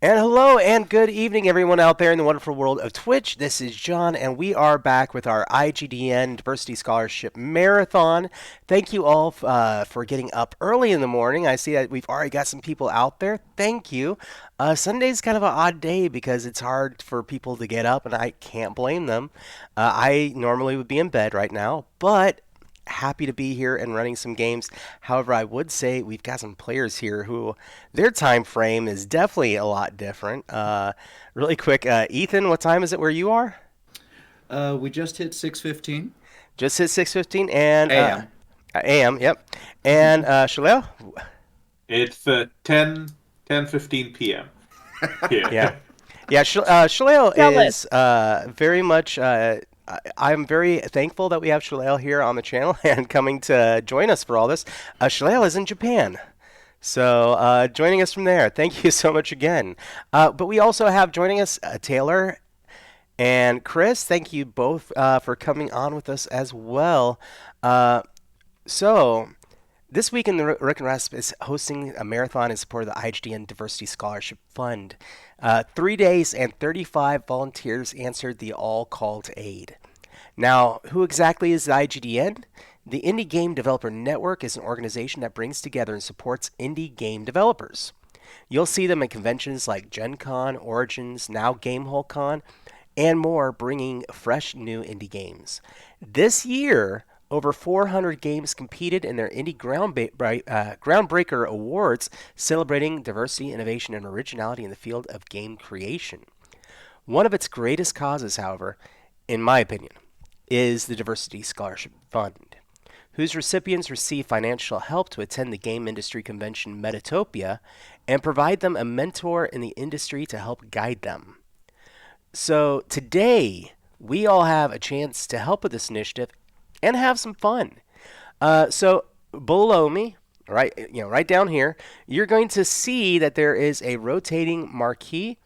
And hello and good evening, everyone out there in the wonderful world of Twitch. This is John, and we are back with our IGDN Diversity Scholarship Marathon. Thank you all for getting up early in the morning. I see that we've already got some people out there. Thank you. Sunday's kind of an odd day because it's hard for people to get up, and I can't blame them. I normally would be in bed right now, but happy to be here and running some games. However, I would say we've got some players here who their time frame is definitely a lot different. Really quick, Ethan, what time is it where you are? We just hit 6:15 Just hit 6:15 and a.m. a.m. Yep. And Shoulael? It's 10:15 p.m. Yeah. here. Yeah, Shoulael is Jealous. very much. I'm very thankful that we have Shoulael here on the channel and coming to join us for all this. Shoulael is in Japan. So joining us from there. Thank you so much again. But we also have joining us Taylor and Chris. Thank you both for coming on with us as well. So this week in the Rick and Rasp is hosting a marathon in support of the IGDN Diversity Scholarship Fund. 3 days and 35 volunteers answered the all call to aid. Now, who exactly is the IGDN? The Indie Game Developer Network is an organization that brings together and supports indie game developers. You'll see them at conventions like Gen Con, Origins, now GameholeCon, and more, bringing fresh new indie games. This year, over 400 games competed in their Indie Groundbreaker Awards, celebrating diversity, innovation, and originality in the field of game creation. One of its greatest causes, however, in my opinion, is the Diversity Scholarship Fund, whose recipients receive financial help to attend the game industry convention Metatopia and provide them a mentor in the industry to help guide them. So today, we all have a chance to help with this initiative and have some fun. So below me, right down here, you're going to see that there is a rotating marquee.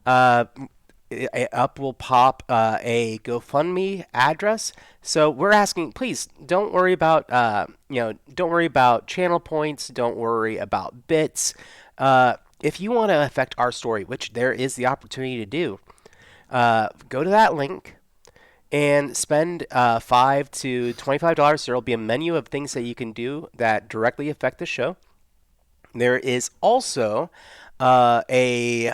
Up will pop a GoFundMe address. So we're asking, please don't worry about don't worry about channel points, don't worry about bits. If you want to affect our story, which there is the opportunity to do, go to that link and spend $5 to $25. There will be a menu of things that you can do that directly affect the show. There is also a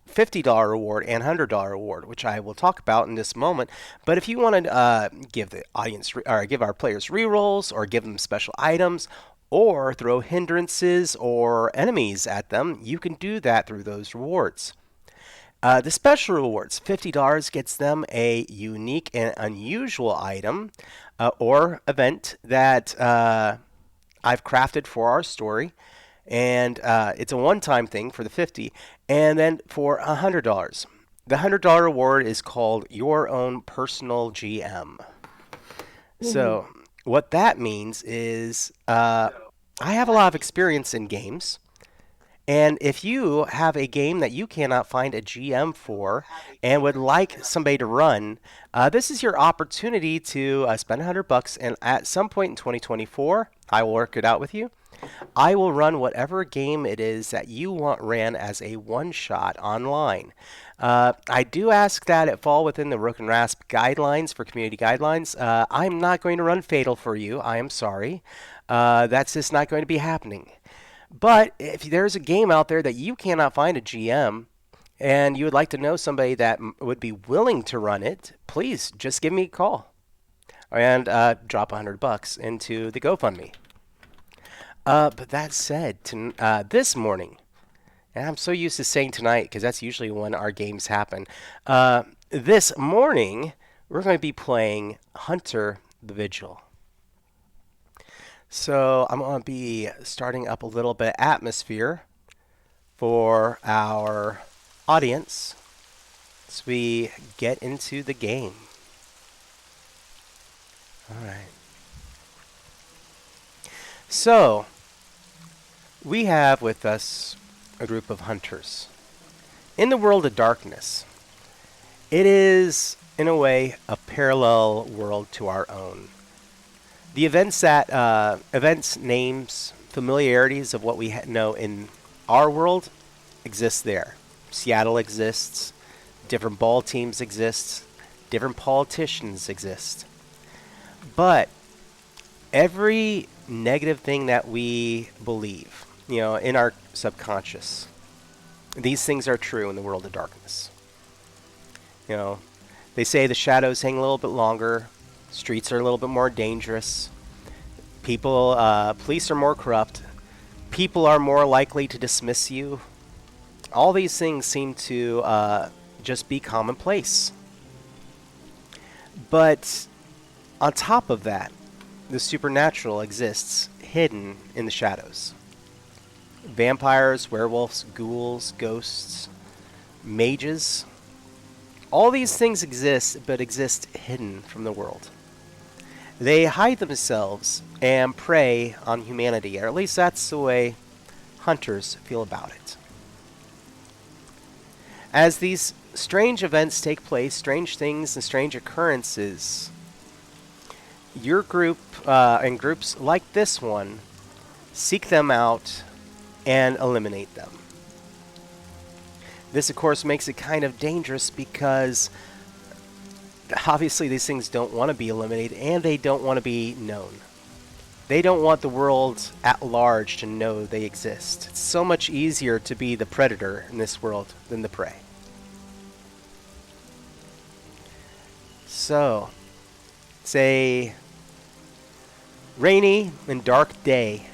$50 reward and $100 reward, which I will talk about in this moment. But if you want to give the audience or give our players rerolls, or give them special items, or throw hindrances or enemies at them, you can do that through those rewards. The special rewards, $50 gets them a unique and unusual item or event that I've crafted for our story. And it's a one-time thing for the 50, and then for $100. The $100 reward is called Your Own Personal GM. So what that means is I have a lot of experience in games. And if you have a game that you cannot find a GM for and would like somebody to run, this is your opportunity to spend $100. And at some point in 2024, I will work it out with you. I will run whatever game it is that you want ran as a one-shot online. I do ask that it fall within the Rook and Rasp guidelines for community guidelines. I'm not going to run Fatal for you. I am sorry. That's just not going to be happening. But if there's a game out there that you cannot find a GM and you would like to know somebody that would be willing to run it, please just give me a call and drop $100 into the GoFundMe. But that said, this morning, and I'm so used to saying tonight because that's usually when our games happen. This morning, we're going to be playing Hunter the Vigil. So I'm going to be starting up a little bit of atmosphere for our audience as we get into the game. All right. So we have with us a group of hunters. In the world of darkness, it is, in a way, a parallel world to our own. The events, names, familiarities of what we know in our world exist there. Seattle exists. Different ball teams exist. Different politicians exist. But every negative thing that we believe, in our subconscious, these things are true in the world of darkness. They say the shadows hang a little bit longer, streets are a little bit more dangerous, police are more corrupt, people are more likely to dismiss you. All these things seem to just be commonplace. But on top of that, the supernatural exists hidden in the shadows. Vampires, werewolves, ghouls, ghosts, mages. All these things exist, but exist hidden from the world. They hide themselves and prey on humanity, or at least that's the way hunters feel about it. As these strange events take place, strange things and strange occurrences, your group and groups like this one seek them out and eliminate them. This, of course, makes it kind of dangerous because obviously these things don't want to be eliminated and they don't want to be known. They don't want the world at large to know they exist. It's so much easier to be the predator in this world than the prey. So, it's a rainy and dark day,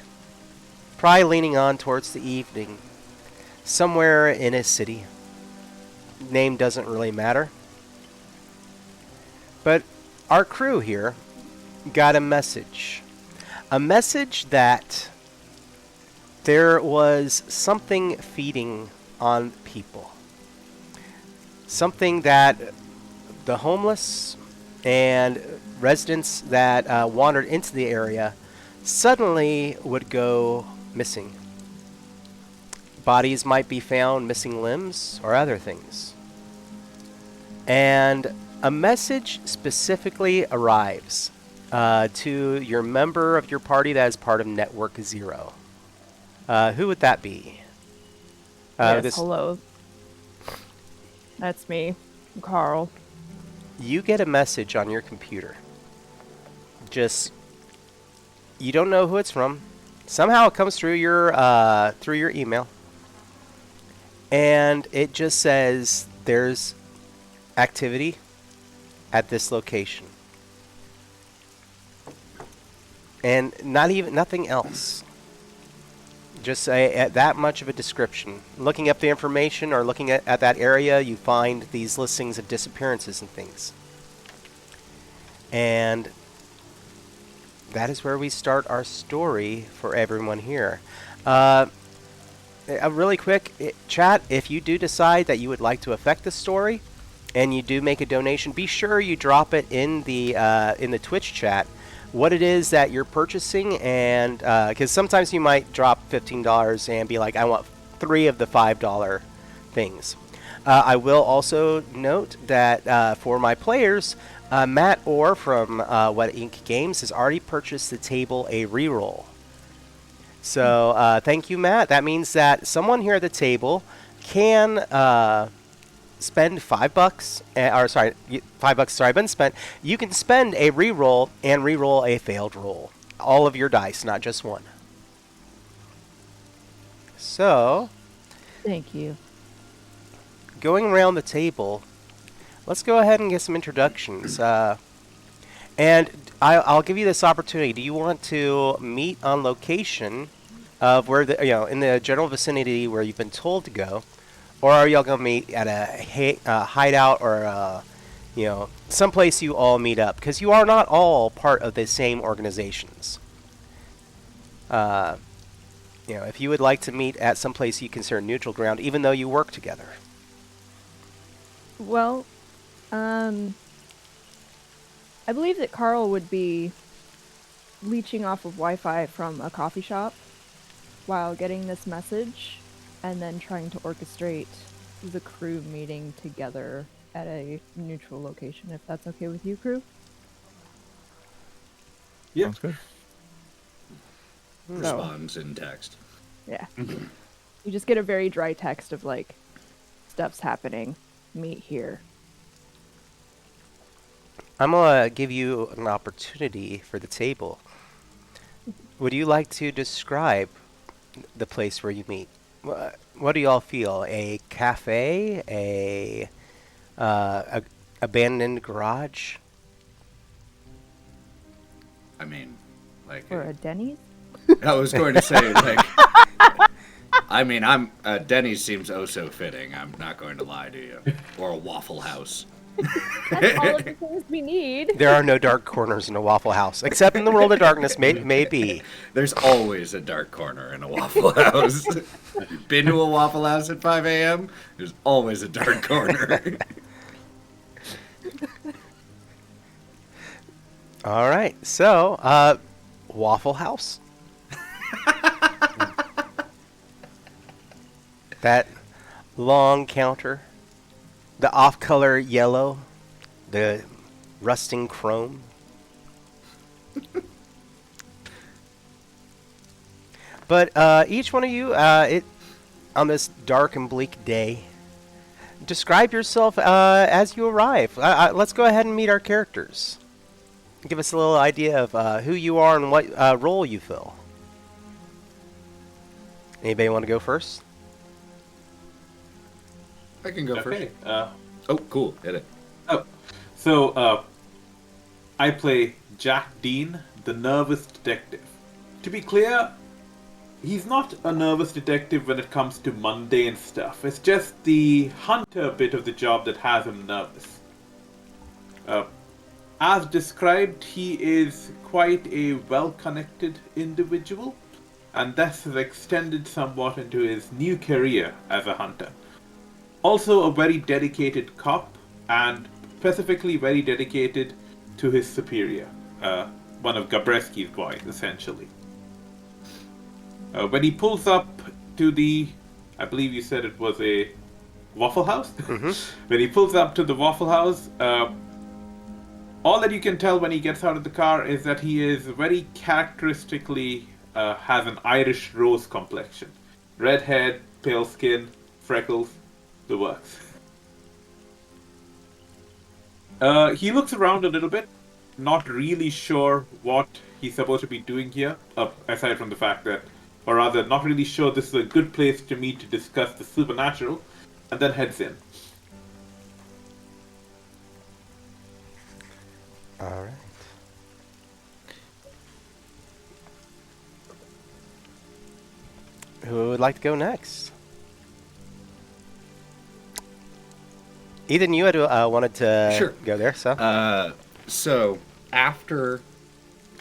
probably leaning on towards the evening, somewhere in a city. Name doesn't really matter. But our crew here got a message. A message that there was something feeding on people. Something that the homeless and residents that wandered into the area suddenly would go missing. Bodies might be found missing limbs or other things. And a message specifically arrives to your member of your party that is part of Network Zero. Who would that be? Yes, hello. That's me, Carl. You get a message on your computer. You don't know who it's from. Somehow it comes through your email. And it just says there's activity at this location. And nothing else. Just that much of a description. Looking up the information or looking at that area, you find these listings of disappearances and things. And that is where we start our story for everyone here. Really quick, chat, if you do decide that you would like to affect the story and you do make a donation, be sure you drop it in the Twitch chat what it is that you're purchasing, and because sometimes you might drop $15 and be like, I want 3 of the $5 things. I will also note that for my players, Matt Orr from What Inc. Games has already purchased the table a reroll. So thank you, Matt. That means that someone here at the table can spend $5, or sorry, $5 sorry, been spent. You can spend a reroll and reroll a failed roll. All of your dice, not just one. So, thank you. Going around the table, let's go ahead and get some introductions. And I'll give you this opportunity. Do you want to meet on location of where in the general vicinity where you've been told to go? Or are y'all going to meet at a hideout or, someplace you all meet up? Because you are not all part of the same organizations. If you would like to meet at some place you consider neutral ground, even though you work together. Well, I believe that Carl would be leeching off of Wi-Fi from a coffee shop while getting this message, and then trying to orchestrate the crew meeting together at a neutral location, if that's okay with you, crew? Yeah. Sounds good. Responds in text. Yeah. You just get a very dry text of like, stuff's happening, meet here. I'm gonna give you an opportunity for the table. Would you like to describe the place where you meet? What do y'all feel? A cafe? A abandoned garage? I mean, like, Or a Denny's? I was going to say, like, I mean, Denny's seems oh so fitting. I'm not going to lie to you. Or a Waffle House. That's all of the things we need. There are no dark corners in a Waffle House, except in the World of Darkness, maybe. There's always a dark corner in a Waffle House. You've been to a Waffle House at 5 a.m.? There's always a dark corner. All right, so Waffle House. That long counter, the off-color yellow, the rusting chrome. But each one of you, on this dark and bleak day, describe yourself as you arrive. Let's go ahead and meet our characters. Give us a little idea of who you are and what role you fill. Anybody want to go first? I can go Okay. first. Oh, cool. Hit it. So, I play Jack Dean, the nervous detective. To be clear, he's not a nervous detective when it comes to mundane stuff. It's just the hunter bit of the job that has him nervous. As described, he is quite a well-connected individual, and this has extended somewhat into his new career as a hunter. Also a very dedicated cop, and specifically very dedicated to his superior, one of Gabreski's boys, essentially. When he pulls up to the, I believe you said it was a Waffle House? Mm-hmm. When he pulls up to the Waffle House, all that you can tell when he gets out of the car is that he is very characteristically has an Irish rose complexion. Red head, pale skin, freckles, the works. He looks around a little bit, not really sure what he's supposed to be doing here, aside from the fact that, or rather, not really sure this is a good place to meet to discuss the supernatural, and then heads in. All right. Who would like to go next? Eden, you had wanted to Sure. go there, so. So after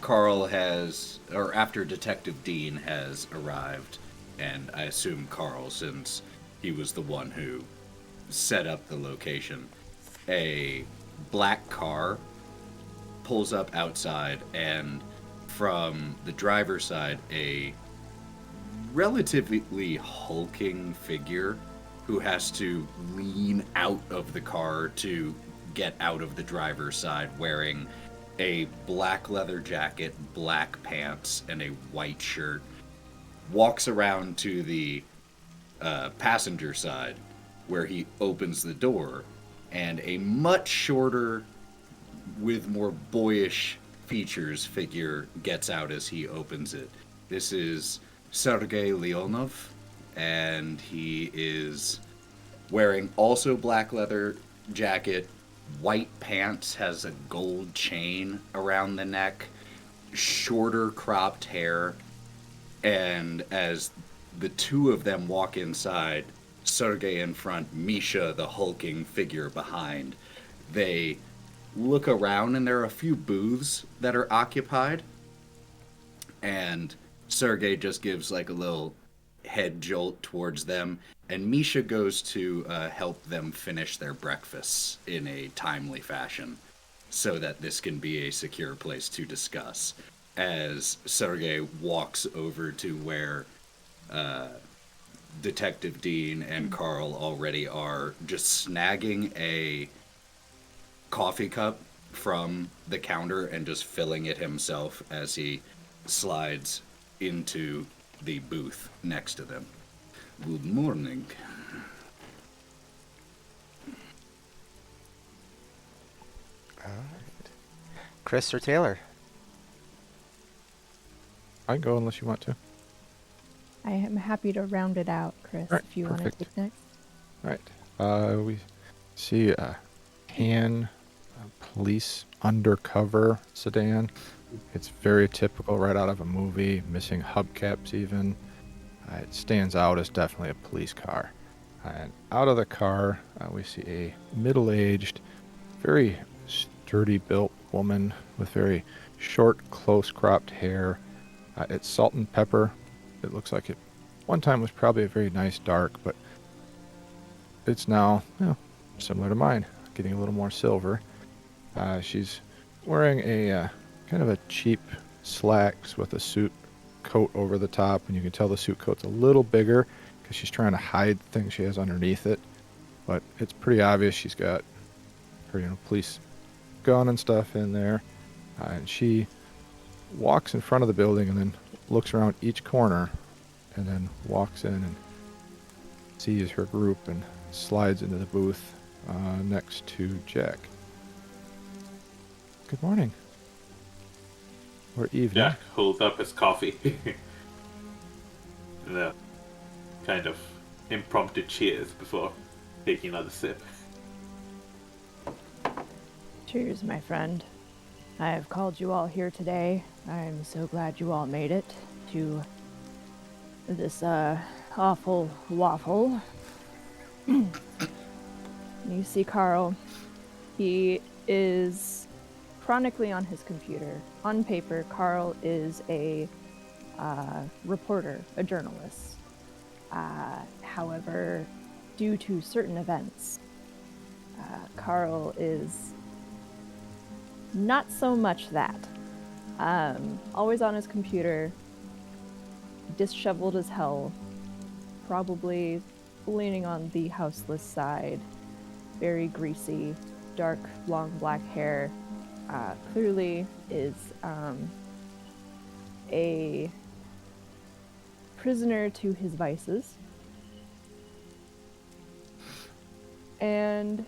after Detective Dean has arrived, and I assume Carl, since he was the one who set up the location, a black car pulls up outside, and from the driver's side, a relatively hulking figure who has to lean out of the car to get out of the driver's side, wearing a black leather jacket, black pants, and a white shirt, walks around to the passenger side, where he opens the door, and a much shorter, with more boyish features figure gets out as he opens it. This is Sergei Leonov, and he is wearing also black leather jacket, white pants, has a gold chain around the neck, shorter cropped hair, and as the two of them walk inside, Sergei in front, Misha, the hulking figure behind, they look around, and there are a few booths that are occupied, and Sergei just gives like a little head jolt towards them, and Misha goes to help them finish their breakfasts in a timely fashion so that this can be a secure place to discuss, as Sergei walks over to where Detective Dean and Carl already are, just snagging a coffee cup from the counter and just filling it himself as he slides into the booth next to them. Good morning. Chris or Taylor? I can go unless you want to. I am happy to round it out, Chris, Alright, if you want to perfect. take next. Right. We see a tan police undercover sedan. It's very typical right out of a movie, missing hubcaps even. It stands out as definitely a police car. And out of the car, we see a middle-aged, very sturdy built woman with very short, close-cropped hair. It's salt and pepper. It looks like it one time was probably a very nice dark, but it's now, similar to mine, getting a little more silver. She's wearing a kind of a cheap slacks with a suit coat over the top, and you can tell the suit coat's a little bigger because she's trying to hide things she has underneath it. But it's pretty obvious she's got her, police gun and stuff in there. And she walks in front of the building and then looks around each corner and then walks in and sees her group and slides into the booth next to Jack. Good morning. Or evening. Jack holds up his coffee. The kind of impromptu cheers before taking another sip. Cheers, my friend. I have called you all here today. I am so glad you all made it to this awful waffle. You see Carl. He is chronically on his computer. On paper, Carl is a reporter, a journalist. However, due to certain events, Carl is not so much that. Always on his computer, disheveled as hell, probably leaning on the houseless side, very greasy, dark, long black hair. Clearly is a prisoner to his vices. And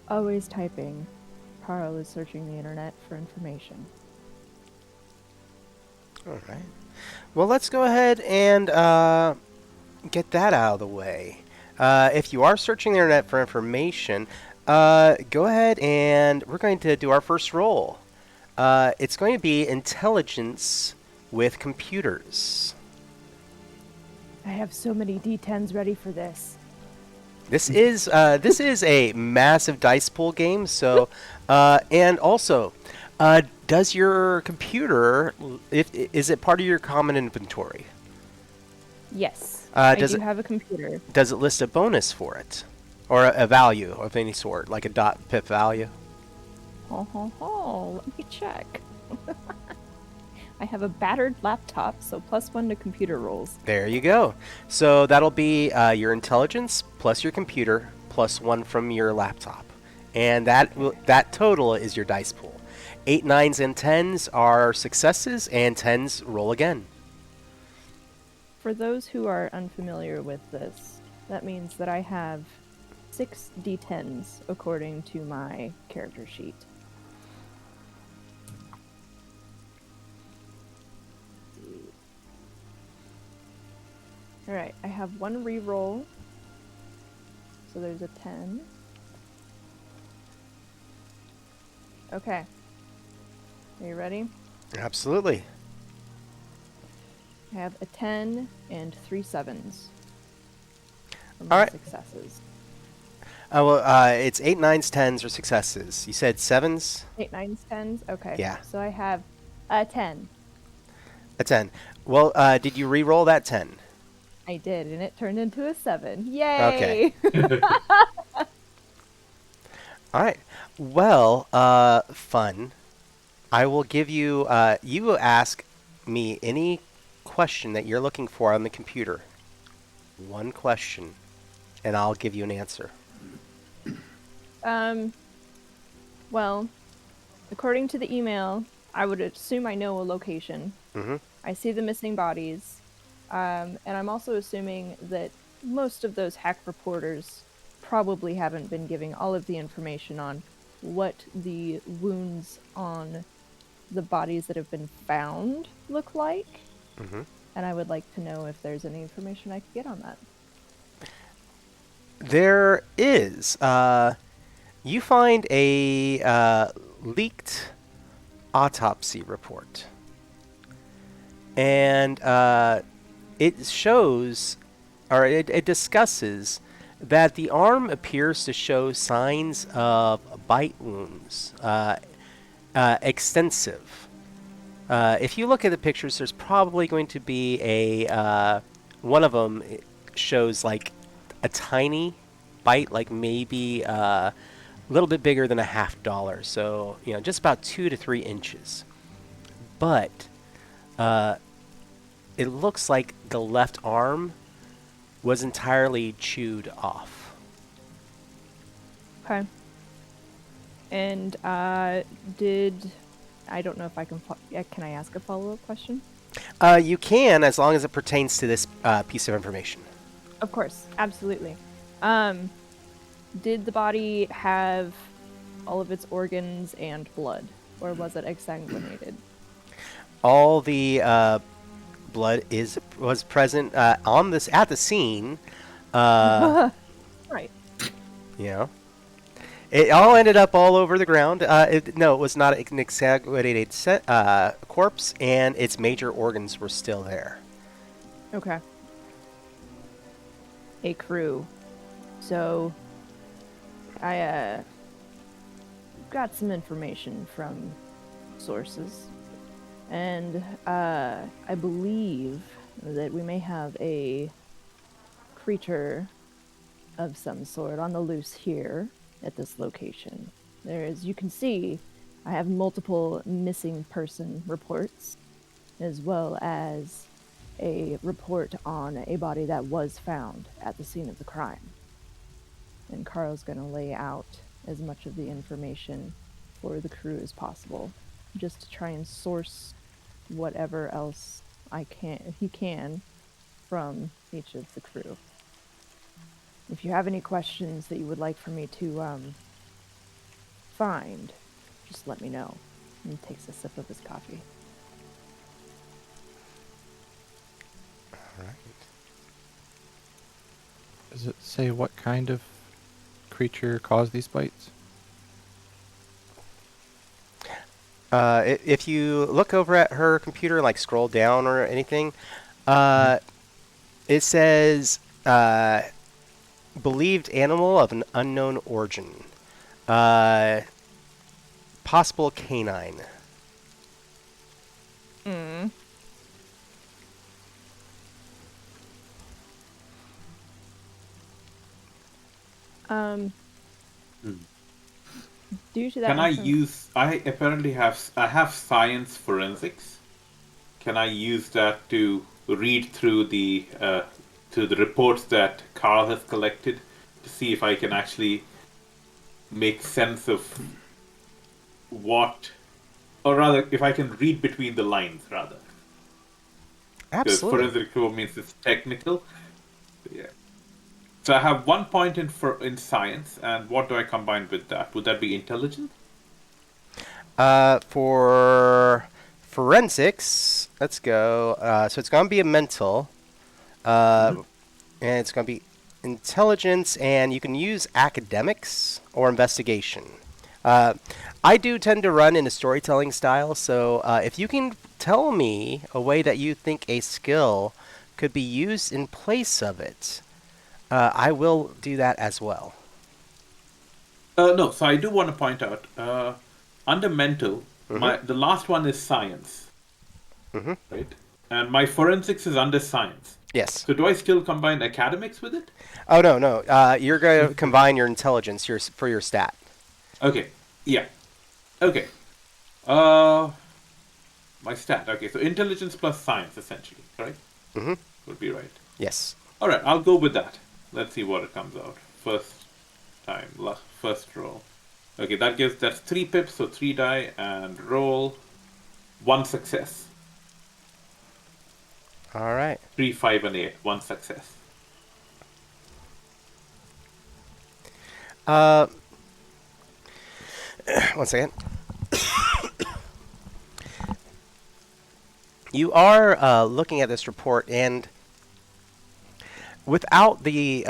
always typing. Carl is searching the internet for information. All right. Well, let's go ahead and get that out of the way. If you are searching the internet for information, go ahead and we're going to do our first roll. It's going to be intelligence with computers. I have so many D10s ready for this. This is a massive dice pool game. So, and also, does your computer is it part of your common inventory? Yes, I does do it have a computer. Does it list a bonus for it, or a value of any sort, like a .pip value? Let me check. I have a battered laptop, so +1 to computer rolls. There you go. So that'll be your intelligence plus your computer plus 1 from your laptop, and that total is your dice pool. 8, 9s, and 10s are successes, and 10s roll again. For those who are unfamiliar with this, that means that I have 6 D10s according to my character sheet. Alright, I have 1 reroll. So there's a 10. Okay. Are you ready? Absolutely. I have a 10 and 3 7s. All right. Successes. It's 8, 9s, 10s, or successes. You said 7s? 8, 9s, 10s? Okay. Yeah. So I have a 10. A 10. Well, did you re-roll that 10? I did, and it turned into a 7. Yay! Okay. All right. Well, fun. I will give you, you ask me any question that you're looking for on the computer. 1 question, and I'll give you an answer. Well, according to the email, I would assume I know a location. Mm-hmm. I see the missing bodies. And I'm also assuming that most of those hack reporters probably haven't been giving all of the information on what the wounds on the bodies that have been found look like. Mm-hmm. And I would like to know if there's any information I could get on that. There is. You find a leaked autopsy report. And it shows, or it discusses, that the arm appears to show signs of bite wounds, extensive. If you look at the pictures, there's probably going to be a one of them shows like a tiny bite, like maybe a little bit bigger than a $50, so just about 2 to 3 inches. But it looks like the left arm was entirely chewed off. Okay. And I don't know if I can I ask a follow-up question? You can, as long as it pertains to this piece of information. Of course, absolutely. Did the body have all of its organs and blood, or was it exsanguinated? All the blood was present at the scene. Right. It all ended up all over the ground. No, it was not an exsanguinated corpse, and its major organs were still there. Okay. A crew. So, I got some information from sources, and I believe that we may have a creature of some sort on the loose here at this location. As you can see, I have multiple missing person reports, as well as a report on a body that was found at the scene of the crime. And Carl's going to lay out as much of the information for the crew as possible, just to try and source whatever else he can from each of the crew. If you have any questions that you would like for me to find, just let me know. And he takes a sip of his coffee. All right. Does it say what kind of creature caused these bites? If you look over at her computer, like scroll down or anything, it says believed animal of an unknown origin. Possible canine. Due to that, Can I use? I apparently have science forensics. Can I use that to read through the reports that Carl has collected to see if I can actually make sense of what, or rather, if I can read between the lines, rather. Because Absolutely. forensic means it's technical. Yeah. So I have 1 point in science, and what do I combine with that? Would that be intelligence? For forensics, let's go. So it's going to be a mental, and it's going to be intelligence, and you can use academics or investigation. I do tend to run in a storytelling style, so if you can tell me a way that you think a skill could be used in place of it, I will do that as well. No, so I do want to point out, under mental, the last one is science, right? And my forensics is under science. Yes. So do I still combine academics with it? Oh, no. You're going to combine your intelligence for your stat. Okay. Yeah. Okay. My stat. Okay, so intelligence plus science, essentially, right? Mm-hmm. Would be right. Yes. All right, I'll go with that. Let's see what it comes out. First roll. Okay, that's 3 pips, so 3 die, and roll 1 success. All right. 3, 5, and 8. 1 success. One second. You are looking at this report, and without the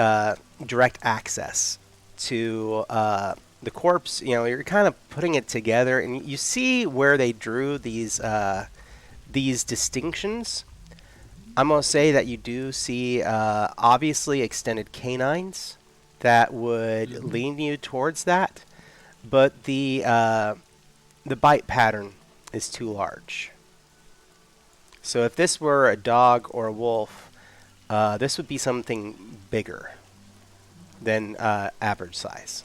direct access to the corpse, you're kind of putting it together, and you see where they drew these distinctions. I'm going to say that you do see obviously extended canines that would lean you towards that, but the bite pattern is too large. So if this were a dog or a wolf, this would be something bigger than average size.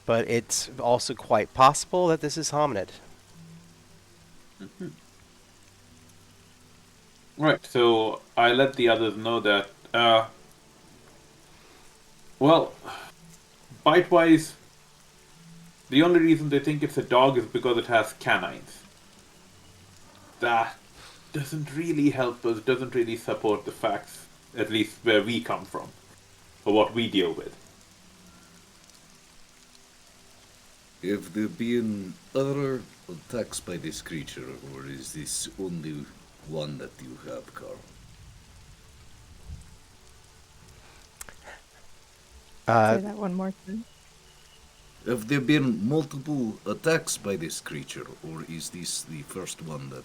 But it's also quite possible that this is hominid. Mm-hmm. Right, so I let the others know that, well, bite-wise, the only reason they think it's a dog is because it has canines. That doesn't really help us, doesn't really support the facts, at least where we come from, or what we deal with. Have there been other attacks by this creature, or is this only one that you have, Carl? Say that one more time. Have there been multiple attacks by this creature, or is this the first one that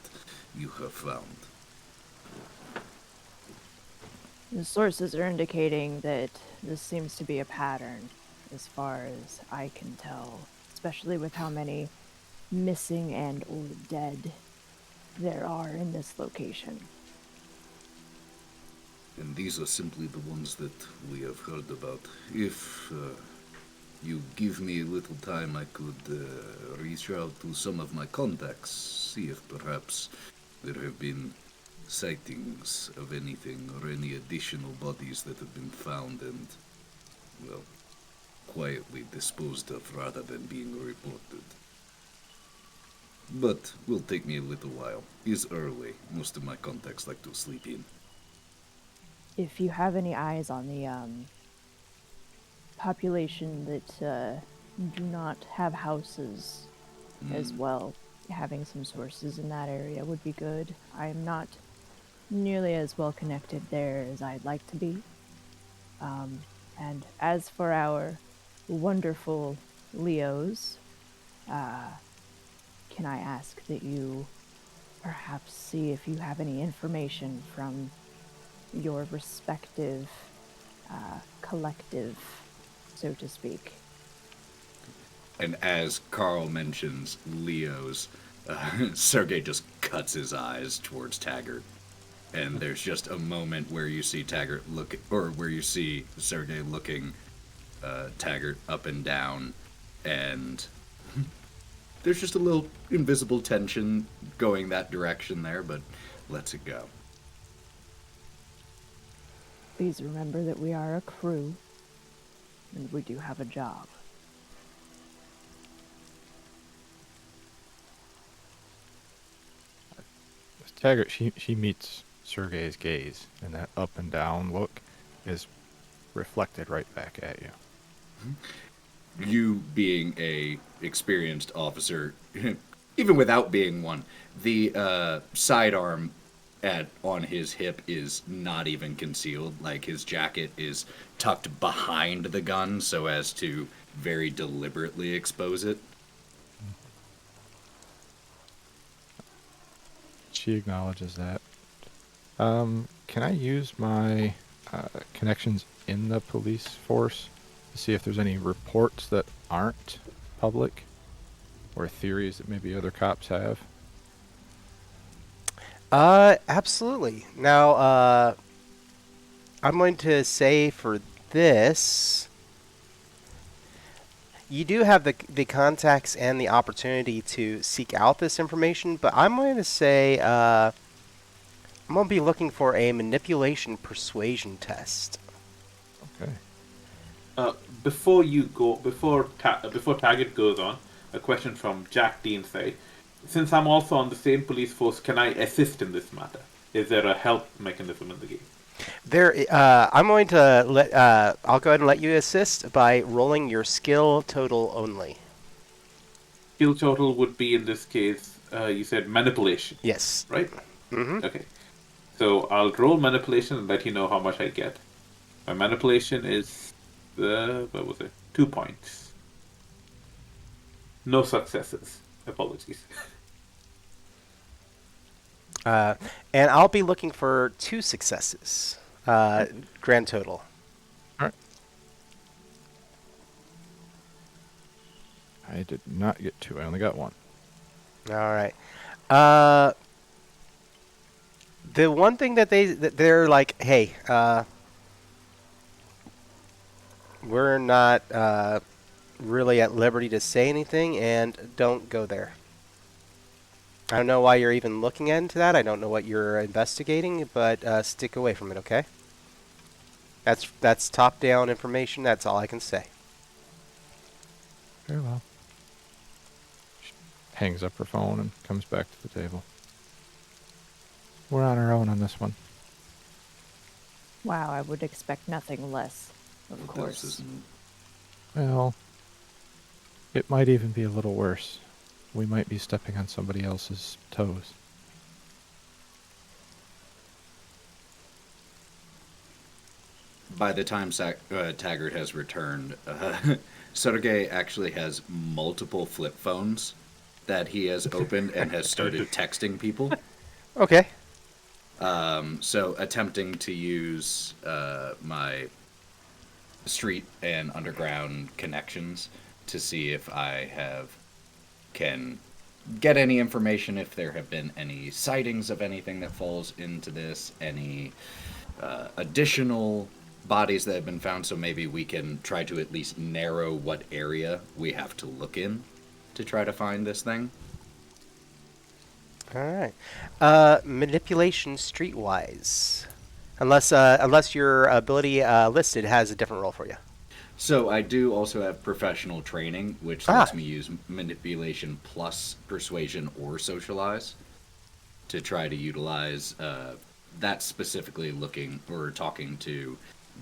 you have found? The sources are indicating that this seems to be a pattern, as far as I can tell, especially with how many missing and or dead there are in this location. And these are simply the ones that we have heard about. If you give me a little time, I could reach out to some of my contacts, see if perhaps there have been sightings of anything or any additional bodies that have been found and, well, quietly disposed of rather than being reported. But will take me a little while. It's early. Most of my contacts like to sleep in. If you have any eyes on the population that do not have houses as well, having some sources in that area would be good. I'm not nearly as well connected there as I'd like to be. And as for our wonderful Leos, can I ask that you perhaps see if you have any information from your respective collective, so to speak? And as Carl mentions Leo's, Sergei just cuts his eyes towards Taggart. And there's just a moment where you see Taggart look, or where you see Sergei looking Taggart up and down, and there's just a little invisible tension going that direction there, but lets it go. Please remember that we are a crew, and we do have a job. Taggart, she meets Sergei's gaze, and that up and down look is reflected right back at you. You being a experienced officer, even without being one, the sidearm on his hip is not even concealed. Like, his jacket is tucked behind the gun so as to very deliberately expose it. She acknowledges that. Can I use my connections in the police force to see if there's any reports that aren't public or theories that maybe other cops have? Absolutely. Now, I'm going to say for this, you do have the contacts and the opportunity to seek out this information, but I'm going to say I'm going to be looking for a manipulation persuasion test. Okay. Before you go, before Taggart goes on, a question from Jack Dean side. Since I'm also on the same police force, can I assist in this matter? Is there a help mechanism in the game? I'm going to let. I'll go ahead and let you assist by rolling your skill total only. Skill total would be in this case, you said manipulation, Yes. right? Mm-hmm. Okay. So I'll roll manipulation and let you know how much I get. My manipulation is what was it? 2 points. No successes. Apologies. And I'll be looking for 2 successes. Grand total. All right. I did not get 2. I only got 1. All right. The one thing that they're like, hey, we're not really at liberty to say anything, and don't go there. I don't know why you're even looking into that. I don't know what you're investigating, but stick away from it, okay? That's top-down information. That's all I can say. Very well. She hangs up her phone and comes back to the table. We're on our own on this one. Wow, I would expect nothing less, of This course. isn't- Well, it might even be a little worse. We might be stepping on somebody else's toes. By the time Taggart has returned, Sotoge actually has multiple flip phones that he has opened and has started texting people. Okay. So attempting to use my street and underground connections to see if can get any information, if there have been any sightings of anything that falls into this, any additional bodies that have been found, so maybe we can try to at least narrow what area we have to look in to try to find this thing. All right. Manipulation streetwise. Unless your ability listed has a different role for you. So I do also have professional training, which lets me use manipulation plus persuasion or socialize to try to utilize that, specifically looking or talking to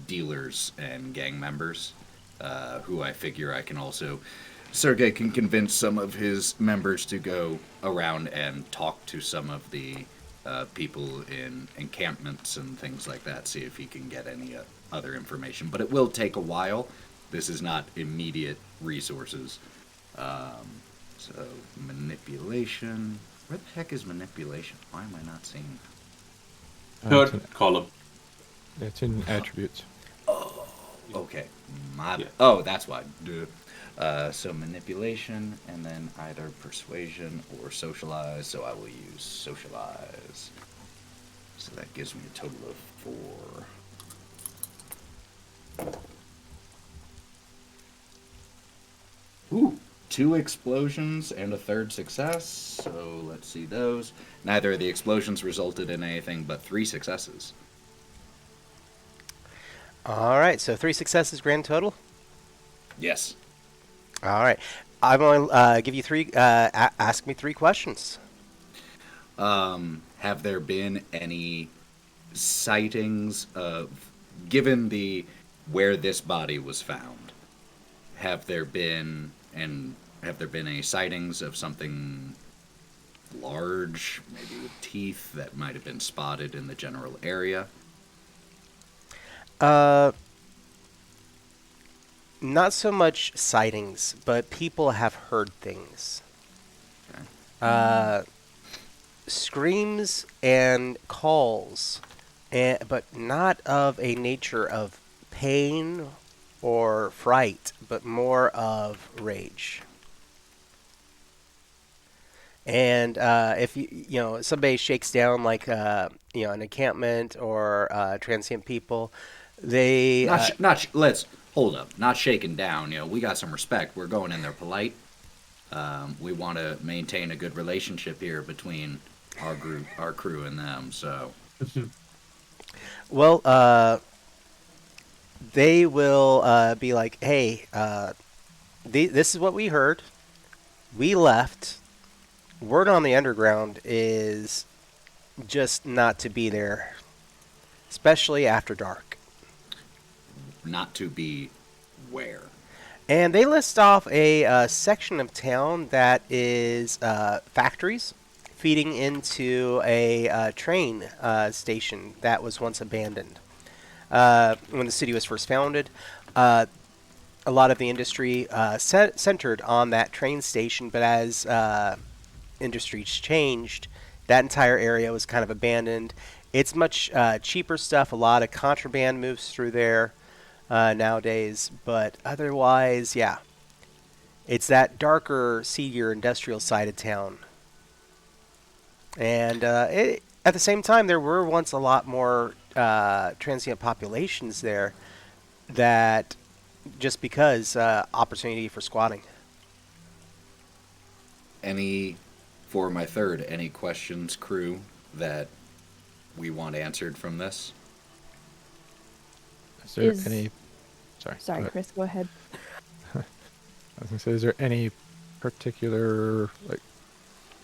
dealers and gang members, who I figure I can also... Sergey can convince some of his members to go around and talk to some of the people in encampments and things like that, see if he can get any other information. But it will take a while. This is not immediate resources. So, manipulation... Where the heck is manipulation? Why am I not seeing... Third column. It's in attributes. Oh, okay. Yeah. Oh, that's why. Duh. So manipulation, and then either persuasion or socialize. So I will use socialize. So that gives me a total of 4. Ooh, 2 explosions and a 3rd success. So let's see those. Neither of the explosions resulted in anything but 3 successes. All right. So 3 successes grand total. Yes. All right. I'm going to give you 3. Ask me 3 questions. Have there been any sightings of, given where this body was found, have there been any sightings of something large, maybe with teeth, that might have been spotted in the general area? Not so much sightings, but people have heard things. Okay. Screams and calls, but not of a nature of pain or fright, but more of rage. And if somebody shakes down like an encampment or transient people, they Let's hold up. Not shaken down. We got some respect. We're going in there polite. We want to maintain a good relationship here between our group, our crew, and them. So, well, they will be like, "Hey, this is what we heard. We left. Word on the underground is just not to be there. especially after dark. Not to be where? And they list off a section of town that is factories feeding into a train station that was once abandoned. When the city was first founded, a lot of the industry centered on that train station, but as industries changed, that entire area was kind of abandoned. It's much cheaper stuff. A lot of contraband moves through there nowadays, but otherwise, yeah, it's that darker, seedier industrial side of town. And at the same time, there were once a lot more transient populations there that just because opportunity for squatting. For my third, any questions, crew, that we want answered from this? Is there Is- any? Sorry. go Sorry, ahead. Chris, go ahead. I was gonna say, is there any particular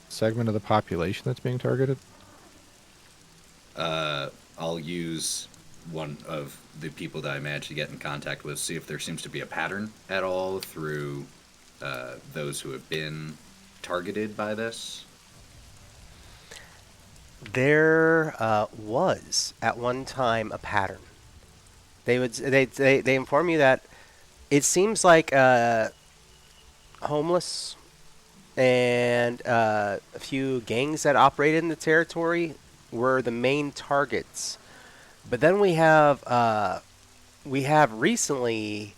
segment of the population that's being targeted? I'll use one of the people that I managed to get in contact with, see if there seems to be a pattern at all through those who have been targeted by this. There was at one time a pattern. They inform you that it seems like homeless and a few gangs that operated in the territory were the main targets. But then we have recently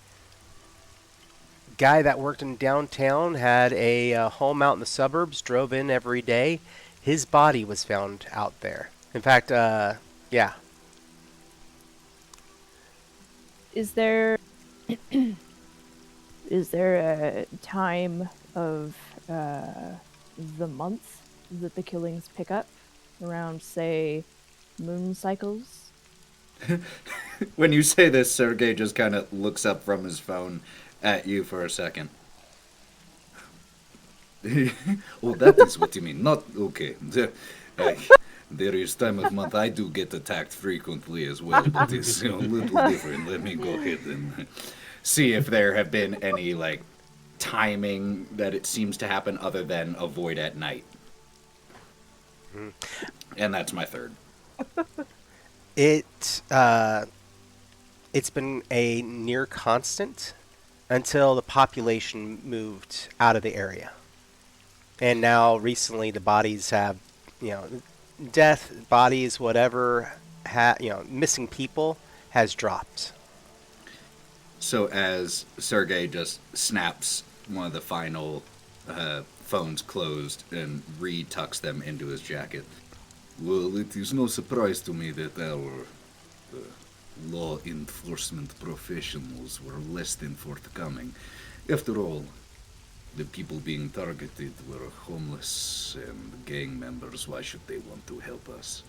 guy that worked in downtown had a home out in the suburbs, drove in every day. His body was found out there. In fact, yeah. Is there is there a time of the month that the killings pick up? Around, say, moon cycles? When you say this, Sergey just kind of looks up from his phone at you for a second. Oh, that is what you mean. Not okay. There is time of month. I do get attacked frequently as well, but it's a little different. Let me go ahead and see if there have been any timing that it seems to happen other than avoid at night. And that's my third. It's been a near constant until the population moved out of the area. And now recently the bodies have, death, bodies, whatever, missing people has dropped. So as Sergey just snaps one of the final phones closed and re-tucks them into his jacket. Well, it is no surprise to me that our law enforcement professionals were less than forthcoming. After all, the people being targeted were homeless and gang members. Why should they want to help us?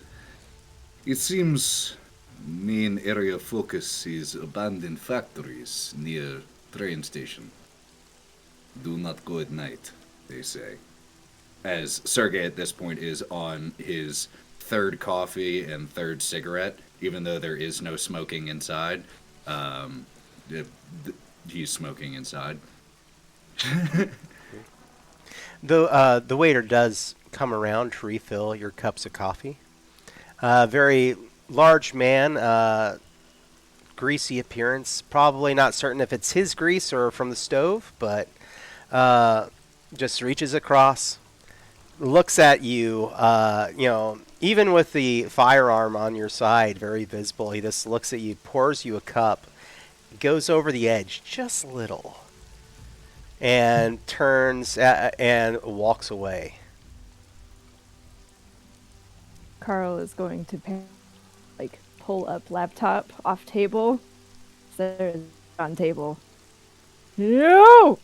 It seems main area of focus is abandoned factories near train station. Do not go at night, they say. As Sergey at this point is on his third coffee and third cigarette, even though there is no smoking inside, he's smoking inside. The waiter does come around to refill your cups of coffee. Very large man, greasy appearance. Probably not certain if it's his grease or from the stove, but just reaches across, looks at you. Even with the firearm on your side, very visible. He just looks at you, pours you a cup, goes over the edge just a little, and turns and walks away. Carl is going to pull up laptop off table. There is on table. No.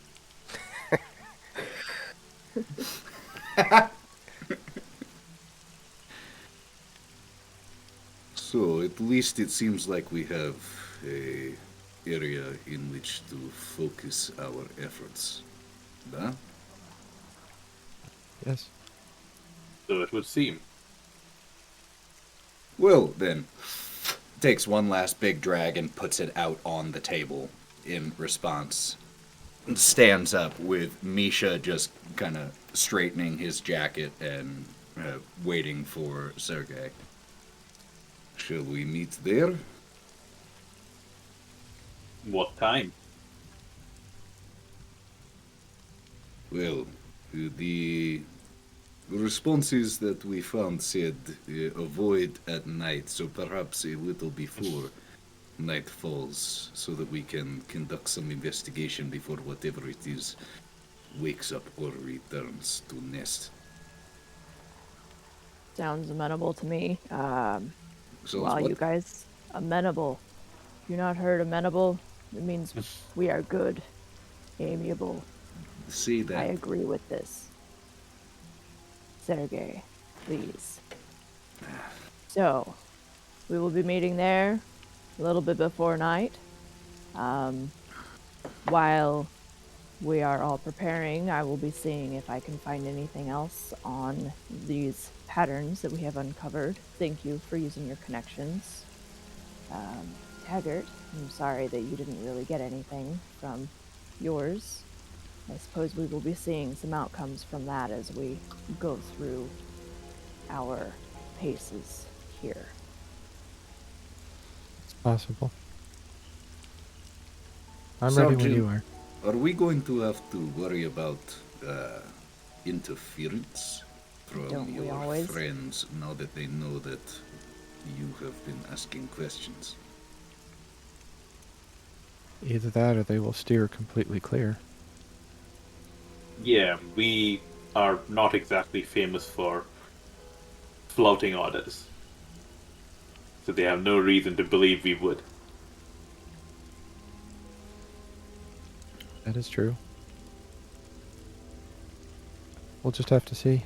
So at least it seems like we have a area in which to focus our efforts. Huh? Yes. So it would seem. Well then, takes one last big drag and puts it out on the table in response. Stands up with Misha just kind of straightening his jacket and waiting for Sergei. Shall we meet there? What time? Well, the responses that we found said avoid at night, so perhaps a little before night falls, so that we can conduct some investigation before whatever it is wakes up or returns to nest. Sounds amenable to me. So Wow, what? you guys, amenable. You not heard amenable? It means we are good, amiable. See that? I agree with this. Sergey, please. So, we will be meeting there a little bit before night. While we are all preparing, I will be seeing if I can find anything else on these patterns that we have uncovered. Thank you for using your connections. Taggart, I'm sorry that you didn't really get anything from yours. I suppose we will be seeing some outcomes from that as we go through our paces here. It's possible. I'm ready when Sergeant, you are. Are we going to have to worry about interference from Don't we your always? friends now that they know that you have been asking questions? Either that or they will steer completely clear. Yeah, we are not exactly famous for flouting orders. So they have no reason to believe we would. That is true. We'll just have to see.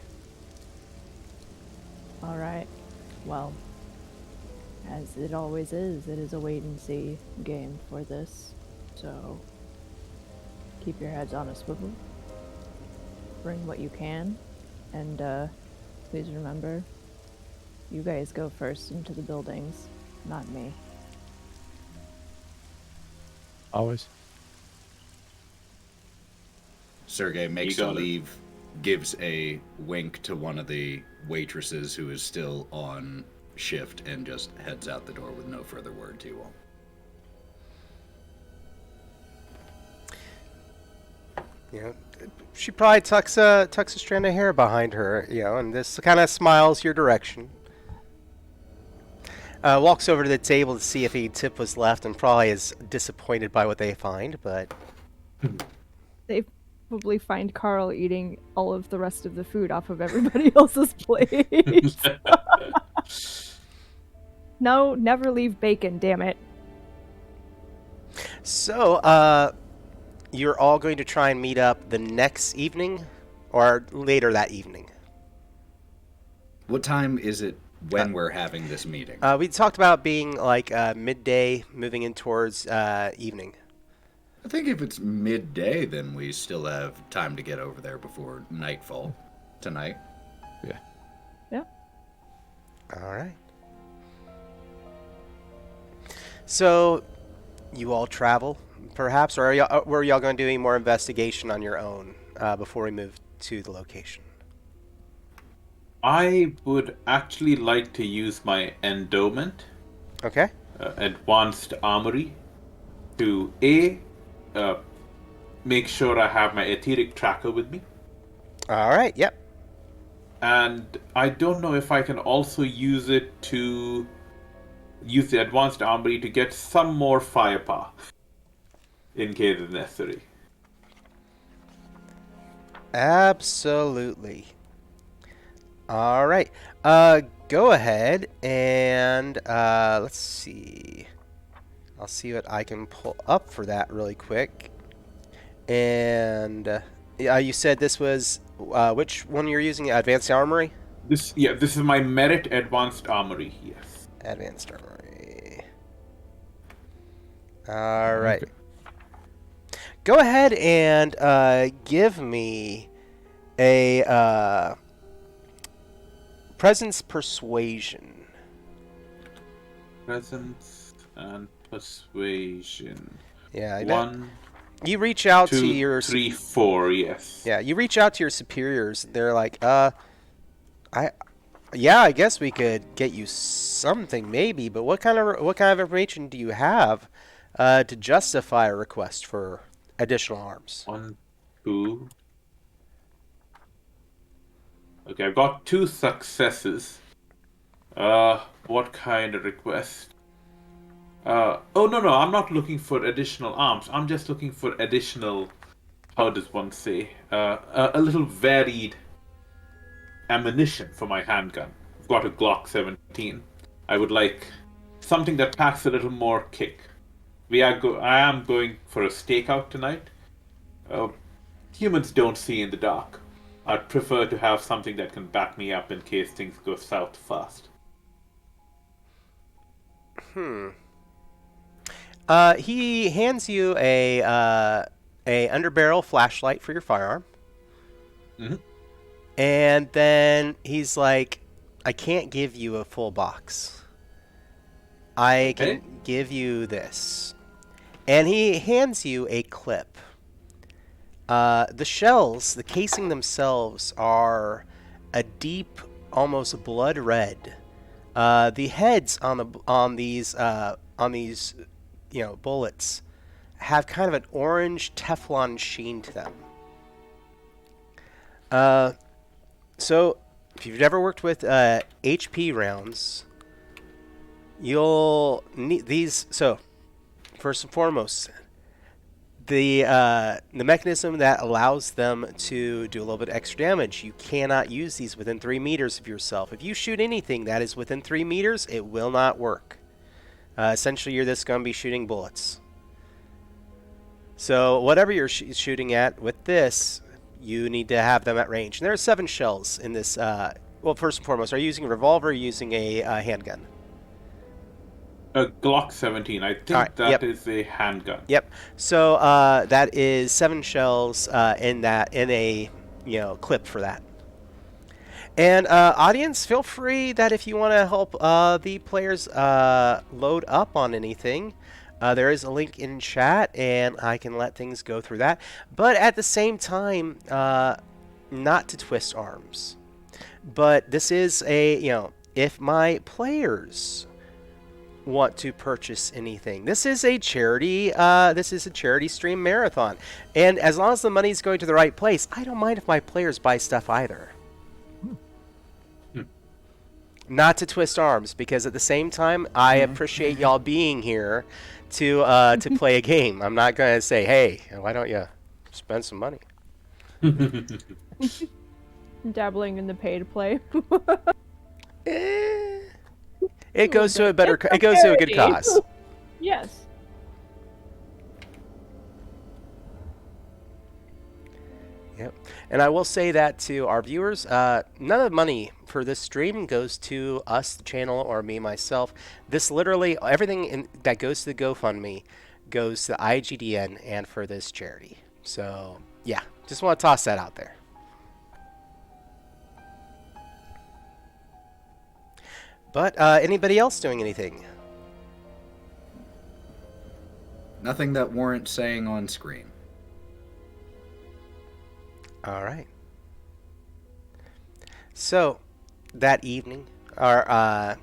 All right. Well, as it always is, it is a wait and see game for this. So keep your heads on a swivel. Bring what you can, and please remember, you guys go first into the buildings, not me. Always. Sergei makes You a got it. leave, gives a wink to one of the waitresses who is still on shift, and just heads out the door with no further word to you all. You know, she probably tucks a strand of hair behind her, and this kind of smiles your direction. Walks over to the table to see if any tip was left, and probably is disappointed by what they find, but They probably find Carl eating all of the rest of the food off of everybody else's plate. No, never leave bacon, damn it. so, you're all going to try and meet up the next evening, or later that evening? What time is it when we're having this meeting? We talked about being like midday, moving in towards evening. I think if it's midday, then we still have time to get over there before nightfall tonight. Yeah. Yeah. All right. So, you all travel, perhaps, or were y'all going to do any more investigation on your own before we move to the location? I would actually like to use my endowment, Okay. advanced armory, to make sure I have my etheric tracker with me. All right. Yep. And I don't know if I can also use it to use the advanced armory to get some more firepower in case it's necessary. Absolutely. All right. Go ahead and let's see. I'll see what I can pull up for that really quick. And you said this was which one you're using? Advanced Armory? This is my merit advanced armory. Yes. Advanced Armory. All right. Okay. Go ahead and give me a presence persuasion. Presence and persuasion. Yeah, One, you reach out to 2, your 3, 4. Yes. yeah, you reach out to your superiors. They're like, I guess we could get you something maybe, but what kind of information do you have to justify a request for additional arms? 1, 2. Okay, I've got 2 successes. What kind of request? Oh no, I'm not looking for additional arms. I'm just looking for additional, how does one say, a little varied ammunition for my handgun. I've got a Glock 17. I would like something that packs a little more kick. I am going for a stakeout tonight. Humans don't see in the dark. I'd prefer to have something that can back me up in case things go south fast. He hands you a underbarrel flashlight for your firearm. Mm-hmm. And then he's like, I can't give you a full box. I can give you this. And he hands you a clip. The shells, the casing themselves, are a deep, almost blood red. The heads on these bullets have kind of an orange Teflon sheen to them. So if you've ever worked with HP rounds, you'll need these. So first and foremost, the mechanism that allows them to do a little bit extra damage, you cannot use these within 3 meters of yourself. If you shoot anything that is within 3 meters, it will not work. Essentially, you're just going to be shooting bullets. So whatever you're shooting at with this, you need to have them at range. And there are 7 shells in this. Well, first and foremost, are you using a revolver or are you using a handgun? A Glock 17. I think that is a handgun. Yep. So that is 7 shells in a clip for that. And audience, feel free that if you want to help the players load up on anything, there is a link in chat, and I can let things go through that. But at the same time, not to twist arms. But this is if my players want to purchase anything, this is a charity. This is a charity stream marathon, and as long as the money is going to the right place, I don't mind if my players buy stuff either. Not to twist arms, because at the same time, I appreciate y'all being here to play a game. I'm not going to say, hey, why don't you spend some money? Dabbling in the pay to play. It goes to a better. It goes to a good cause. Yes. Yep. And I will say that to our viewers, none of the money for this stream goes to us, the channel, or me, myself. This literally, everything that goes to the GoFundMe goes to IGDN and for this charity. So, yeah, just want to toss that out there. But anybody else doing anything? Nothing that warrants saying on screen. All right. So, that evening, or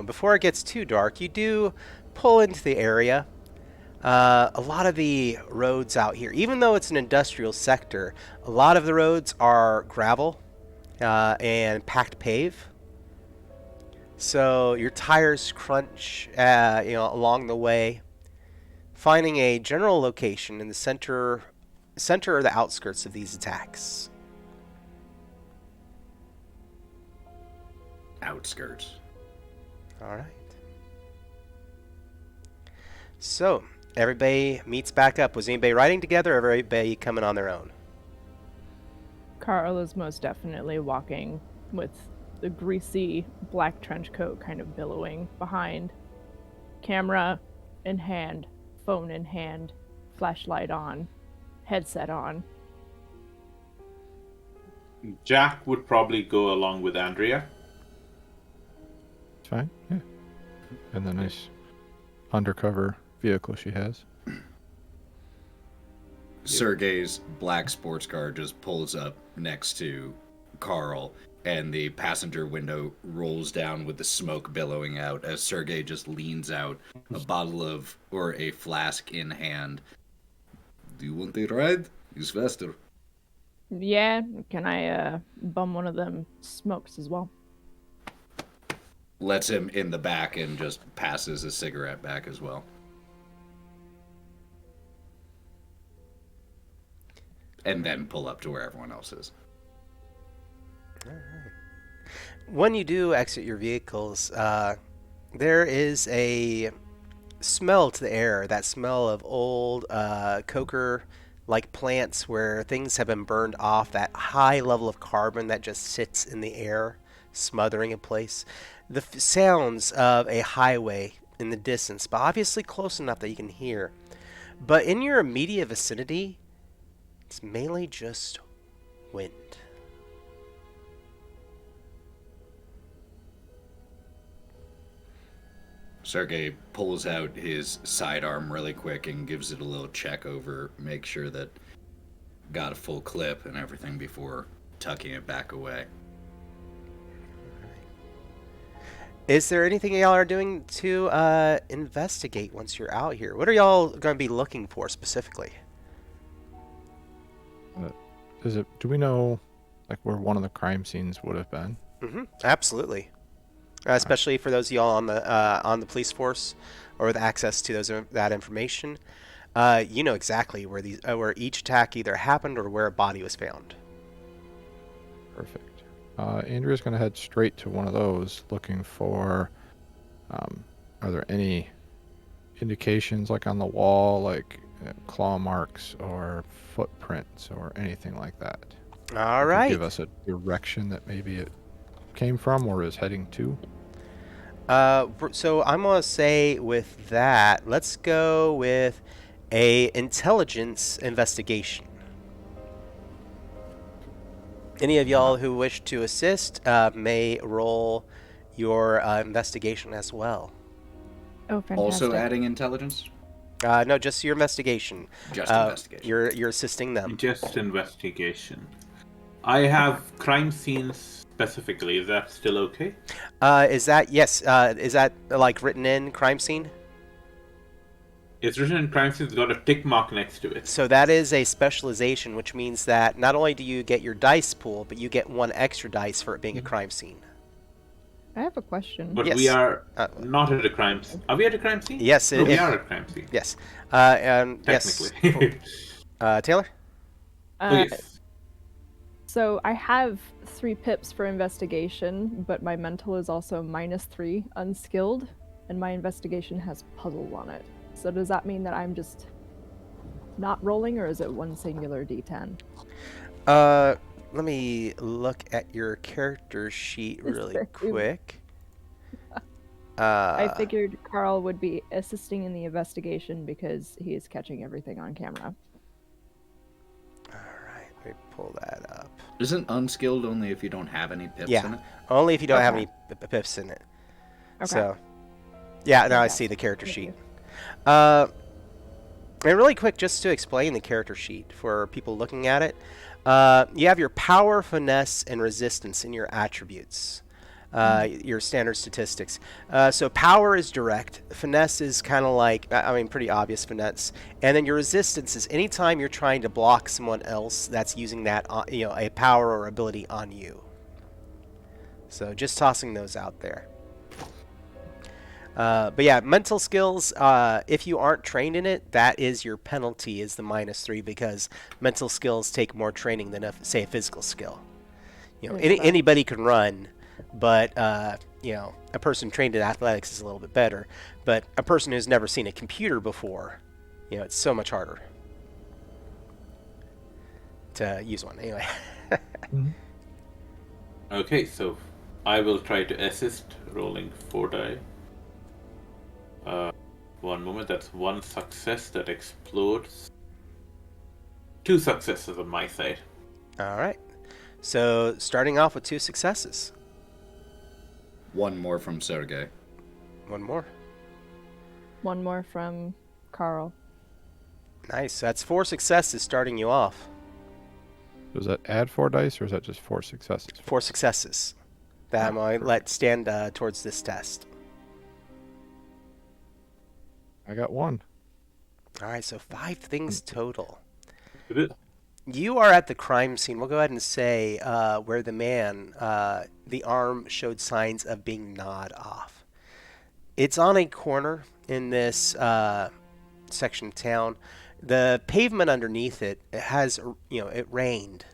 before it gets too dark, you do pull into the area. A lot of the roads out here, even though it's an industrial sector, a lot of the roads are gravel and packed pave. So your tires crunch, along the way. Finding a general location in the center or the outskirts of these attacks. Outskirts. All right. So everybody meets back up. Was anybody riding together, or everybody coming on their own? Carl is most definitely walking with the greasy black trench coat kind of billowing behind. Camera in hand, phone in hand, flashlight on, headset on. Jack would probably go along with Andrea. It's fine. Yeah. in the nice undercover vehicle she has. Sergei's black sports car just pulls up next to Carl, and the passenger window rolls down with the smoke billowing out as Sergei just leans out, a bottle of, or a flask in hand. Do you want a ride? It's faster. Yeah, can I bum one of them smokes as well? Lets him in the back and just passes a cigarette back as well. And then pull up to where everyone else is. When you do exit your vehicles, there is a smell to the air, that smell of old coker-like plants where things have been burned off, that high level of carbon that just sits in the air, smothering a place. The sounds of a highway in the distance, but obviously close enough that you can hear. But in your immediate vicinity, it's mainly just wind. Sergei pulls out his sidearm really quick and gives it a little check over, make sure that got a full clip and everything before tucking it back away. Is there anything y'all are doing to investigate once you're out here? What are y'all going to be looking for specifically? Do we know like where one of the crime scenes would have been? Absolutely. Especially for those of y'all on the police force or with access to that information, you know exactly where each attack either happened or where a body was found. Perfect. Andrea's going to head straight to one of those, looking for. Are there any indications, like on the wall, like claw marks or footprints or anything like that? All Could right. give us a direction that maybe it came from or is heading to. So I'm gonna say with that, let's go with a intelligence investigation. Any of y'all who wish to assist may roll your investigation as well. Oh, fantastic. Also adding intelligence? No, just your investigation. Just investigation. You're assisting them. Just investigation. I have crime scenes specifically. Is that still okay? Is that yes? Is that like written in crime scene? It's written in crime scene. It's got a tick mark next to it. So that is a specialization, which means that not only do you get your dice pool, but you get one extra dice for it being a crime scene. I have a question. But Yes. we are not at a crime scene. Are we at a crime scene? Yes, No, we are at a crime scene. Yes. And Technically. yes. Taylor. Please. So I have 3 pips for investigation, but my mental is also -3 unskilled, and my investigation has puzzle on it. So does that mean that I'm just not rolling, or is it one singular D10? Let me look at your character sheet really quick. I figured Carl would be assisting in the investigation because he is catching everything on camera. Alright, let me pull that up. Isn't unskilled only if you don't have any pips in it? Only if you don't have Okay. any pips in it. Okay. So, yeah, now I Okay. see the character Thank sheet. you. And really quick, just to explain the character sheet for people looking at it, you have your power, finesse, and resistance in your attributes, your standard statistics. So power is direct, finesse is kind of like, pretty obvious finesse, and then your resistance is anytime you're trying to block someone else that's using that, a power or ability on you. So just tossing those out there. But yeah, mental skills, if you aren't trained in it, that is your penalty, is the -3, because mental skills take more training than, say, a physical skill. Anybody can run, but, a person trained in athletics is a little bit better. But a person who's never seen a computer before, it's so much harder to use one. Anyway. Okay, so I will try to assist, rolling 4 die. One moment, that's 1 success that explodes. 2 successes on my side. All right. So starting off with 2 successes. 1 more from Sergei. One more. One more from Carl. Nice. That's 4 successes starting you off. Does that add 4 dice, or is that just 4 successes? 4 successes that I'm going to let stand towards this test. I got 1. All right, so 5 things total. It is. You are at the crime scene. We'll go ahead and say where the man, the arm showed signs of being gnawed off. It's on a corner in this section of town. The pavement underneath it has, it rained.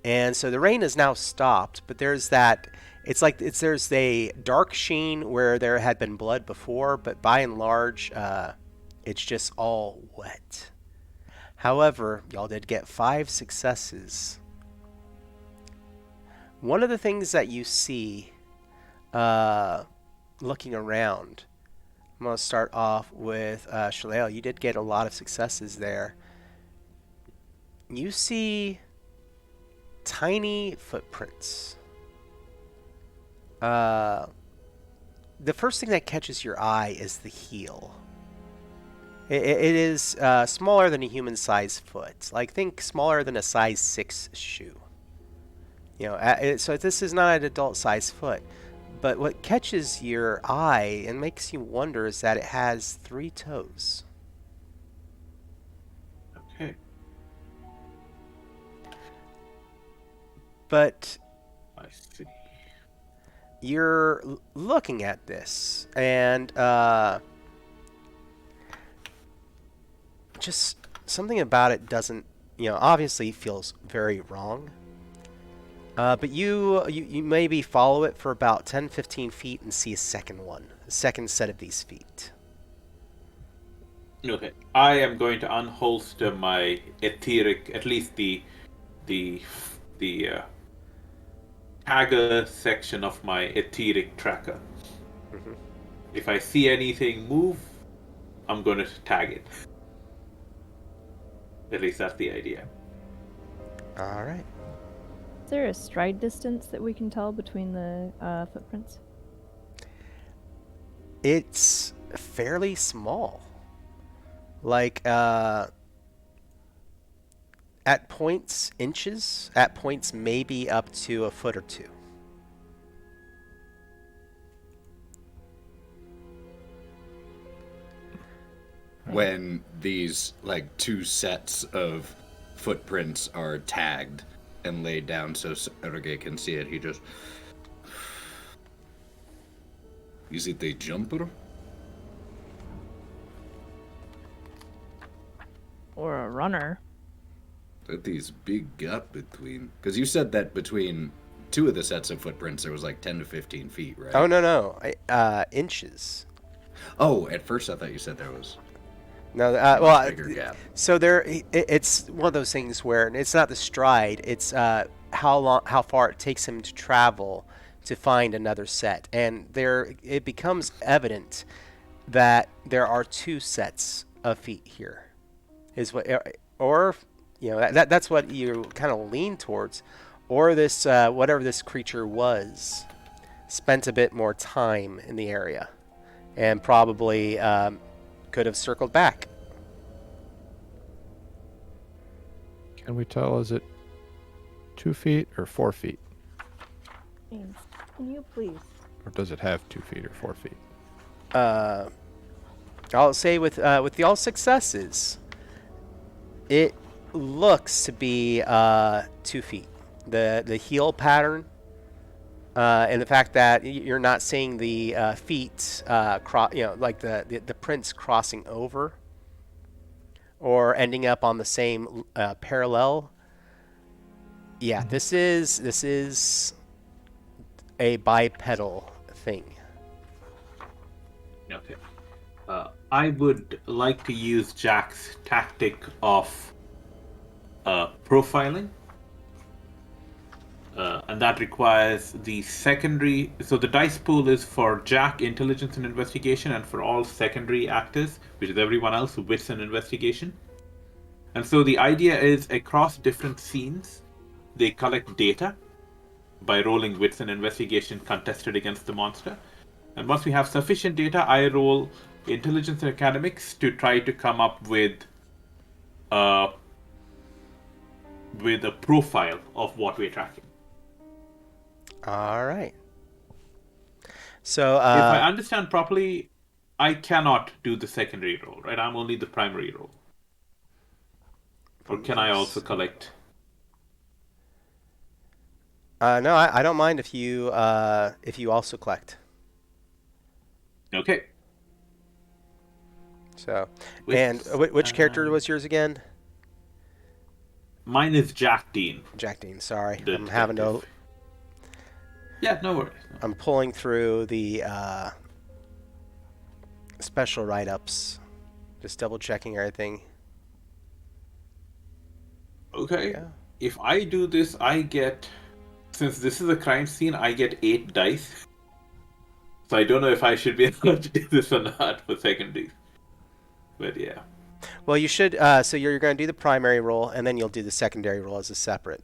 And so the rain has now stopped, but there's there's a dark sheen where there had been blood before, but by and large, it's just all wet. However, y'all did get 5 successes. One of the things that you see looking around, I'm going to start off with Shoulael. You did get a lot of successes there. You see tiny footprints. The first thing that catches your eye is the heel. It is smaller than a human-sized foot. Like, think smaller than a size 6 shoe. So this is not an adult-sized foot. But what catches your eye and makes you wonder is that it has 3 toes. Okay. But I see. you're looking at this, and just something about it doesn't, obviously feels very wrong. But you maybe follow it for about 10-15 feet and see a second set of these feet. Okay. I am going to unholster my etheric, at least the tagger section of my etheric tracker. Mhm. If I see anything move, I'm going to tag it. At least that's the idea. All right. Is there a stride distance that we can tell between the footprints? It's fairly small. Like, at points, inches. At points, maybe up to a foot or 2. When these, 2 sets of footprints are tagged and laid down so Sergey can see it, he just... Is it a jumper? Or a runner? That is big gap between... Because you said that between 2 of the sets of footprints there was 10 to 15 feet, right? Oh, no. Inches. Oh, at first I thought you said there was... No, bigger gap. So it's one of those things where it's not the stride; it's how far it takes him to travel to find another set, and it becomes evident that there are 2 sets of feet here. That's what you kind of lean towards, or this whatever this creature was spent a bit more time in the area, and probably. Could have circled back. Can we tell, is it 2 feet or 4 feet? James, can you please? Or does it have 2 feet or 4 feet? I'll say with the all successes, it looks to be 2 feet. The heel pattern, and the fact that you're not seeing the feet, like the prints crossing over, or ending up on the same parallel. Yeah, this is a bipedal thing. Okay. I would like to use Jack's tactic of profiling. And that requires the secondary... So the dice pool is for Jack, intelligence and investigation, and for all secondary actors, which is everyone else, wits and investigation. And so the idea is, across different scenes, they collect data by rolling wits and investigation contested against the monster. And once we have sufficient data, I roll intelligence and academics to try to come up with a profile of what we're tracking. All right. So, If I understand properly, I cannot do the secondary roll, right? I'm only the primary roll. Or can I also collect? No, I don't mind if you also collect. Okay. So, and which character was yours again? Mine is Jack Dean. Jack Dean. Sorry, The I'm having to. detective. Yeah, no worries. I'm pulling through the special write-ups, just double checking everything. Okay. Yeah. If I do this, I get, since this is a crime scene, I get 8 dice. So I don't know if I should be able to do this or not for secondaries. But yeah. Well, you should. So you're going to do the primary roll, and then you'll do the secondary roll as a separate.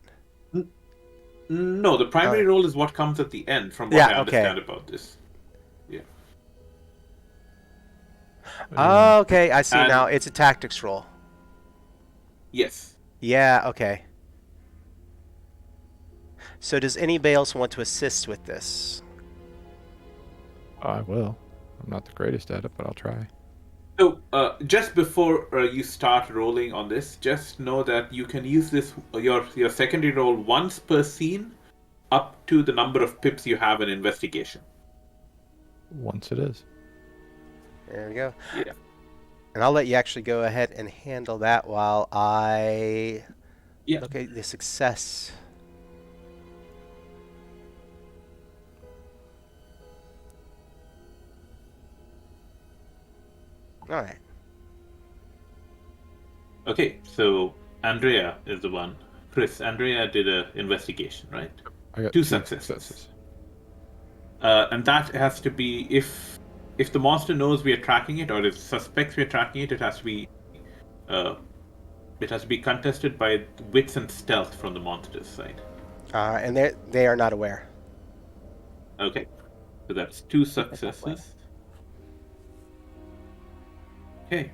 No, the primary roll is what comes at the end, from what I understand about this. Yeah. Oh, okay, I see now. It's a tactics roll. Yes. Yeah, okay. So does anybody else want to assist with this? I will. I'm not the greatest at it, but I'll try. So, just before you start rolling on this, just know that you can use this your secondary roll once per scene, up to the number of pips you have in investigation. Once it is. There we go. Yeah. And I'll let you actually go ahead and handle that while I look at the success. All right. Okay, so Andrea is the one. Chris, Andrea did an investigation, right? I got 2 successes. And that has to be, if the monster knows we are tracking it, or if suspects we are tracking it, it has to be contested by wits and stealth from the monster's side. And they are not aware. Okay, so that's 2 successes. Okay.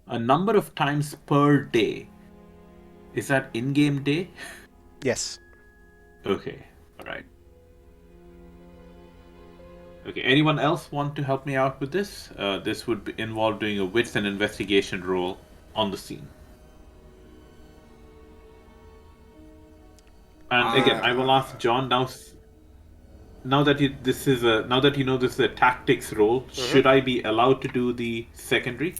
A number of times per day. Is that in-game day? Yes. Okay, alright. Okay, anyone else want to help me out with this? This would involve doing a wits and investigation roll on the scene. And again, I will ask John now. Now that you know this is a tactics roll, should I be allowed to do the secondary,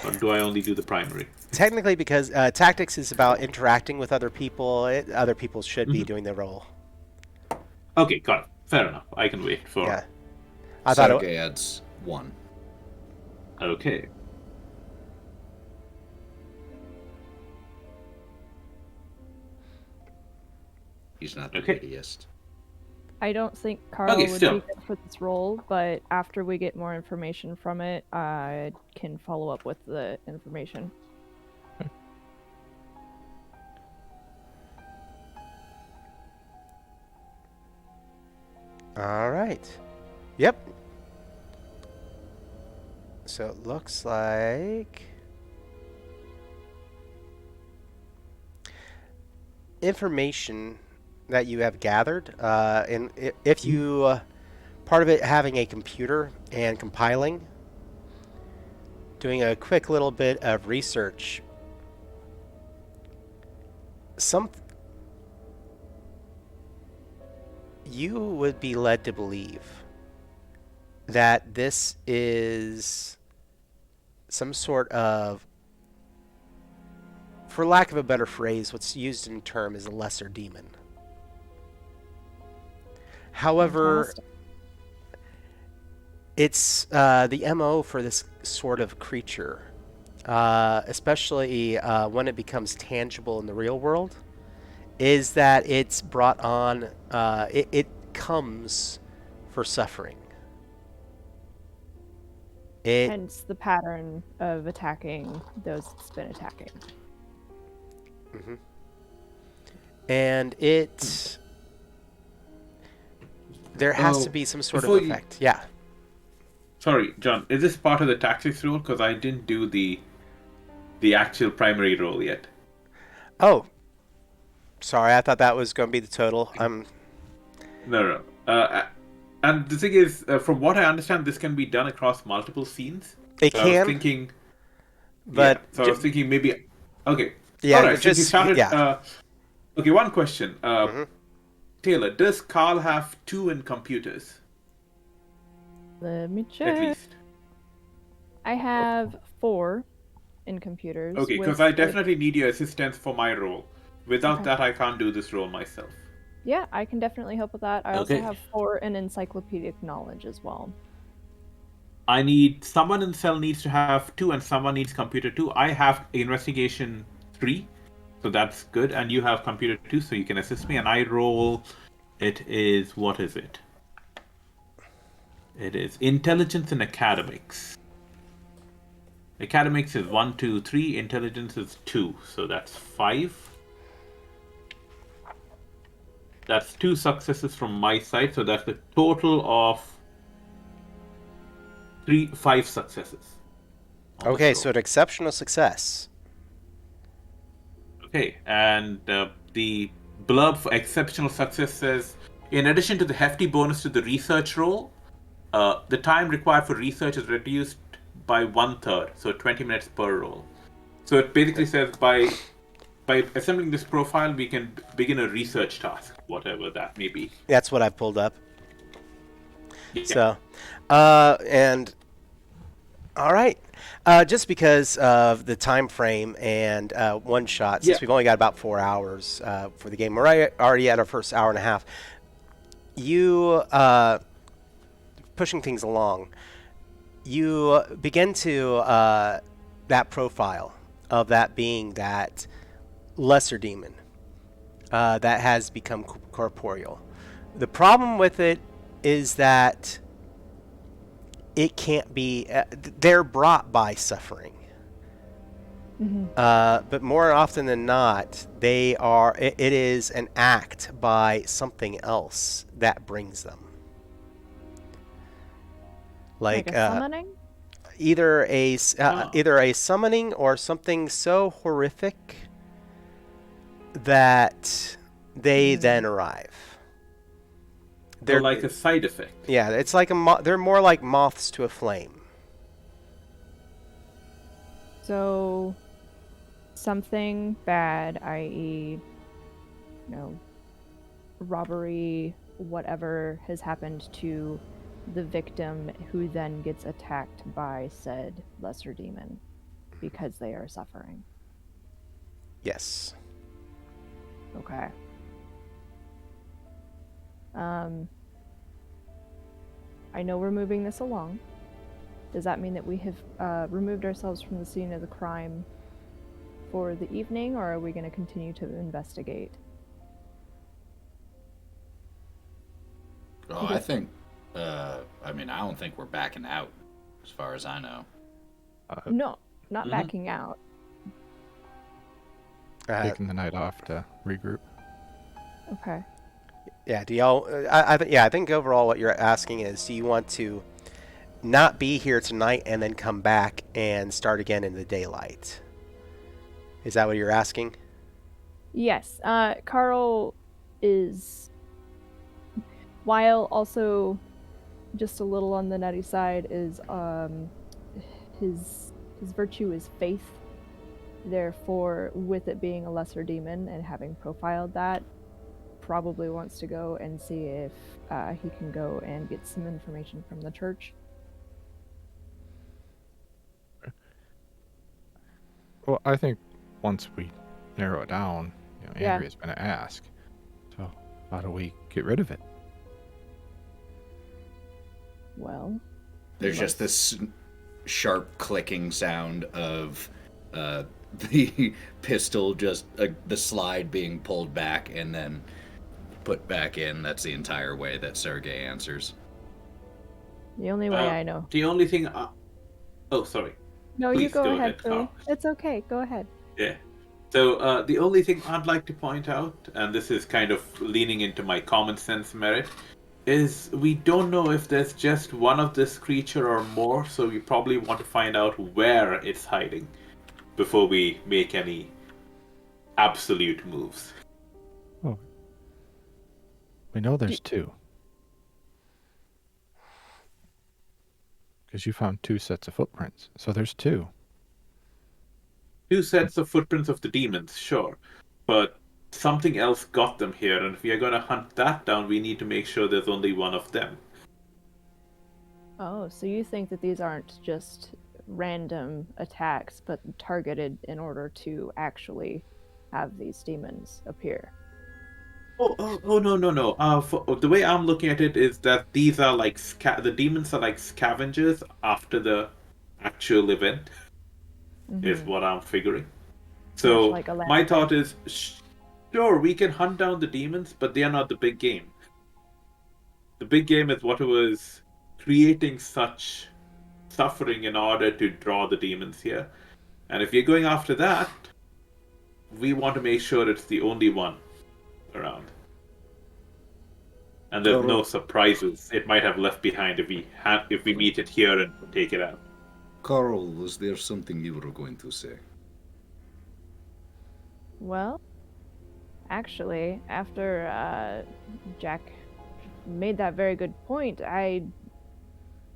or do I only do the primary? Technically, because tactics is about interacting with other people, other people should be doing the roll. Okay, got it. Fair enough. I can wait for. Yeah. I thought Sergey adds 1. Okay. He's not the Okay. wittiest. I don't think Carl would be good for this role, but after we get more information from it, I can follow up with the information. All right. Yep. So it looks like information that you have gathered, and if you part of it having a computer and compiling, doing a quick little bit of research, you would be led to believe that this is some sort of, for lack of a better phrase, what's used in term is a lesser demon. However, Fantastic. it's the MO for this sort of creature, especially when it becomes tangible in the real world, is that it's brought on, it comes for suffering. Hence the pattern of attacking those it's been attacking. Mm-hmm. And it There has to Oh, be some sort of before you, effect. Yeah. sorry, John, is this part of the tactics role? Because I didn't do the actual primary role yet. Oh, sorry. I thought that was going to be the total. No, no. And the thing is, from what I understand, this can be done across multiple scenes. It So I was can, thinking, yeah. but So I was thinking maybe, okay, all yeah, right. Since you just started, yeah. okay. One question, Hmm. Taylor, does Carl have two in computers Let me at check. least? I have 4 in computers. Okay, because with I a- definitely need your assistance for my role. Without Okay. that, I can't do this role myself. Yeah, I can definitely help with that. I also Okay. have 4 in encyclopedic knowledge as well. I need someone in cell needs to have 2, and someone needs computer 2. I have investigation 3, so that's good, and you have computer 2, so you can assist me. And I roll. It is what is it? It is intelligence and academics. Academics is 1, 2, 3. Intelligence is 2, so that's 5. That's 2 successes from my side, so that's a total of 5 successes. on this Okay, roll. so an exceptional success. Okay, and the blurb for exceptional success says, in addition to the hefty bonus to the research roll, the time required for research is reduced by 1/3, so 20 minutes per roll. So it basically says by assembling this profile, we can begin a research task, whatever that may be. That's what I've pulled up. Yeah. So, and all right. Just because of the time frame and one shot, since Yeah. we've only got about 4 hours for the game, we're already at our first hour and a half. You pushing things along. You begin to that profile of that being that lesser demon that has become corporeal. The problem with it is that it can't be. They're brought by suffering. But more often than not, they are. It is an act by something else that brings them. Like a summoning? Either a summoning or something so horrific that they then arrive. They're like a side effect. Yeah, it's like they're more like moths to a flame. So, something bad, i.e., robbery, whatever has happened to the victim, who then gets attacked by said lesser demon because they are suffering. Yes. Okay. I know we're moving this along. Does that mean that we have removed ourselves from the scene of the crime for the evening, or are we going to continue to investigate? Oh, I think. I mean, I don't think we're backing out, as far as I know. No, not backing out. Taking the night off to regroup. Okay. Yeah. Do y'all? I think overall, what you're asking is, do you want to not be here tonight and then come back and start again in the daylight? Is that what you're asking? Yes. Carl is, while also just a little on the nutty side, is his virtue is faith. Therefore, with it being a lesser demon and having profiled that, probably wants to go and see if he can go and get some information from the church. Well, I think once we narrow it down, Yeah. Andrea's going to ask. So, how do we get rid of it? Well, There's just this sharp clicking sound of the pistol, just the slide being pulled back and then put back in. That's the entire way that Sergei answers. the only way I know. The only thing. Oh, sorry. No, Please you go ahead, Carl. Philly. It's okay. Go ahead. Yeah. So the only thing I'd like to point out, and this is kind of leaning into my common sense merit, is we don't know if there's just one of this creature or more, so we probably want to find out where it's hiding before we make any absolute moves. Oh. We know there's two. Because you found 2 sets of footprints. So there's 2. 2 sets of footprints of the demons, sure. But something else got them here, and if we are going to hunt that down, we need to make sure there's only one of them. Oh, so you think that these aren't just random attacks, but targeted in order to actually have these demons appear? Oh, no. The way I'm looking at it is that these are like the demons are like scavengers after the actual event, is what I'm figuring. So Much like a my lamprey. thought is, sure, we can hunt down the demons, but they are not the big game. The big game is what was creating such suffering in order to draw the demons here. And if you're going after that, we want to make sure it's the only one around. And there's no surprises it might have left behind if we meet it here and take it out. Carl, was there something you were going to say? Well, actually, after Jack made that very good point, I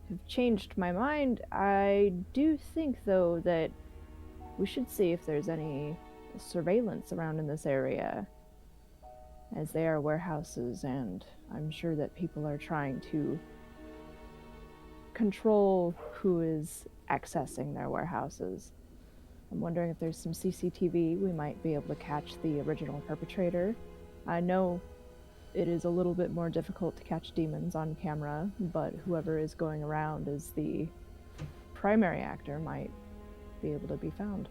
have changed my mind. I do think, though, that we should see if there's any surveillance around in this area, as they are warehouses, and I'm sure that people are trying to control who is accessing their warehouses. I'm wondering if there's some CCTV. We might be able to catch the original perpetrator. I know it is a little bit more difficult to catch demons on camera, but whoever is going around as the primary actor might be able to be found.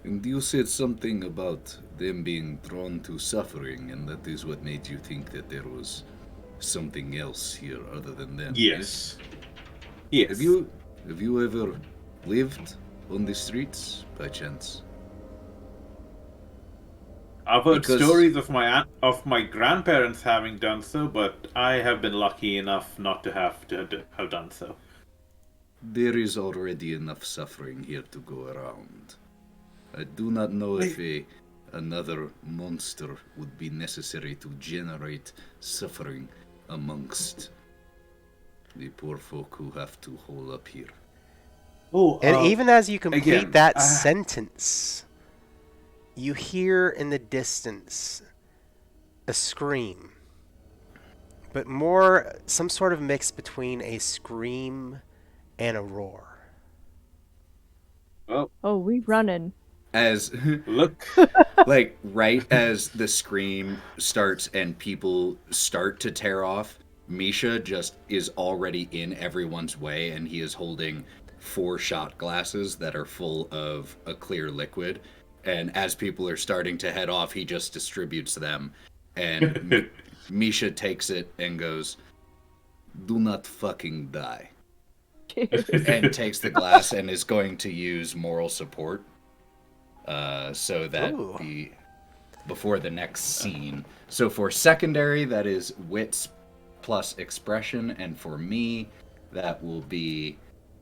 And you said something about them being drawn to suffering, and that is what made you think that there was something else here other than them. Yes. Have you ever lived on the streets by chance? I've heard stories of my grandparents having done so, but I have been lucky enough not to have done so. There is already enough suffering here to go around. I do not know if another monster would be necessary to generate suffering amongst the poor folk who have to hole up here. Oh, And even as you complete again, that sentence, you hear in the distance a scream, but more some sort of mix between a scream and a roar. Oh, we running. As look, like right as the scream starts and people start to tear off, Misha just is already in everyone's way, and he is holding 4 shot glasses that are full of a clear liquid. And as people are starting to head off, he just distributes them. And Misha takes it and goes, "Do not fucking die." And takes the glass and is going to use moral support. So that before the next scene. So for secondary, that is wits plus expression, and for me, that will be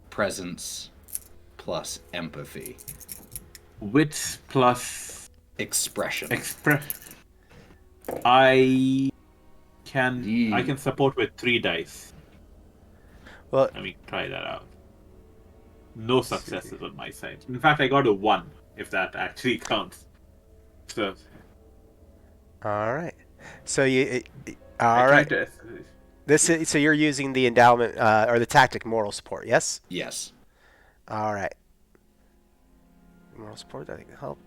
presence plus empathy. Wits plus expression. I can support with 3 dice. Well, let me try that out. No successes on my side. In fact, I got a 1, if that actually counts. So. All right. So you. All right. So you're using the endowment or the tactic moral support, yes? Yes. All right. Moral support, I think will help.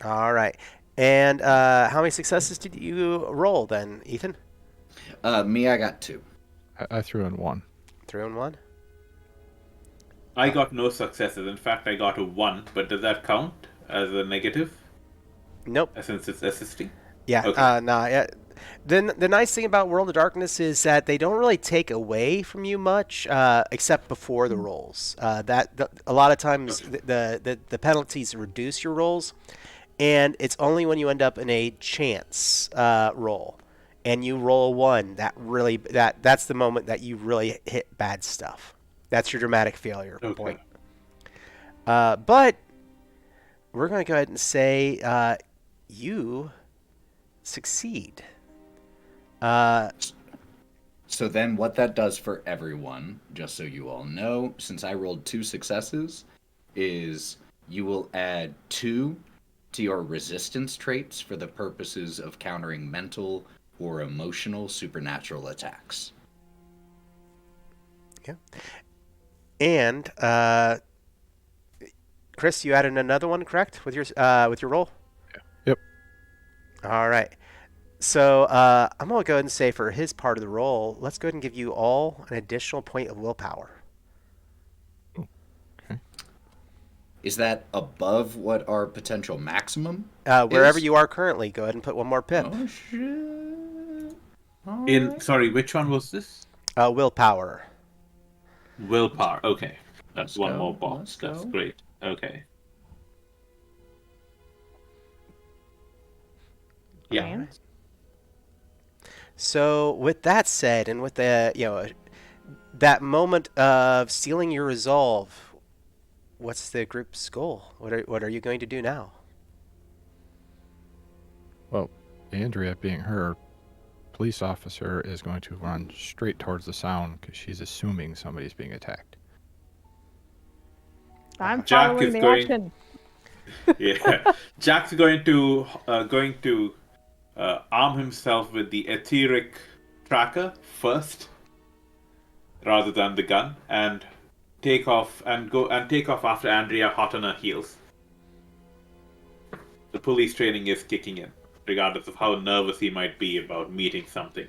All right. And how many successes did you roll then, Ethan? Me, I got 2. I threw in 1. 3 and 1? I got no successes. In fact, I got a 1, but does that count as a negative? Nope. Since it's assisting? Yeah. Okay. Yeah. The nice thing about World of Darkness is that they don't really take away from you much, except before the rolls. A lot of times the penalties reduce your rolls, and it's only when you end up in a chance roll and you roll a 1, that's the moment that you really hit bad stuff. That's your dramatic failure Okay. point. But we're going to go ahead and say you succeed. So then what that does for everyone, just so you all know, since I rolled 2 successes, is you will add 2 to your resistance traits for the purposes of countering mental or emotional supernatural attacks. Yeah. And Chris, you added another one, correct, with your roll? Yep. All right. So I'm going to go ahead and say for his part of the roll, let's go ahead and give you all an additional point of willpower. Okay. Is that above what our potential maximum Wherever is? you are currently, go ahead and put one more pip. Oh, shit. Sorry, which one was this? Willpower. Willpower. Okay. That's Let's one go, more box. let's That's go. great. Okay. Yeah. And So with that said, and with that moment of sealing your resolve, what's the group's goal? What are you going to do now? Well, Andrea, being her police officer, is going to run straight towards the sound because she's assuming somebody's being attacked. I'm Jack following is the going- action. Yeah. Jack's going to arm himself with the etheric tracker first, rather than the gun, and take off after Andrea hot on her heels. The police training is kicking in, regardless of how nervous he might be about meeting something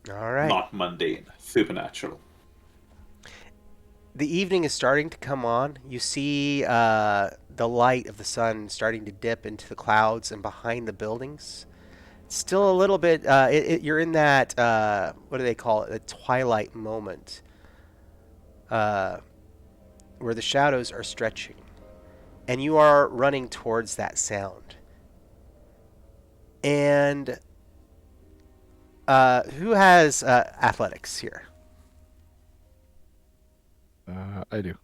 All right. not mundane, supernatural. The evening is starting to come on. You see the light of the sun starting to dip into the clouds and behind the buildings. It's still a little bit. You're in that. What do they call it? The twilight moment, where the shadows are stretching, and you are running towards that sound. And who has athletics here? I do.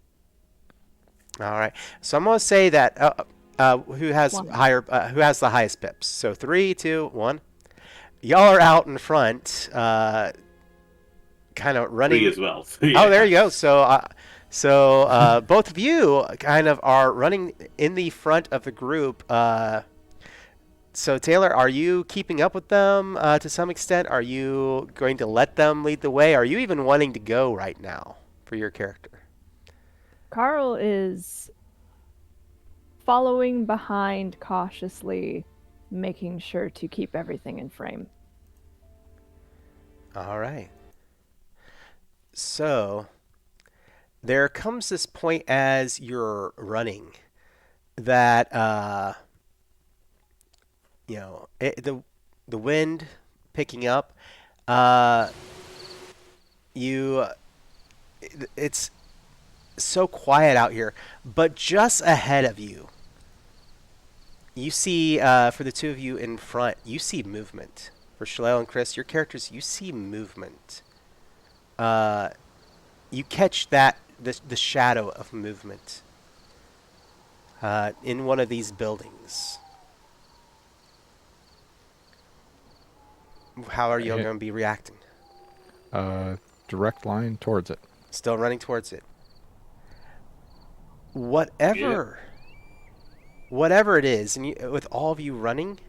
All right. So I'm going to say that who has One. who has the highest pips. So 3, 2, 1. Y'all are out in front, kind of running. 3 as well. Oh, there you go. So both of you kind of are running in the front of the group. So Taylor, are you keeping up with them to some extent? Are you going to let them lead the way? Are you even wanting to go right now for your character? Carl is following behind cautiously, making sure to keep everything in frame. All right. So there comes this point as you're running that the wind picking up. It's so quiet out here, but just ahead of you, you see for the two of you in front, you see movement. For Shoulael and Chris, your characters, you see movement. You catch the shadow of movement in one of these buildings. How are you Okay. going to be reacting? Direct line towards it. Still running towards it. Whatever it is, and with all of you running,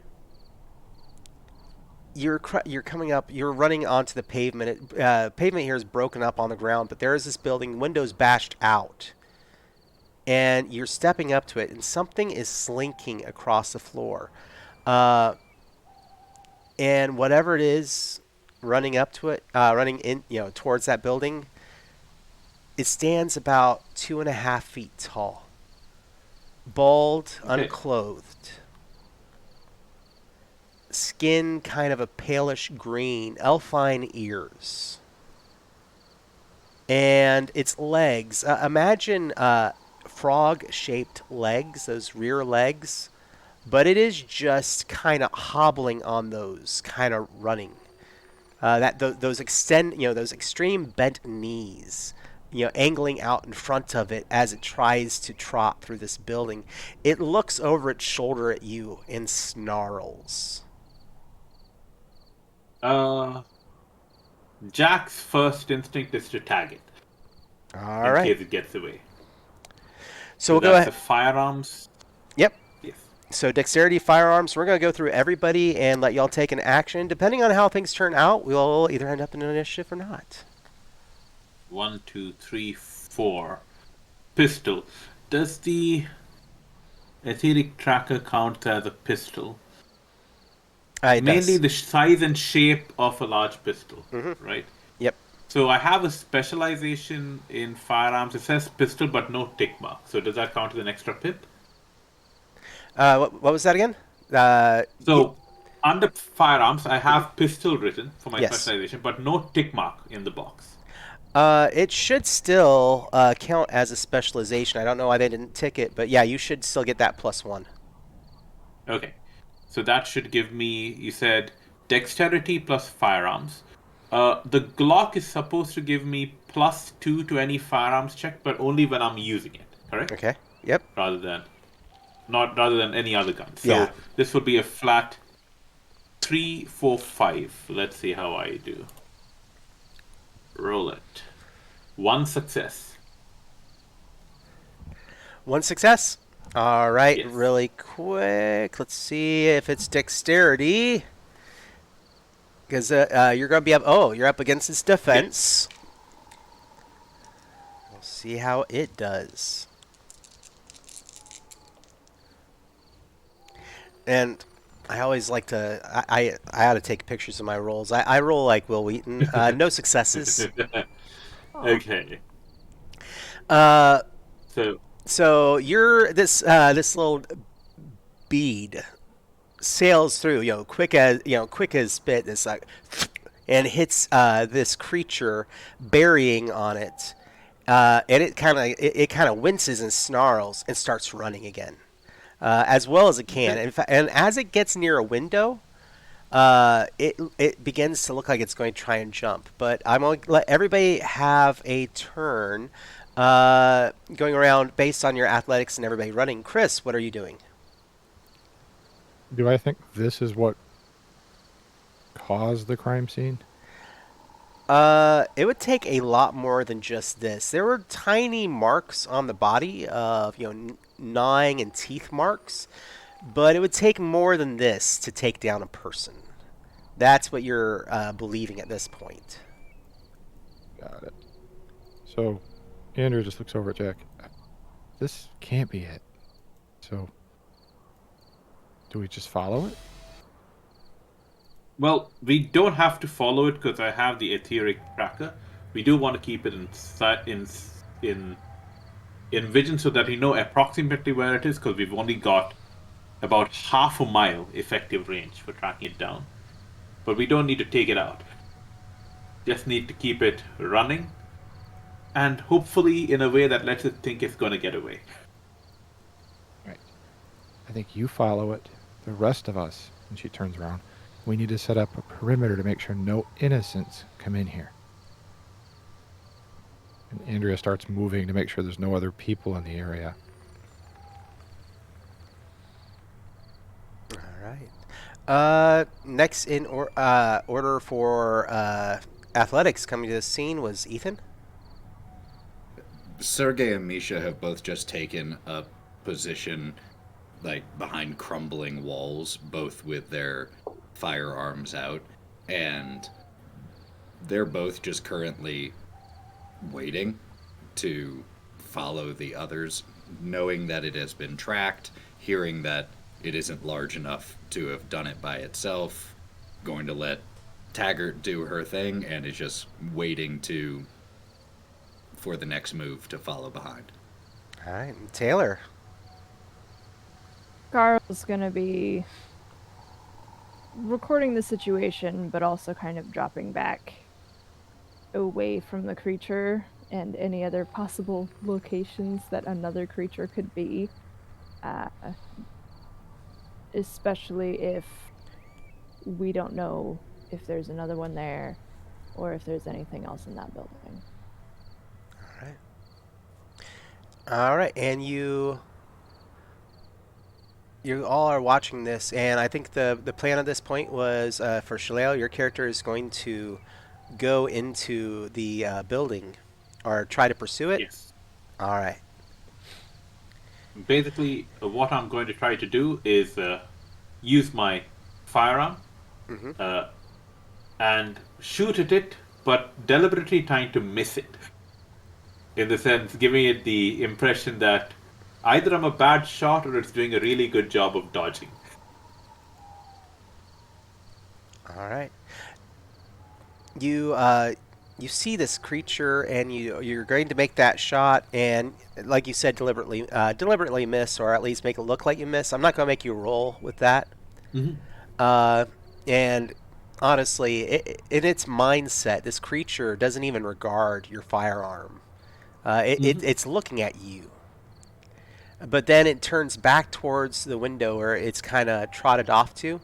you're coming up. You're running onto the pavement. Pavement here is broken up on the ground, but there is this building, windows bashed out, and you're stepping up to it, and something is slinking across the floor. And whatever it is, running up to it, running in, towards that building, it stands about 2.5 feet tall, bald, Okay. unclothed, skin kind of a palish green, elfine ears, and its legs. Imagine frog-shaped legs, those rear legs, but it is just kind of hobbling on those, kind of running. Those those extreme bent knees, angling out in front of it as it tries to trot through this building. It looks over its shoulder at you and snarls. Jack's first instinct is to tag it All in right. case it gets away. So we'll go that's ahead. the firearms. Yep. Yes. So dexterity, firearms. We're going to go through everybody and let y'all take an action. Depending on how things turn out, we'll either end up in an initiative or not. 1, 2, 3, 4. Pistol. Does the etheric tracker count as a pistol? It Mainly does. the size and shape of a large pistol, right? Yep. So I have a specialization in firearms. It says pistol, but no tick mark. So does that count as an extra pip? What was that again? So under firearms, I have pistol written for my Yes. specialization, but no tick mark in the box. It should still count as a specialization. I don't know why they didn't tick it, but yeah, you should still get that +1. Okay. So that should give me, you said, dexterity plus firearms. The Glock is supposed to give me +2 to any firearms check, but only when I'm using it, correct? Okay. Yep. Rather than any other gun. So Yeah. this would be a flat 3, 4, 5. Let's see how I do. Roll it. 1 success. 1 success. All right. Yes. Really quick. Let's see if it's dexterity. Because you're going to be up. Oh, you're up against its defense. We'll see how it does. And I always like to. I ought to take pictures of my rolls. I roll like Will Wheaton. No successes. Okay. So So you're this little bead sails through, quick as spit. It's like, and hits this creature, burying on it, and it kind of winces and snarls and starts running again, as well as it can. And as it gets near a window, it begins to look like it's going to try and jump. But I'm going to let everybody have a turn, going around based on your athletics and everybody running. Chris, what are you doing? Do I think this is what caused the crime scene? It would take a lot more than just this. There were tiny marks on the body of, gnawing and teeth marks, but it would take more than this to take down a person. That's what you're believing at this point. Got it. So Andrew just looks over at Jack. This can't be it. So do we just follow it? well, we don't have to follow it because I have the etheric tracker. We do want to keep it in vision so that we know approximately where it is, because we've only got about half a mile effective range for tracking it down. But we don't need to take it out. Just need to keep it running, and hopefully in a way that lets it think it's going to get away. Right. I think you follow it. The rest of us, and she turns around, we need to set up a perimeter to make sure no innocents come in here. And Andrea starts moving to make sure there's no other people in the area. All right. Next in order for athletics coming to the scene was Ethan. Sergey and Misha have both just taken a position like behind crumbling walls, both with their firearms out, and they're both just currently waiting to follow the others, knowing that it has been tracked, hearing that it isn't large enough to have done it by itself, going to let Taggart do her thing, and is just waiting for the next move to follow behind. All right, and Taylor. Carl's gonna be recording the situation, but also kind of dropping back away from the creature and any other possible locations that another creature could be. especially if we don't know if there's another one there or if there's anything else in that building. All right. All right, and you all are watching this, and I think the plan at this point was for Shoulael, your character is going to go into the building or try to pursue it. Yes. All right. Basically, what I'm going to try to do is use my firearm Mm-hmm. and shoot at it, but deliberately trying to miss it. In the sense, giving it the impression that either I'm a bad shot or it's doing a really good job of dodging. All right. You you see this creature, and you're going to make that shot, and like you said, deliberately miss, or at least make it look like you miss. I'm not going to make you roll with that. Mm-hmm. And honestly, in its mindset, this creature doesn't even regard your firearm. It's looking at you. But then it turns back towards the window where it's kind of trotted off to,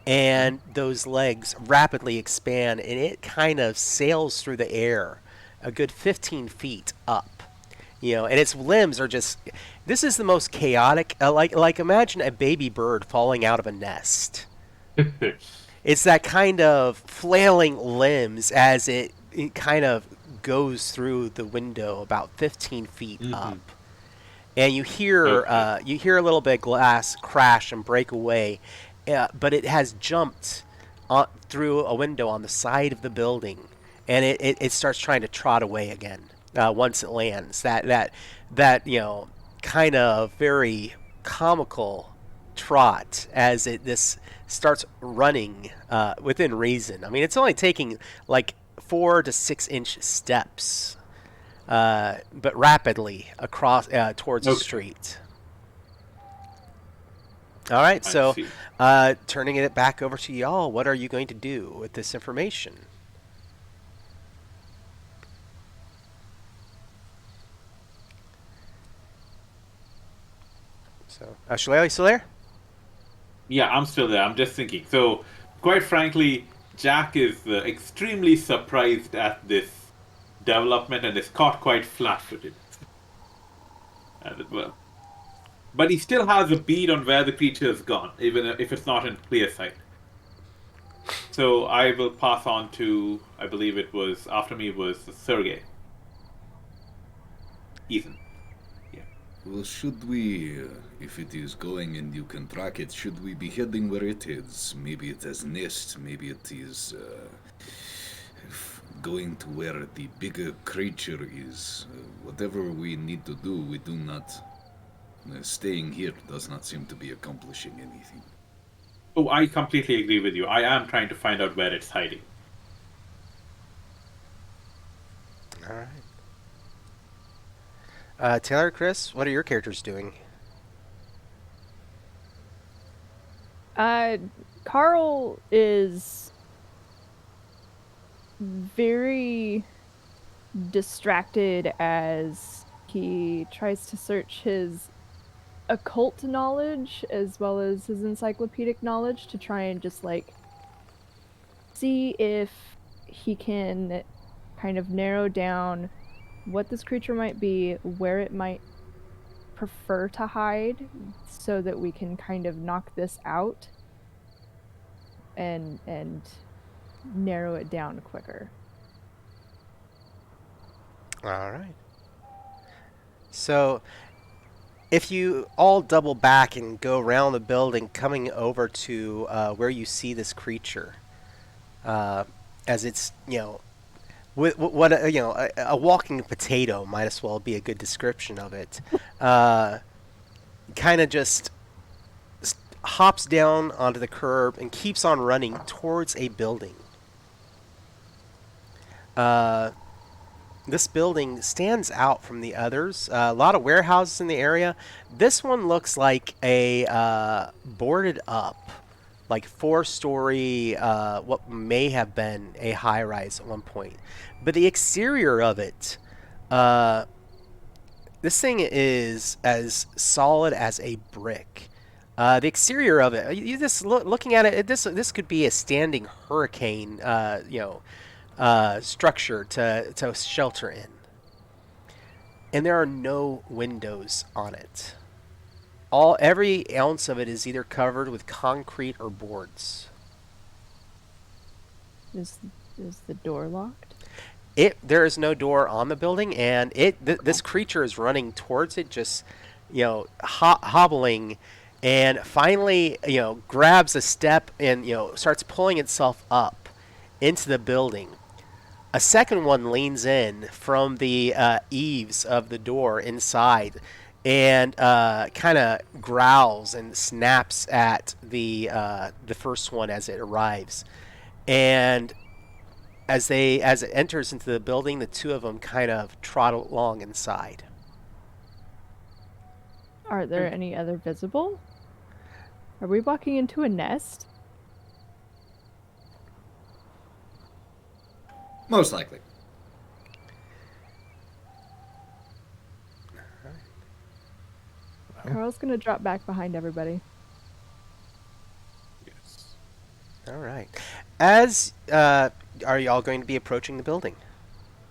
and those legs rapidly expand, and it kind of sails through the air a good 15 feet up. And its limbs are just. This is the most chaotic. Like imagine a baby bird falling out of a nest. It's that kind of flailing limbs as it kind of goes through the window about 15 feet up. And you hear a little bit of glass crash and break away, but it has jumped through a window on the side of the building, and it starts trying to trot away again once it lands. That kind of very comical trot as this starts running within reason. I mean, it's only taking like 4 to 6 inch steps. But rapidly across towards the street. All right, so turning it back over to y'all, what are you going to do with this information? So, Shoulael, you still there? Yeah, I'm still there. I'm just thinking. So, quite frankly, Jack is extremely surprised at this development and is caught quite flat-footed as well. But he still has a bead on where the creature has gone, even if it's not in clear sight. So I will pass on to, I believe it was, after me was Sergey. Ethan. Yeah. Well, should we, if it is going and you can track it, should we be heading where it is? Maybe it has nest, maybe it is going to where the bigger creature is. Whatever we need to do, we do not. Staying here does not seem to be accomplishing anything. Oh, I completely agree with you. I am trying to find out where it's hiding. All right. Taylor, Chris, what are your characters doing? Carl is very distracted as he tries to search his occult knowledge as well as his encyclopedic knowledge to try and just like see if he can kind of narrow down what this creature might be, where it might prefer to hide, so that we can kind of knock this out and narrow it down quicker. All right. So, if you all double back and go around the building, coming over to where you see this creature, as it's what a walking potato might as well be a good description of it. Kind of just hops down onto the curb and keeps on running towards a building. This building stands out from the others. A lot of warehouses in the area. This one looks like a boarded up, like 4-story, what may have been a high-rise at one point. But the exterior of it, this thing is as solid as a brick. The exterior of it, you just looking at it, this could be a standing hurricane, structure to shelter in, and there are no windows on it. Every ounce of it is either covered with concrete or boards. Is the door locked? There is no door on the building, and this creature is running towards it, just hobbling, and finally grabs a step and starts pulling itself up into the building. A second one leans in from the eaves of the door inside, and kind of growls and snaps at the first one as it arrives, and as it enters into the building, the two of them kind of trot along inside. Are there any other visible? Are we walking into a nest? Most likely. Carl's gonna drop back behind everybody. Yes. All right. As are y'all going to be approaching the building?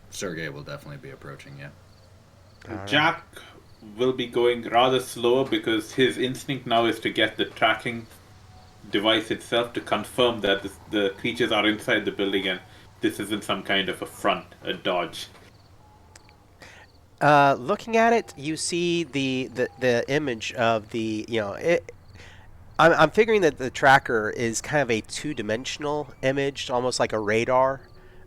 Sergey will definitely be approaching, yeah. Jack will be going rather slower because his instinct now is to get the tracking device itself to confirm that the creatures are inside the building and this isn't some kind of a front, a dodge. Looking at it, you see the image of the I'm figuring that the tracker is kind of a two-dimensional image, almost like a radar,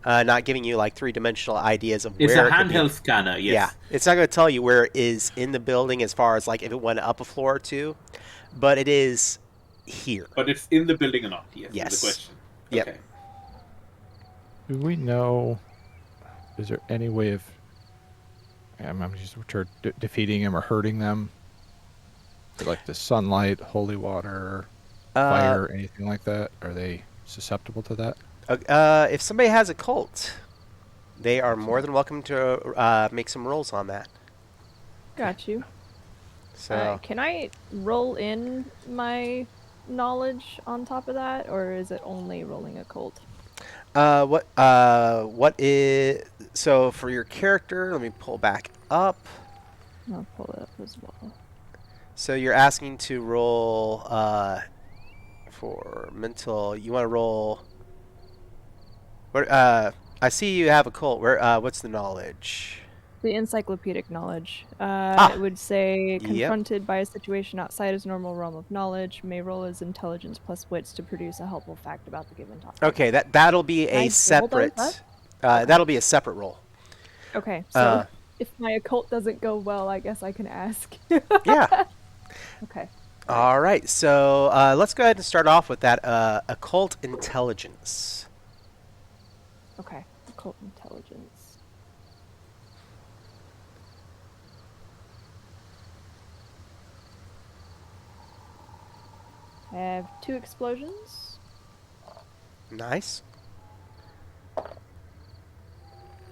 not giving you like three-dimensional ideas of It's where a it could be. handheld scanner, yes. Yeah, it's not going to tell you where it is in the building as far as like if it went up a floor or two, but it is here. But it's in the building or not? Yes. Yes. Is the question. Yep. Okay. Do we know? Is there any way of defeating them or hurting them? Like the sunlight, holy water, fire, anything like that? Are they susceptible to that? If somebody has a cult, they are more than welcome to make some rolls on that. Got you. So Can I roll in my knowledge on top of that, or is it only rolling a cult? what is so for your character? Let me pull back up. I'll pull it up as well. So you're asking to roll for mental. You want to roll. What? I see you have a cult. Where? What's the knowledge? The encyclopedic knowledge. It would say, Yep. confronted by a situation outside his normal realm of knowledge, may roll his intelligence plus wits to produce a helpful fact about the given topic. Okay, that'll be Can I a roll separate. those That'll be a separate roll. Okay, so if my occult doesn't go well, I guess I can ask. Yeah. Okay. All right. So let's go ahead and start off with that occult intelligence. Okay, occult intelligence. I have 2 explosions Nice.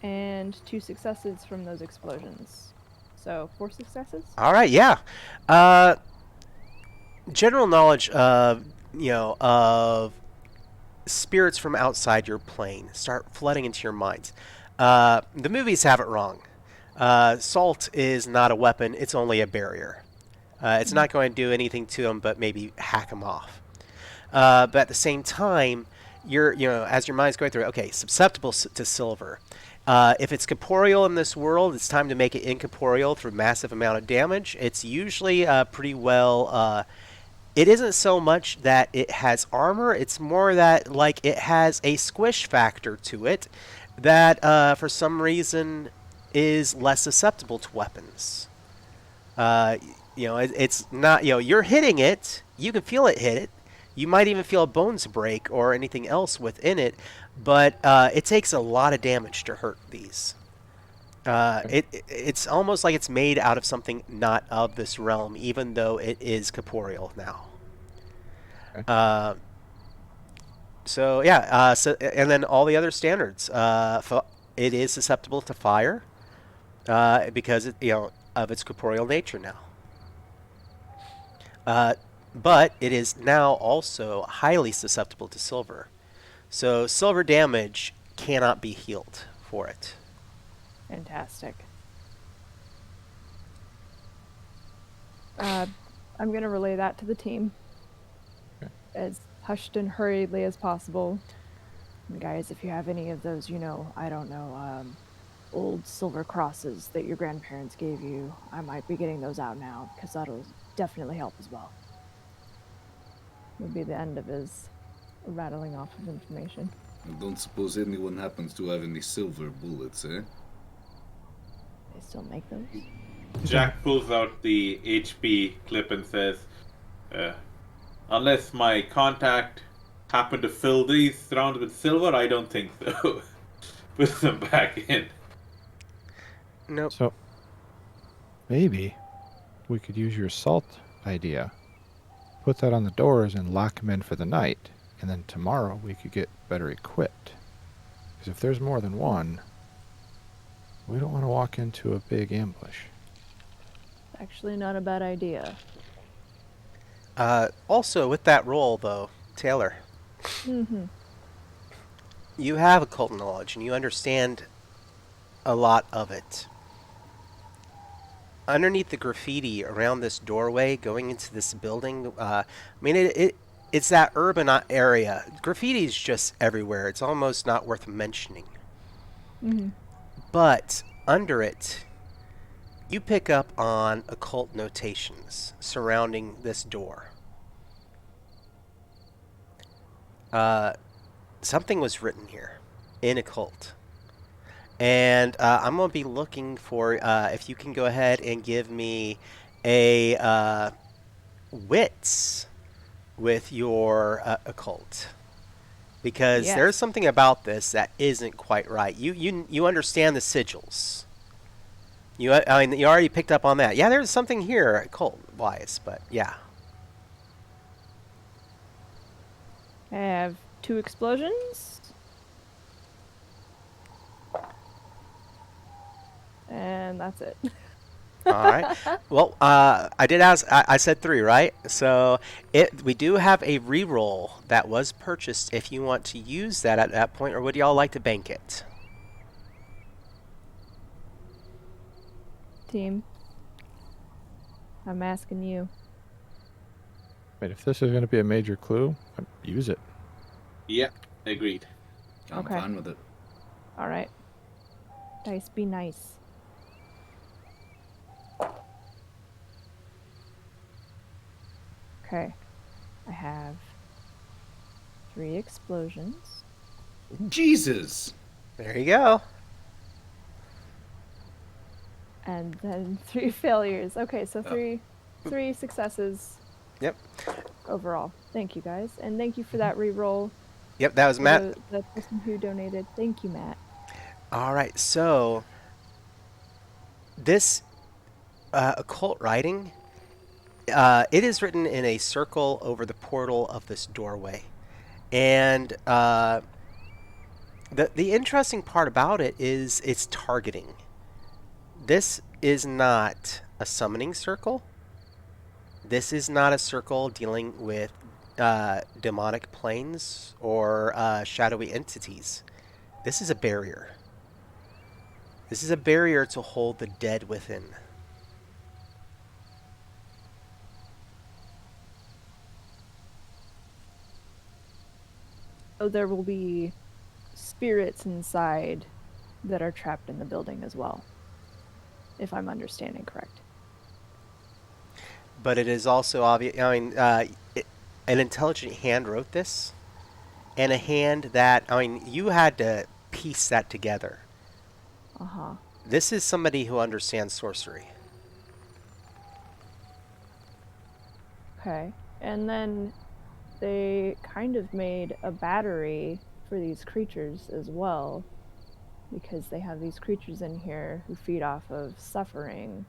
and 2 successes from those explosions. So 4 successes? All right. Yeah. General knowledge of of spirits from outside your plane start flooding into your minds. The movies have it wrong. Salt is not a weapon; it's only a barrier. It's not going to do anything to them, but maybe hack them off. But at the same time, as your mind's going through it, okay, susceptible to silver. If it's corporeal in this world, it's time to make it incorporeal through massive amount of damage. It's usually pretty well. It isn't so much that it has armor; it's more that like it has a squish factor to it that for some reason is less susceptible to weapons. It's not. You're hitting it. You can feel it hit it. You might even feel bones break or anything else within it, but it takes a lot of damage to hurt these. It's almost like it's made out of something not of this realm, even though it is corporeal now. Okay. So yeah, and then all the other standards. It is susceptible to fire because of its corporeal nature now. but it is now also highly susceptible to silver. So silver damage cannot be healed for it. Fantastic. I'm going to relay that to the team as hushed and hurriedly as possible. And guys, if you have any of those, I don't know, old silver crosses that your grandparents gave you, I might be getting those out now because that'll definitely help as well. Would be the end of his rattling off of information. I don't suppose anyone happens to have any silver bullets, eh? They still make those? Jack pulls out the HP clip and says, unless my contact happened to fill these rounds with silver, I don't think so. Put them back in. Nope. So maybe we could use your salt idea. Put that on the doors and lock them in for the night. And then tomorrow we could get better equipped. Because if there's more than one, we don't want to walk into a big ambush. Actually, not a bad idea. Also, with that roll, though, Taylor, Mm-hmm. you have occult knowledge and you understand a lot of it. Underneath the graffiti around this doorway going into this building, it's that urban area. Graffiti is just everywhere. It's almost not worth mentioning. Mm-hmm. But under it, you pick up on occult notations surrounding this door. Something was written here in occult. And I'm going to be looking for if you can go ahead and give me a wits with your occult. Because Yes. there's something about this that isn't quite right. You understand the sigils. You already picked up on that. Yeah, there's something here occult-wise, but yeah. I have 2 explosions. And that's it. All right. Well, I did ask. I said 3, right? So we do have a reroll that was purchased. If you want to use that at that point, or would y'all like to bank it? Team, I'm asking you. But if this is going to be a major clue, use it. Yeah, agreed. I'm Okay. fine with it. All right. Dice, be nice. Okay. I have 3 explosions. Jesus! There you go. And then 3 failures. Okay, so three successes Yep. overall. Thank you, guys. And thank you for that re-roll. Yep. That was for Matt. the person who donated. Thank you, Matt. All right. So this occult writing, it is written in a circle over the portal of this doorway, and the interesting part about it is its targeting. This is not a summoning circle. This is not a circle dealing with demonic planes or shadowy entities. This is a barrier. This is a barrier to hold the dead within. So there will be spirits inside that are trapped in the building as well, if I'm understanding correct. But it is also obvious. An intelligent hand wrote this, and a hand that you had to piece that together. Uh-huh. This is somebody who understands sorcery. Okay. And then they kind of made a battery for these creatures as well, because they have these creatures in here who feed off of suffering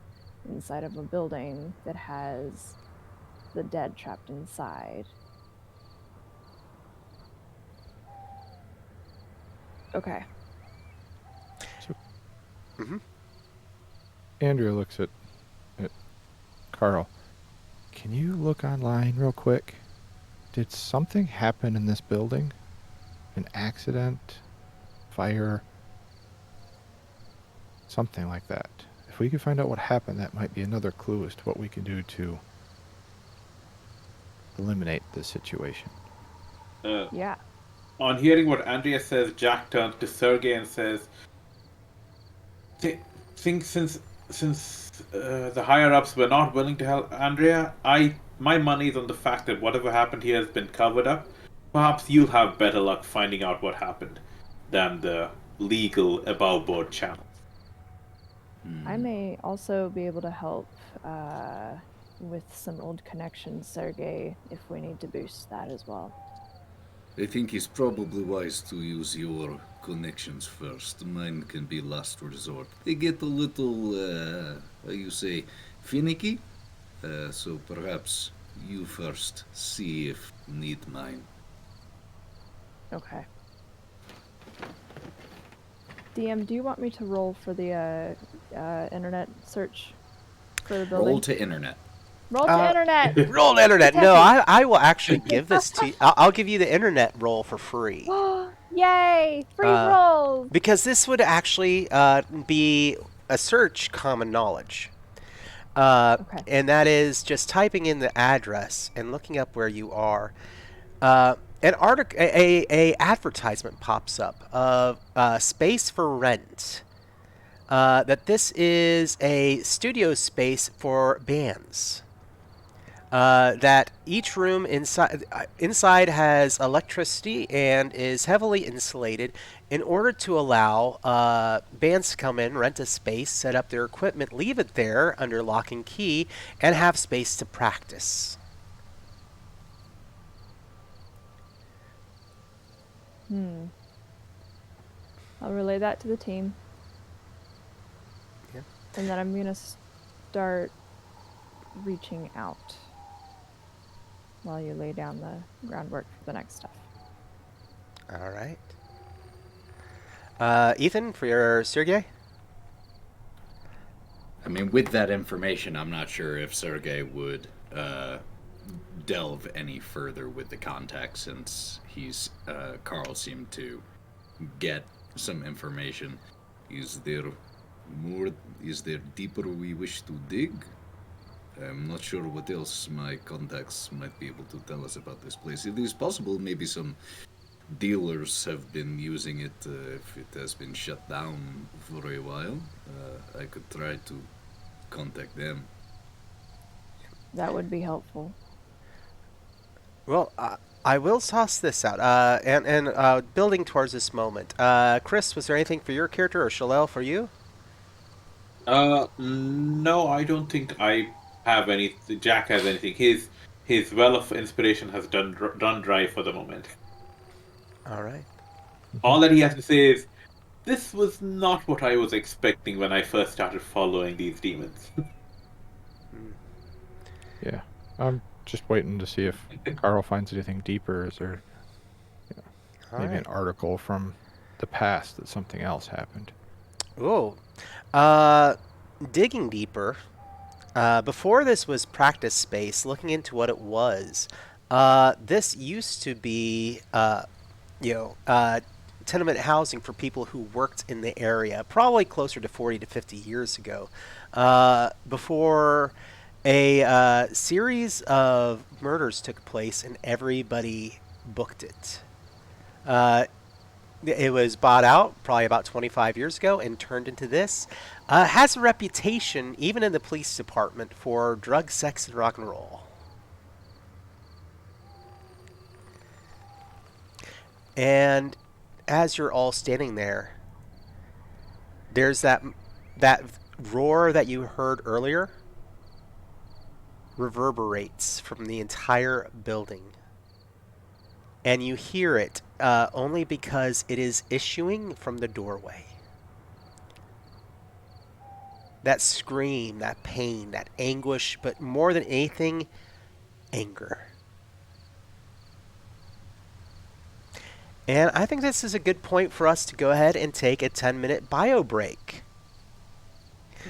inside of a building that has the dead trapped inside. Okay. Mm-hmm. Andrea looks at Carl. can you look online real quick? Did something happen in this building? An accident? Fire? Something like that. If we could find out what happened, that might be another clue as to what we can do to eliminate this situation. Yeah. On hearing what Andrea says, Jack turns to Sergey and says, think since the higher ups were not willing to help Andrea, my money is on the fact that whatever happened here has been covered up. Perhaps you'll have better luck finding out what happened than the legal above board channel. I may also be able to help with some old connections, Sergey, if we need to boost that as well. I think it's probably wise to use your connections first. Mine can be last resort. They get a little, how you say, finicky. So perhaps you first see if need mine. Okay. DM, do you want me to roll for the internet search for the building? Roll to internet. Roll to internet! Roll the internet. No, I will actually give this to you. I'll give you the internet roll for free. Yay! Free rolls! Because this would actually be a search common knowledge. Okay. And that is just typing in the address and looking up where you are. An article, a advertisement pops up of space for rent. That this is a studio space for bands. That each room inside has electricity and is heavily insulated in order to allow bands to come in, rent a space, set up their equipment, leave it there under lock and key, and have space to practice. I'll relay that to the team. Yeah. And then I'm going to start reaching out while you lay down the groundwork for the next stuff. All right. Ethan, for your Sergey? I mean, with that information, I'm not sure if Sergey would delve any further with the context, since Carl seemed to get some information. Is there deeper we wish to dig? I'm not sure what else my contacts might be able to tell us about this place. If it is possible, maybe some dealers have been using it. If it has been shut down for a while, I could try to contact them. That would be helpful. Well, I will toss this out. And building towards this moment. Chris, was there anything for your character, or Shoulael for you? No, I don't think I have any. Jack has anything. His well of inspiration has run dry for the moment. All right. All that he has to say is, this was not what I was expecting when I first started following these demons. Yeah. I'm just waiting to see if Carl finds anything deeper. Is there maybe an article from the past that something else happened? Oh. Digging deeper. Before this was practice space, looking into what it was, this used to be, tenement housing for people who worked in the area, probably closer to 40 to 50 years ago, before a series of murders took place and everybody booked it. It was bought out probably about 25 years ago and turned into this. Has a reputation, even in the police department, for drugs, sex, and rock and roll. And as you're all standing there, there's that roar that you heard earlier reverberates from the entire building. And you hear it only because it is issuing from the doorway. That scream, that pain, that anguish, but more than anything, anger. And I think this is a good point for us to go ahead and take a 10-minute bio break.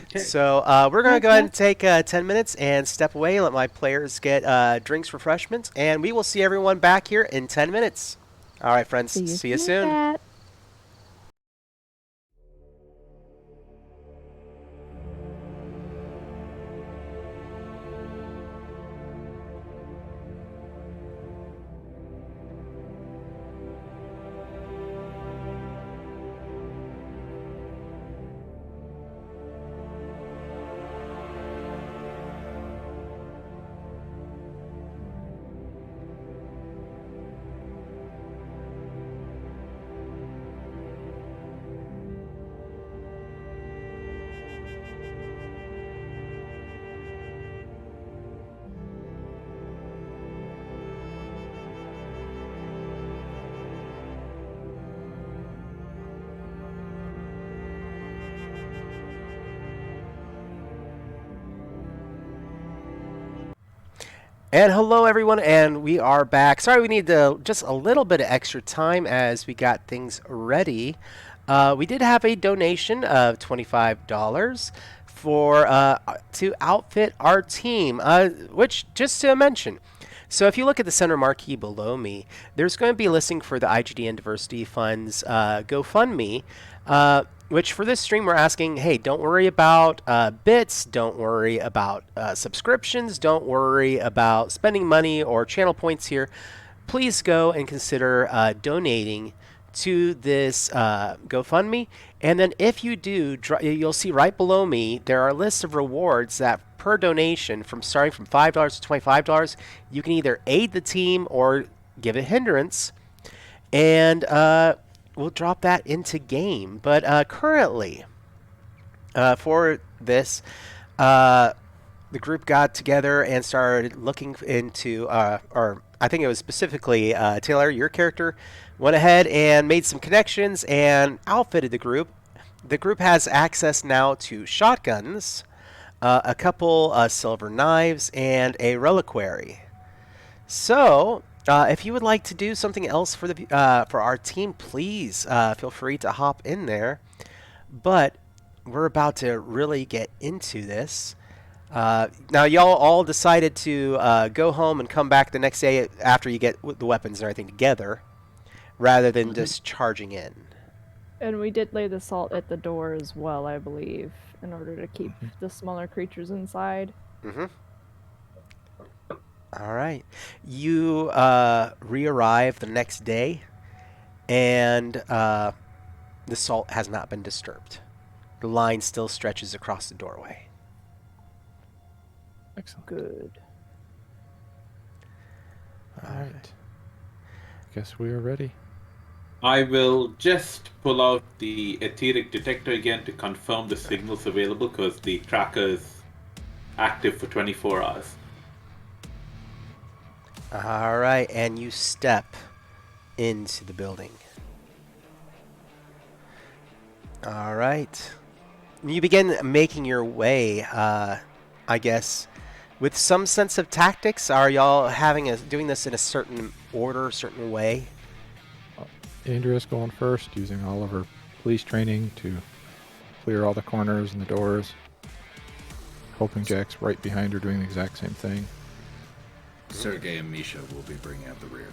Okay. So we're going to go ahead and take 10 minutes and step away, let my players get drinks, refreshments, and we will see everyone back here in 10 minutes. All right, friends. See you soon. Chat. And hello, everyone, and we are back. Sorry, we need just a little bit of extra time as we got things ready. We did have a donation of $25 for to outfit our team, which, just to mention, so if you look at the center marquee below me, there's going to be a listing for the IGDN Diversity Fund's GoFundMe, which for this stream we're asking, hey, don't worry about bits, don't worry about subscriptions, don't worry about spending money or channel points here. Please go and consider donating to this GoFundMe. And then if you do, you'll see right below me, there are lists of rewards that per donation from starting from $5 to $25, you can either aid the team or give a hindrance. And we'll drop that into game. But currently, for this, the group got together and started looking into, or I think it was specifically Taylor, your character, went ahead and made some connections and outfitted the group. The group has access now to shotguns, a couple silver knives, and a reliquary. So, if you would like to do something else for the for our team, please feel free to hop in there. But we're about to really get into this. Now, y'all all decided to go home and come back the next day after you get the weapons and everything together, rather than just charging in. And we did lay the salt at the door as well, I believe, in order to keep the smaller creatures inside. Mm-hmm. All right. You re-arrive the next day, and the salt has not been disturbed. The line still stretches across the doorway. Excellent. Good. All right. Guess we are ready. I will just pull out the etheric detector again to confirm the signals available because the tracker is active for 24 hours. All right, and you step into the building. All right. You begin making your way, I guess, with some sense of tactics. Are y'all doing this in a certain order, certain way? Andrea's going first, using all of her police training to clear all the corners and the doors. Hoping Jack's right behind her doing the exact same thing. Sergey and Misha will be bringing up the rear.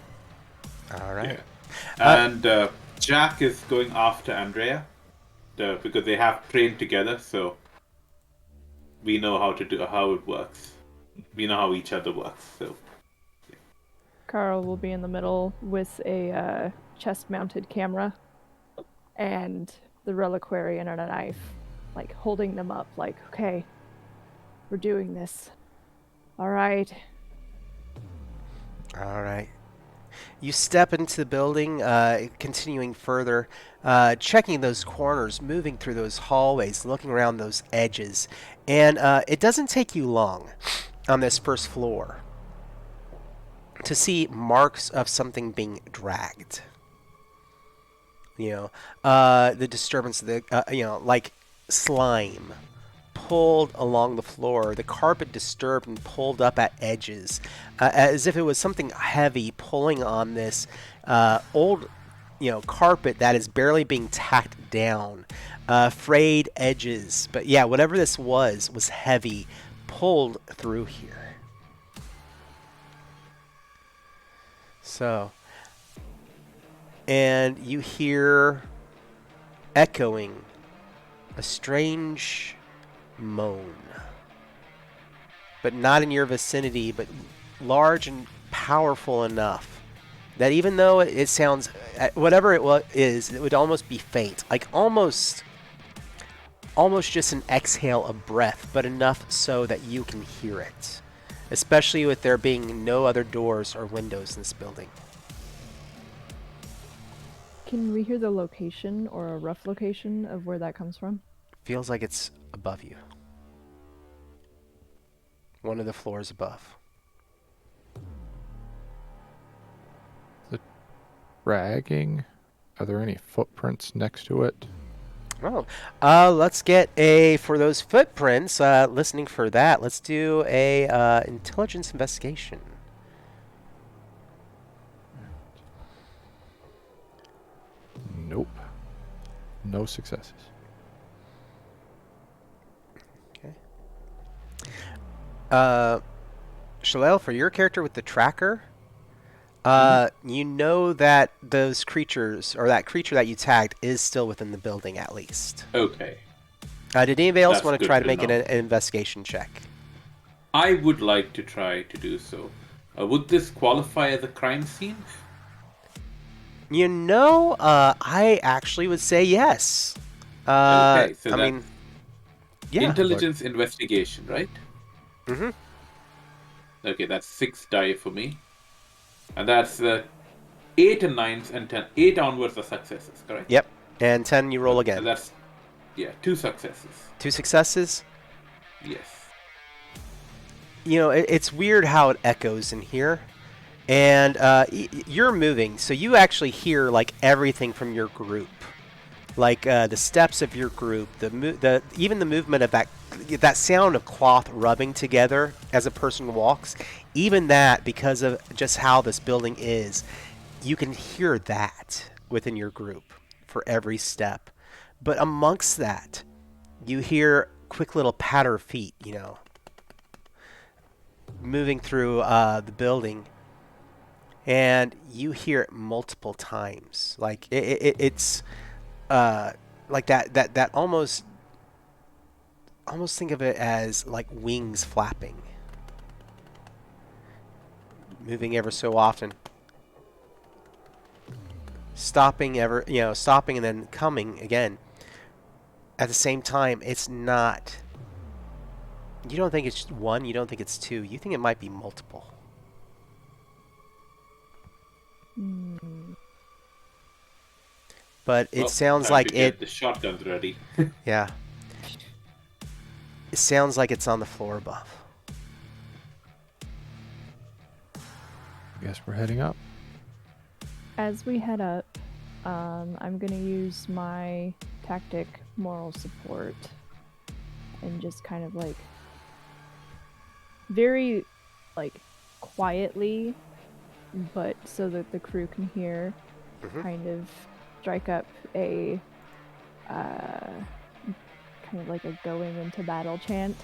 All right. Yeah. And Jack is going after Andrea because they have trained together, so we know how it works. We know how each other works. So Carl will be in the middle with a chest-mounted camera and the reliquary and a knife, like holding them up, like, okay, we're doing this. All right. All right. You step into the building, continuing further, checking those corners, moving through those hallways, looking around those edges. And it doesn't take you long on this first floor to see marks of something being dragged. You know, the disturbance of the, like slime pulled along the floor, the carpet disturbed and pulled up at edges, as if it was something heavy pulling on this old, carpet that is barely being tacked down, frayed edges. But yeah, whatever this was heavy, pulled through here. So, and you hear echoing a strange moan, but not in your vicinity, but large and powerful enough that even though it sounds, whatever it is, it would almost be faint, like almost just an exhale of breath, but enough so that you can hear it, especially with there being no other doors or windows in this building. Can we hear the location or a rough location of where that comes from? Feels like it's above you. One of the floors above. Dragging? Are there any footprints next to it? Oh, let's get for those footprints, listening for that, let's do a intelligence investigation. Nope. No successes. Okay. Shoulael, for your character with the tracker, you know that those creatures, or that creature that you tagged, is still within the building at least. Okay. Did anybody else That's want to good try to to make an know. investigation check? I would like to try to do so. Would this qualify as a crime scene? You know, I actually would say yes. Okay, so I that's mean, yeah. intelligence investigation, right? Mm-hmm. Okay, that's 6 die for me. And that's 8 and 9s and 10. 8 onwards are successes, correct? Yep. And 10, you roll So again. that's, 2 successes. 2 successes. Yes. You know, it's weird how it echoes in here. And you're moving, so you actually hear like everything from your group, like the steps of your group, even the movement of that sound of cloth rubbing together as a person walks. Even that, because of just how this building is, you can hear that within your group for every step. But amongst that, you hear quick little patter of feet, you know, moving through the building. And you hear it multiple times. Like it's like that almost think of it as like wings flapping, moving ever so often, stopping and then coming again. At the same time, it's not. You don't think it's one. You don't think it's two. You think it might be multiple. But it sounds time like to get the shotguns ready. Yeah. It sounds like it's on the floor above. I guess we're heading up. As we head up, I'm gonna use my tactic moral support and just kind of like very like quietly, but so that the crew can hear, kind of strike up a kind of like a going into battle chant.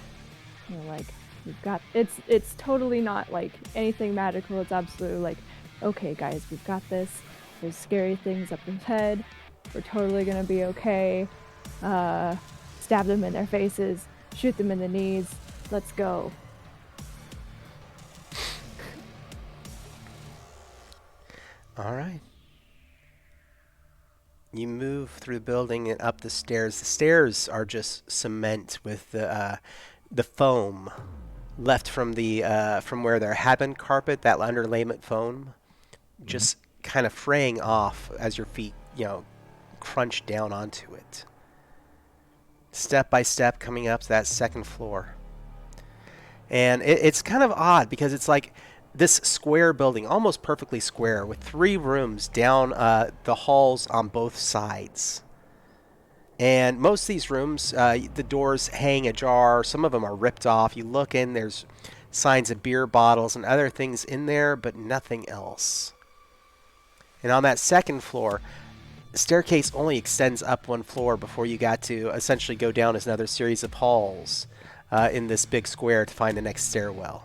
You know, like we've got it's totally not like anything magical. It's absolutely like, okay guys, we've got this. There's scary things up ahead. We're totally gonna be okay. Stab them in their faces, shoot them in the knees. Let's go. All right. You move through the building and up the stairs. The stairs are just cement with the foam left from from where there had been carpet. That underlayment foam just kind of fraying off as your feet, crunch down onto it. Step by step, coming up to that second floor, and it's kind of odd because it's like this square building, almost perfectly square, with 3 rooms down the halls on both sides. And most of these rooms, the doors hang ajar. Some of them are ripped off. You look in, there's signs of beer bottles and other things in there, but nothing else. And on that second floor, staircase only extends up one floor before you got to essentially go down another series of halls in this big square to find the next stairwell.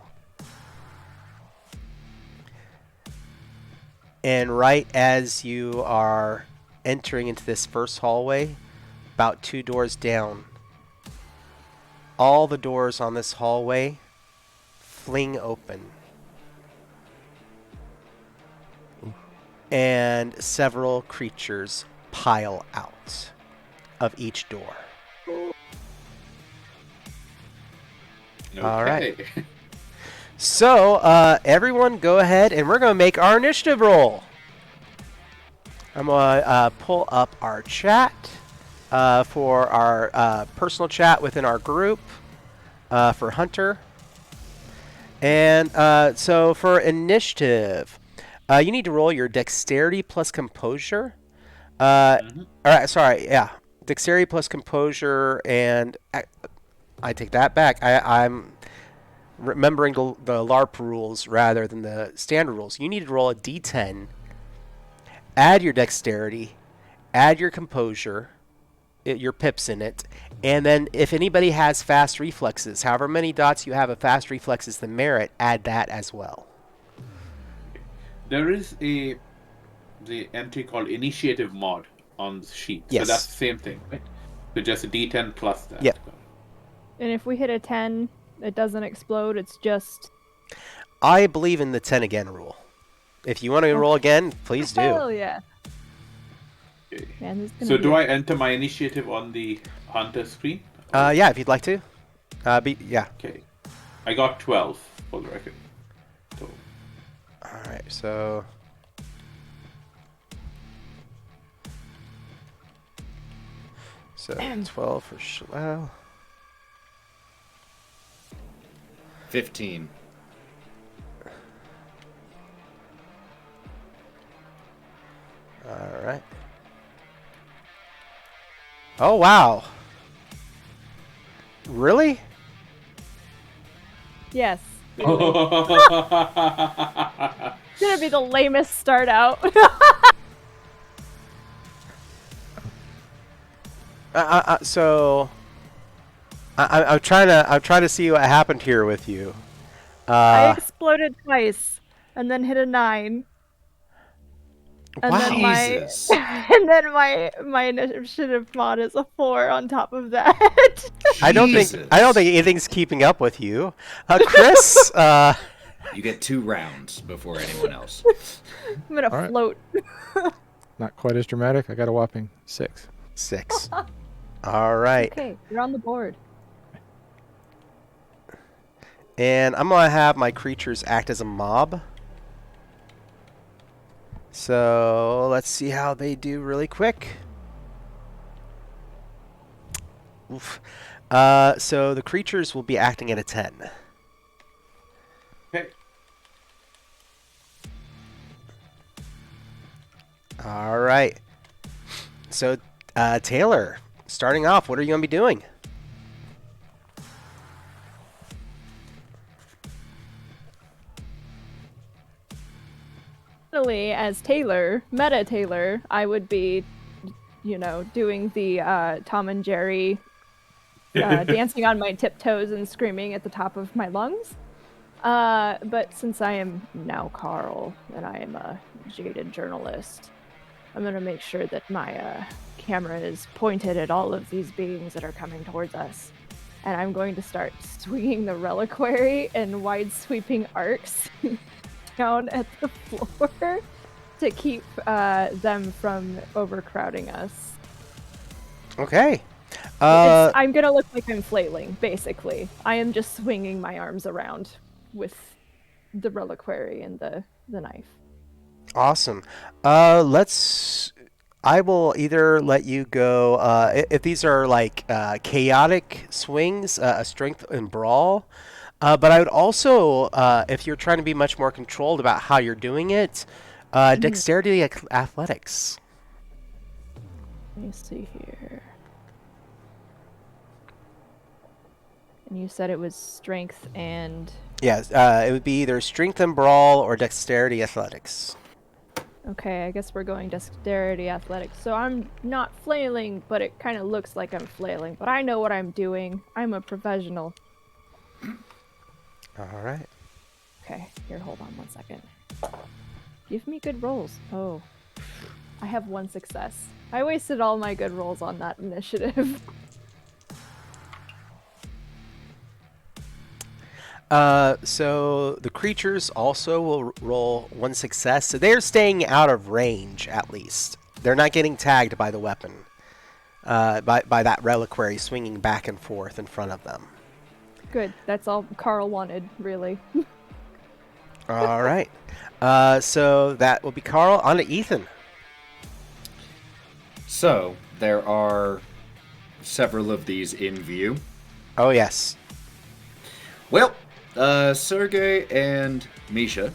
And right as you are entering into this first hallway, about 2 doors down, all the doors on this hallway fling open. And several creatures pile out of each door. Okay. All right. So, everyone go ahead and we're going to make our initiative roll. I'm going to pull up our chat for our personal chat within our group for Hunter. And so for initiative, you need to roll your dexterity plus composure. All right, sorry, yeah. Dexterity plus composure, and I take that back. I'm remembering the LARP rules rather than the standard rules. You need to roll a d10, add your dexterity, add your composure, your pips in it, and then if anybody has fast reflexes, however many dots you have of fast reflexes the merit, add that as well. There is the entry called initiative mod on the sheet. Yes. So that's the same thing, right? So just a d10 plus that. Yep. And if we hit a 10, it doesn't explode. It's just. I believe in the 10 again rule. If you want to roll again, please do. Hell yeah. Okay. Man, this is gonna So be do I enter my initiative on the Hunter screen? Yeah, if you'd like to. Yeah. Okay. I got 12 for the record. So All right, so. So 12 for Shoulael. 15. All right. Oh, wow. Really? Yes. Really. It's gonna be the lamest start out. So I'm trying to see what happened here with you. I exploded twice, and then hit a 9. And Wow. then my Jesus. and then my initiative mod is a 4 on top of that. I don't think anything's keeping up with you, Chris. You get 2 rounds before anyone else. I'm gonna All right. float. Not quite as dramatic. I got a whopping 6. 6. All right. Okay, you're on the board. And I'm gonna have my creatures act as a mob. So let's see how they do really quick. Oof. So the creatures will be acting at a 10. okay. All right. So Taylor, starting off, what are you gonna be doing? As Taylor, Meta Taylor, I would be, doing the Tom and Jerry dancing on my tiptoes and screaming at the top of my lungs. But since I am now Carl and I am a jaded journalist, I'm going to make sure that my camera is pointed at all of these beings that are coming towards us. And I'm going to start swinging the reliquary in wide sweeping arcs down at the floor to keep them from overcrowding us. Okay. I'm gonna look like I'm flailing, basically. I am just swinging my arms around with the reliquary and the knife. Awesome. I will either let you go if these are like chaotic swings, a strength and brawl. But I would also, if you're trying to be much more controlled about how you're doing it, dexterity athletics. Let me see here. And you said it was strength and... Yeah, it would be either strength and brawl or dexterity athletics. Okay, I guess we're going dexterity athletics. So I'm not flailing, but it kind of looks like I'm flailing. But I know what I'm doing. I'm a professional. All right. Okay, here, hold on 1 second. Give me good rolls. Oh, I have 1 success. I wasted all my good rolls on that initiative. So the creatures also will roll 1 success. So they're staying out of range, at least. They're not getting tagged by the weapon, by that reliquary swinging back and forth in front of them. Good, that's all Carl wanted, really. All right. So that will be Carl. On to Ethan. So, there are several of these in view. Oh, yes. Well, Sergey and Misha,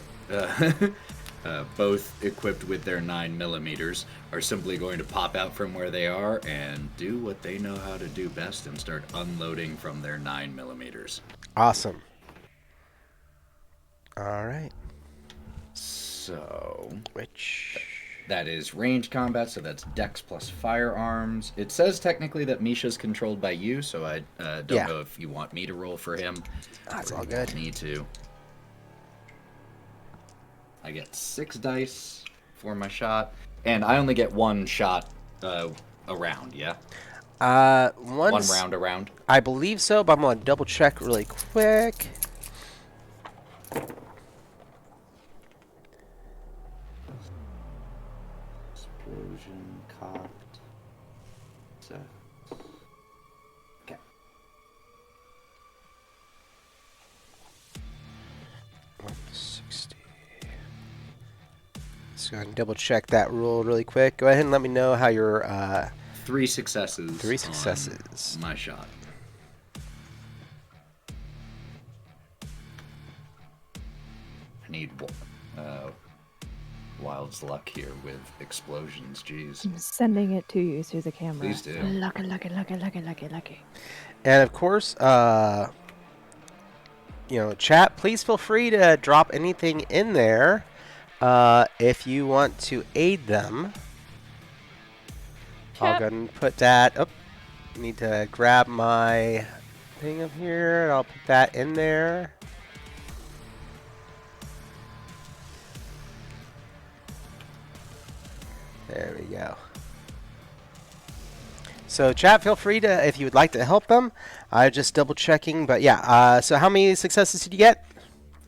both equipped with their 9mm, are simply going to pop out from where they are and do what they know how to do best and start unloading from their 9mm. Awesome. All right. So, Which... that is range combat, so that's Dex plus firearms. It says technically that Misha's controlled by you, so I don't know if you want me to roll for him. That's or all you good. want me to. I get 6 dice for my shot, and I only get 1 shot a round, yeah? One round a round? I believe so, but I'm going to double check really quick. Explosion, cocked, set. Okay. 160. So go ahead and double check that rule really quick. Go ahead and let me know how your 3 successes. 3 successes. On my shot. I need Wild's luck here with explosions. Jeez. I'm sending it to you through the camera. Please do. Lucky, lucky, lucky, lucky, lucky, lucky. And of course, chat, please feel free to drop anything in there if you want to aid them. I'll go ahead and put that up. Need to grab my thing up here, and I'll put that in there. There we go. So chat, feel free to, if you would like to help them. I'm just double checking, but yeah. So how many successes did you get?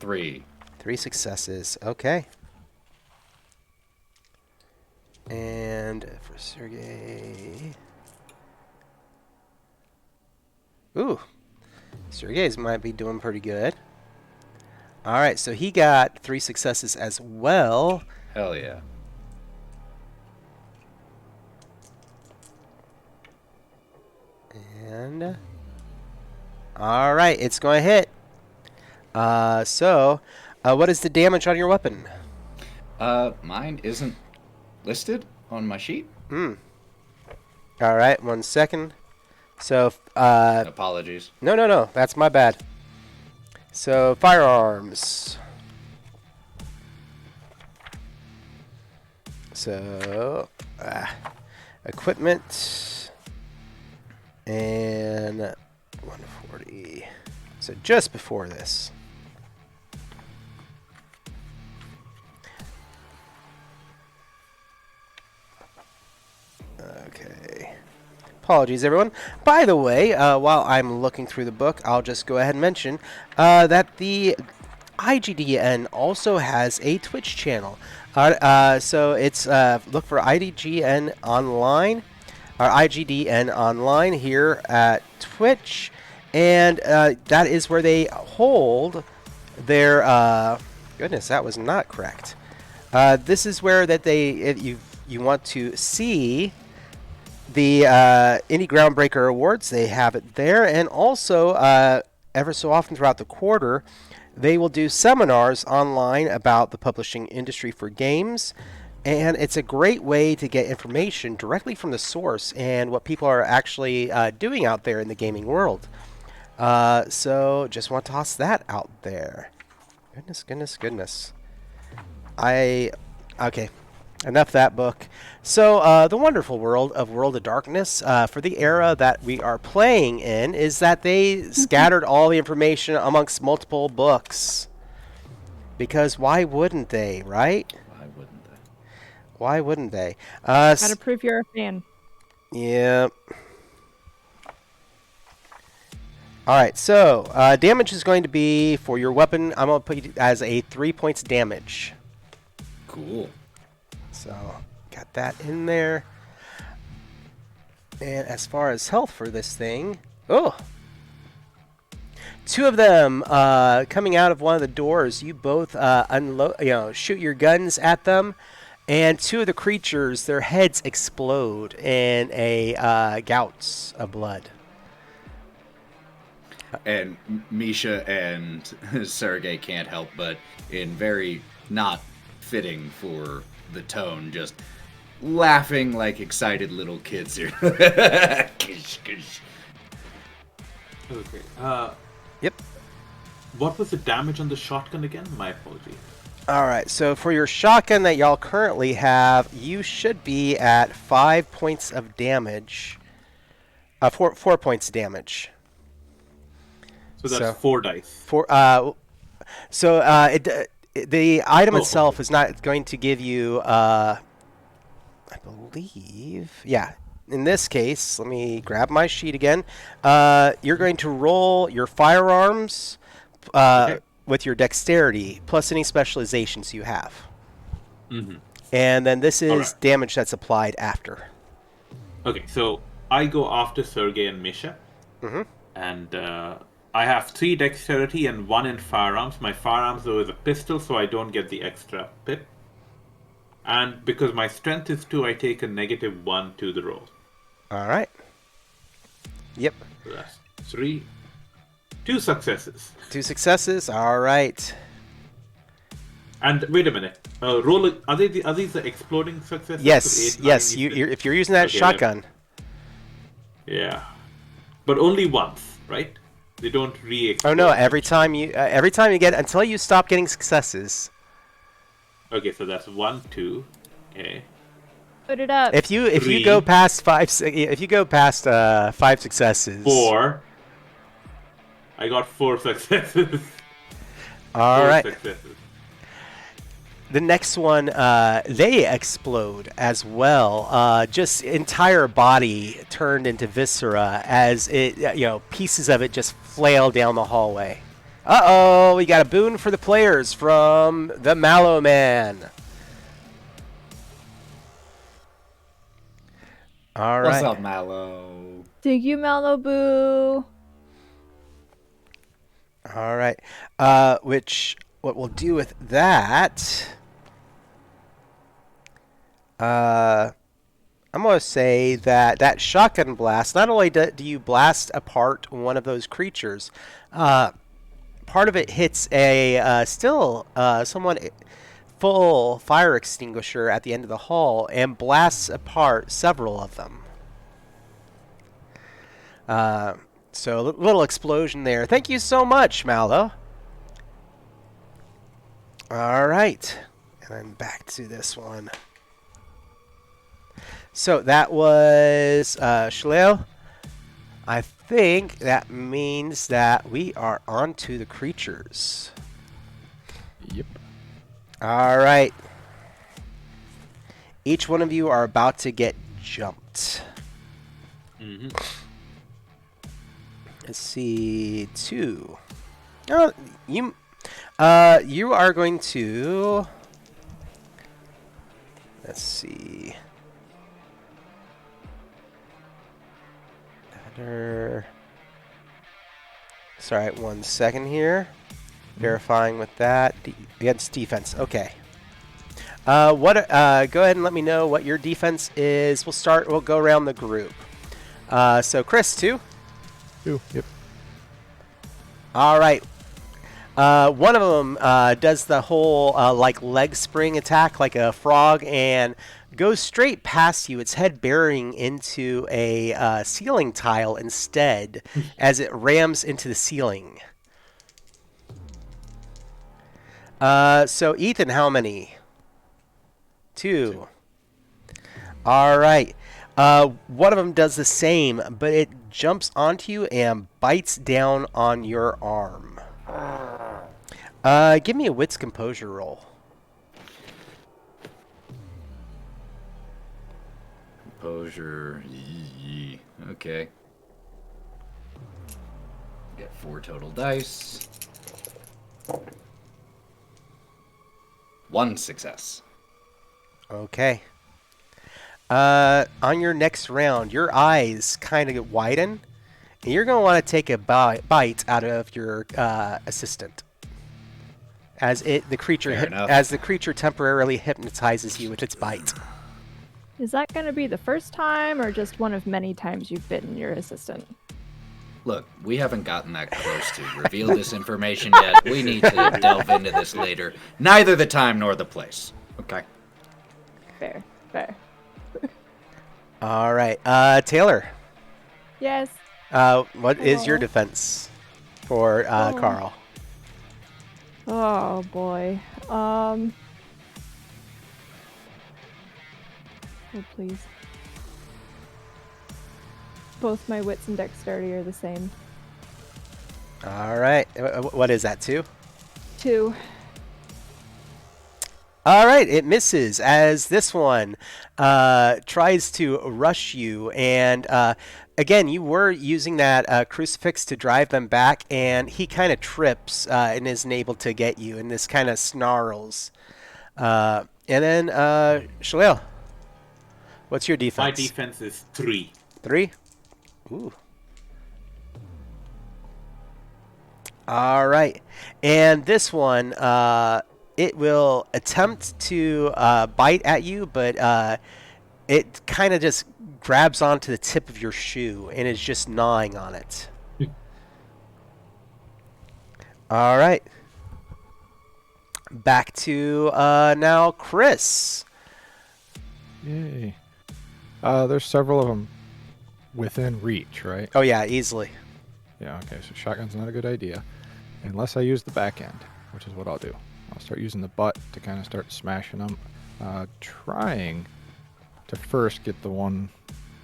3. 3 successes. Okay. And for Sergey. Ooh. Sergey's might be doing pretty good. All right, so he got 3 successes as well. Hell yeah. And all right, it's going to hit. So what is the damage on your weapon? Mine isn't listed on my sheet. All right, 1 second. So Apologies. No, that's my bad. So firearms. So equipment. And 140. So just before this. Okay. Apologies, everyone. By the way, while I'm looking through the book, I'll just go ahead and mention that the IGDN also has a Twitch channel. So it's look for IDGN Online. Our IGDN Online here at Twitch, and that is where they hold their goodness, that was not correct. This is where that if you want to see the Indie Groundbreaker Awards, they have it there, and also ever so often throughout the quarter they will do seminars online about the publishing industry for games. And it's a great way to get information directly from the source and what people are actually doing out there in the gaming world. So just want to toss that out there. Goodness. Okay. Enough that book. So, the wonderful world of Darkness, for the era that we are playing in, is that they scattered all the information amongst multiple books. Because why wouldn't they, right? Why wouldn't they? Why wouldn't they? Gotta prove you're a fan. Yep. All right, so damage is going to be for your weapon. I'm going to put you as a 3 points damage. Cool. So, got that in there. And as far as health for this thing, oh, two of them coming out of one of the doors. You both shoot your guns at them, and two of the creatures, their heads explode in a gouts of blood. And Misha and Sergey can't help but, in very not fitting for the tone, just laughing like excited little kids here. Kish, kish. Okay. Yep. What was the damage on the shotgun again? My apologies. All right, so for your shotgun that y'all currently have, you should be at 5 points of damage. 4 points of damage. So that's 4 dice. The item itself is not going to give you, I believe, yeah. In this case, let me grab my sheet again. You're going to roll your firearms with your dexterity plus any specializations you have. Mm-hmm. And then this is right. damage that's applied after. Okay, so I go after Sergey and Misha. Mm-hmm. And I have 3 dexterity and 1 in firearms. My firearms, though, is a pistol, so I don't get the extra pip. And because my strength is 2, I take a -1 to the roll. All right. Yep. So that's 3. 2 successes. 2 successes. All right. And wait a minute. Roll. Are these the exploding successes? Yes. 8, 9, Yes. If you're using that shotgun. Yeah. But only once, right? They don't re-explode. Oh no! Every time you get until you stop getting successes. Okay, so that's 1, 2. Okay. Put it up. If you 3. go past 5 5 successes. 4. I got 4 successes. All right. Successes. The next one, they explode as well. Just entire body turned into viscera as it, pieces of it just flail down the hallway. Uh-oh, we got a boon for the players from the Mallo Man. All right. What's up, Mallo? Dig you, Malibu. All right. What we'll do with that... I'm going to say that shotgun blast, not only do you blast apart one of those creatures, part of it hits a somewhat full fire extinguisher at the end of the hall and blasts apart several of them. So a little explosion there. Thank you so much, Mallo. All right. And I'm back to this one. So that was Shoulael. I think that means that we are on to the creatures. Yep. All right. Each one of you are about to get jumped. Mm-hmm. Let's see, 2. Oh, you are going to. Let's see. Sorry, 1 second here. Verifying with that. Against defense. Okay. Go ahead and let me know what your defense is. We'll go around the group. So Chris, 2. 2. Yep. All right. One of them does the whole leg spring attack like a frog and goes straight past you, its head burying into a ceiling tile instead as it rams into the ceiling. So Ethan, how many? 2. All right. One of them does the same, but it jumps onto you and bites down on your arm. Give me a wits composure roll. Composure. Okay. Get 4 total dice. 1 success. Okay. On your next round, your eyes kind of widen, and you're going to want to take a bite out of your assistant, as the creature temporarily hypnotizes you with its bite. Is that going to be the first time or just one of many times you've bitten your assistant? Look, we haven't gotten that close to reveal this information yet. We need to delve into this later. Neither the time nor the place. Okay. Fair. All right. Taylor, Yes. what is your defense for Carl? Oh boy. Oh please. Both my wits and dexterity are the same. All right. What is that, 2? 2. All right, it misses as this one tries to rush you. And again, you were using that crucifix to drive them back, and he kind of trips and isn't able to get you, and this kind of snarls. And then, Shoulael, what's your defense? My defense is 3. 3? Ooh. All right. And this one, it will attempt to bite at you, but it kind of just grabs onto the tip of your shoe and is just gnawing on it. All right. Back to now Chris. Yay. There's several of them within reach, right? Oh, yeah, easily. Yeah, okay, so shotgun's not a good idea. Unless I use the back end, which is what I'll do. I'll start using the butt to kind of start smashing them. Trying to first get the one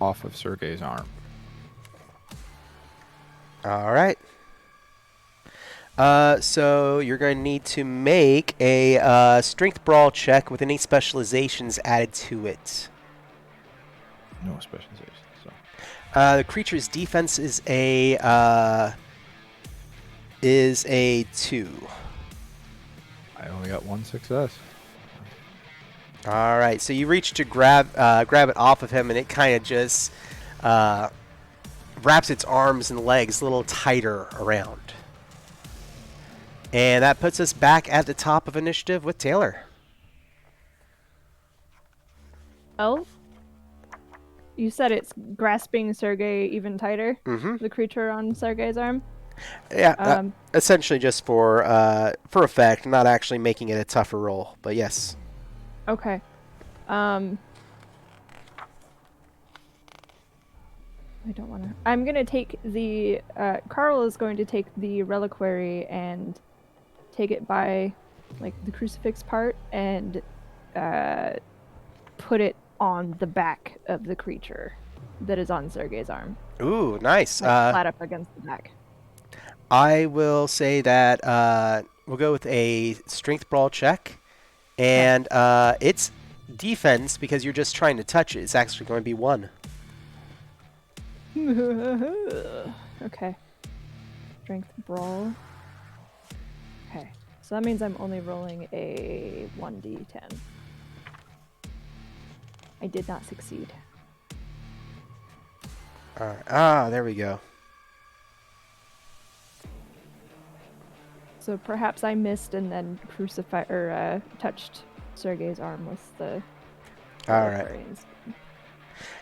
off of Sergei's arm. All right. So you're going to need to make a strength brawl check with any specializations added to it. No specializations. So. The creature's defense is a 2. I only got 1 success. All right, so you reach to grab it off of him, and it kind of just wraps its arms and legs a little tighter around. And that puts us back at the top of initiative with Taylor. Elf? You said it's grasping Sergei even tighter? Mm-hmm. The creature on Sergei's arm? Yeah, essentially just for effect, not actually making it a tougher roll, but yes. Okay. I don't want to... I'm going to take the... Carl is going to take the reliquary and take it by, like, the crucifix part and put it on the back of the creature that is on Sergei's arm. Ooh, nice. Like, flat up against the back. I will say that we'll go with a strength brawl check. And its defense, because you're just trying to touch it, is actually going to be 1. Okay. Strength brawl. Okay. So that means I'm only rolling a 1d10. I did not succeed. All right. There we go. So perhaps I missed and then touched Sergei's arm with the. All right.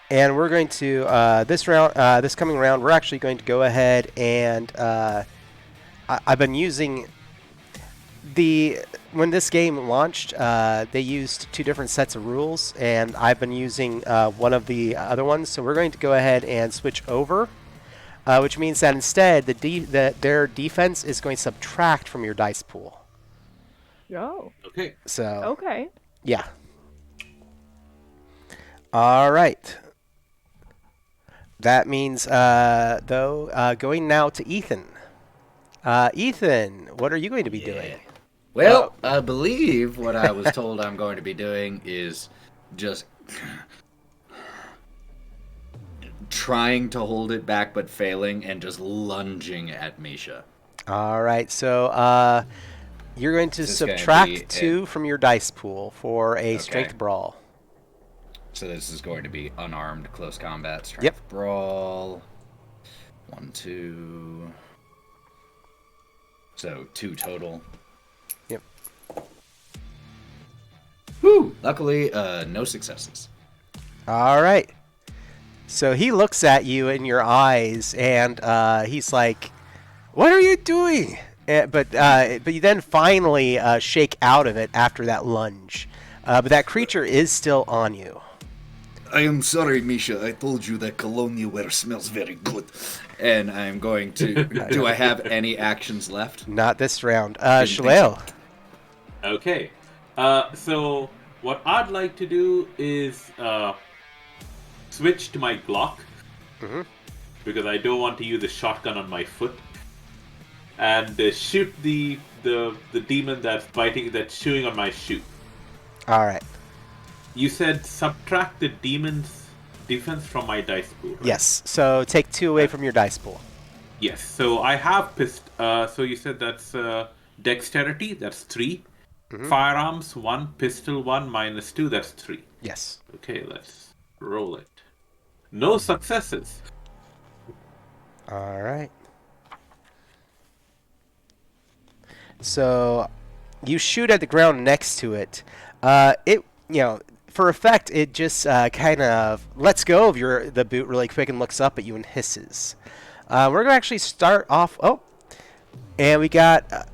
And we're going to this coming round. We're actually going to go ahead and I've been using when this game launched. They used 2 different sets of rules, and I've been using one of the other ones. So we're going to go ahead and switch over. Which means that instead, their defense is going to subtract from your dice pool. Oh. Okay. So. Okay. Yeah. All right. That means, going now to Ethan. Ethan, what are you going to be doing? Well, I believe what I was told I'm going to be doing is just trying to hold it back but failing and just lunging at Misha. All right, so you're going to Is this gonna subtract be 2 from your dice pool for a strength brawl. So this is going to be unarmed close combat strength Yep. brawl. 1, 2. So 2 total. Yep. Woo! Luckily, no successes. All right. So he looks at you in your eyes, and he's like, "What are you doing?" But you then finally shake out of it after that lunge. But that creature is still on you. I am sorry, Misha. I told you that cologne you wear smells very good. And I'm going to... Do I have any actions left? Not this round. Didn't think Shoulael. Okay. So what I'd like to do is switch to my Glock. Because I don't want to use a shotgun on my foot. And shoot the demon that's chewing on my shoe. All right. You said subtract the demon's defense from my dice pool, right? Yes. So take 2 away from your dice pool. Yes. So I have so you said that's dexterity, that's 3. Firearms 1, pistol 1, -2, that's 3. Yes. Okay, let's roll it. No successes. All right. So you shoot at the ground next to it. For effect, it just kind of lets go of the boot really quick and looks up at you and hisses. We're going to actually start off... Oh, and we got...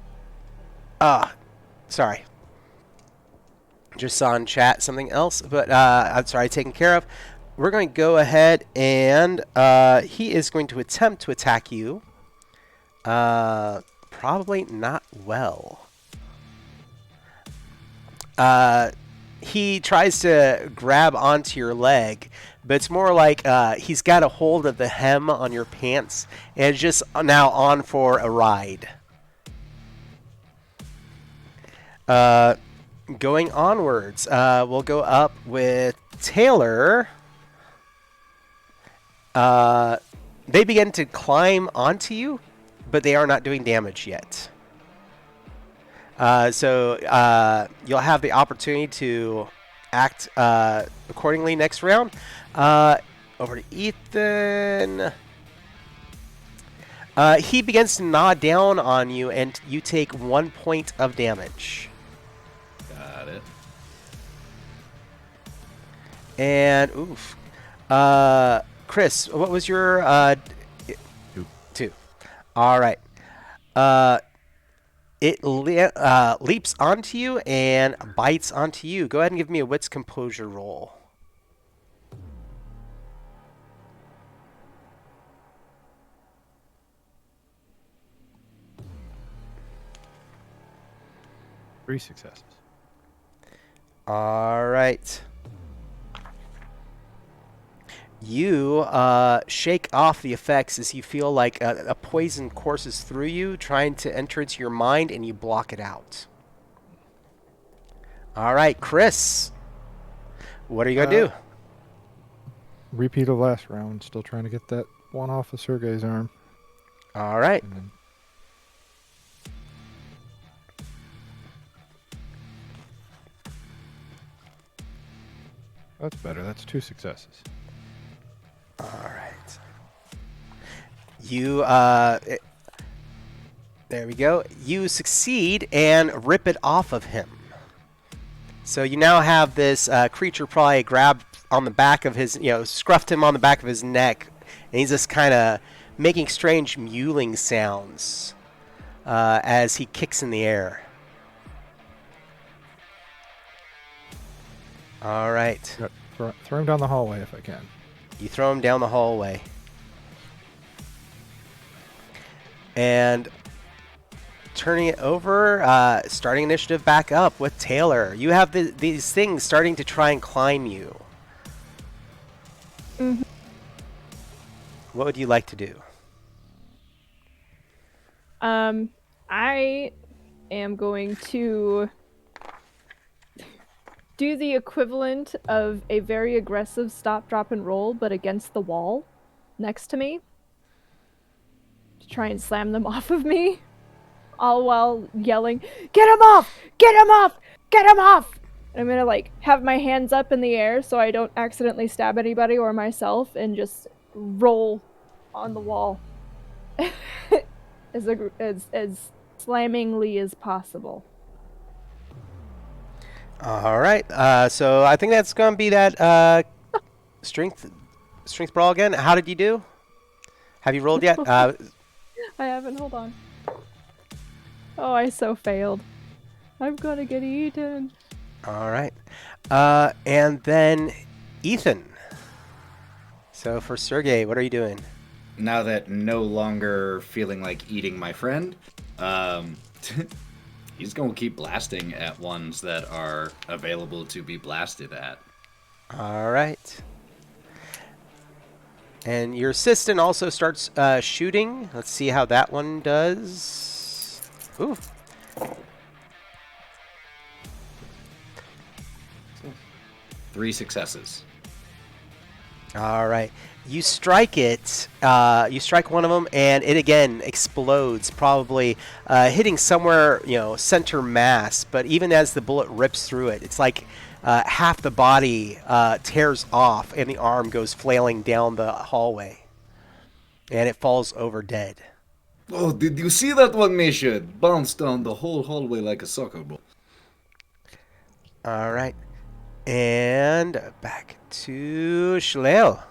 sorry. Just saw in chat something else, but I'm sorry, taken care of. We're going to go ahead and he is going to attempt to attack you. Probably not well. He tries to grab onto your leg, but it's more like he's got a hold of the hem on your pants and is just now on for a ride. Going onwards, we'll go up with Taylor. They begin to climb onto you, but they are not doing damage yet. So you'll have the opportunity to act accordingly next round. Over to Ethan. He begins to gnaw down on you, and you take 1 point of damage. Got it. And, oof. Chris, what was your... 2. All right. It leaps onto you and bites onto you. Go ahead and give me a wits composure roll. Three successes. All right. You shake off the effects as you feel like a poison courses through you, trying to enter into your mind, and you block it out. All right, Chris. What are you going to do? Repeat of last round. Still trying to get that one off of Sergei's arm. All right. And then that's better. That's 2 successes. All right. You, there we go. You succeed and rip it off of him. So you now have this creature probably grabbed on the back of his, scruffed him on the back of his neck, and he's just kind of making strange mewling sounds as he kicks in the air. All right. Throw him down the hallway if I can. You throw him down the hallway. And turning it over, starting initiative back up with Taylor. You have these things starting to try and climb you. What would you like to do? I am going to do the equivalent of a very aggressive stop, drop, and roll, but against the wall next to me. To try and slam them off of me. All while yelling, "Get him off! Get him off! Get him off!" And I'm gonna like have my hands up in the air so I don't accidentally stab anybody or myself, and just roll on the wall as slammingly as possible. All right. So I think that's going to be that strength brawl again. How did you do? Have you rolled yet? I haven't. Hold on. Oh, I so failed. I'm gonna get eaten. All right. And then Ethan. So for Sergey, what are you doing? Now that no longer feeling like eating my friend, he's going to keep blasting at ones that are available to be blasted at. All right. And your assistant also starts shooting. Let's see how that one does. Ooh. Three successes. All right. You strike it. You strike one of them, and it again explodes, probably hitting somewhere, center mass. But even as the bullet rips through it, it's like half the body tears off, and the arm goes flailing down the hallway, and it falls over dead. Oh, did you see that one, Misha? It bounced down the whole hallway like a soccer ball. All right. And back to Shoulael.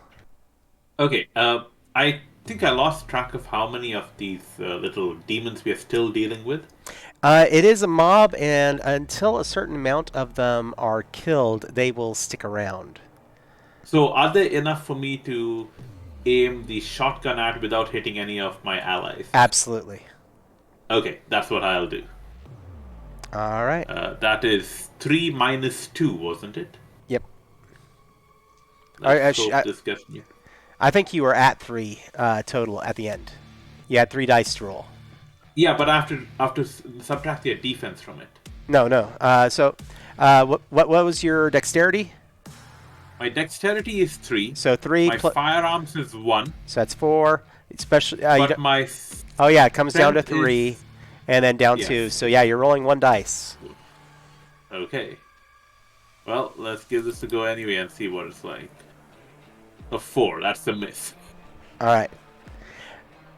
Okay, I think I lost track of how many of these little demons we are still dealing with. It is a mob, and until a certain amount of them are killed, they will stick around. So are they enough for me to aim the shotgun at without hitting any of my allies? Absolutely. Okay, that's what I'll do. All right. That is 3 minus 2, wasn't it? Yep. Let's hope this gets me. I think you were at 3 total at the end. You had 3 dice to roll. Yeah, but after subtract your defense from it. No. What was your dexterity? My dexterity is 3. So 3. My firearms is 1. So that's 4. Especially. But my. Oh yeah, it comes down to 3, and then down 2. So yeah, you're rolling 1 dice. Okay. Well, let's give this a go anyway and see what it's like. A 4. That's a miss. All right.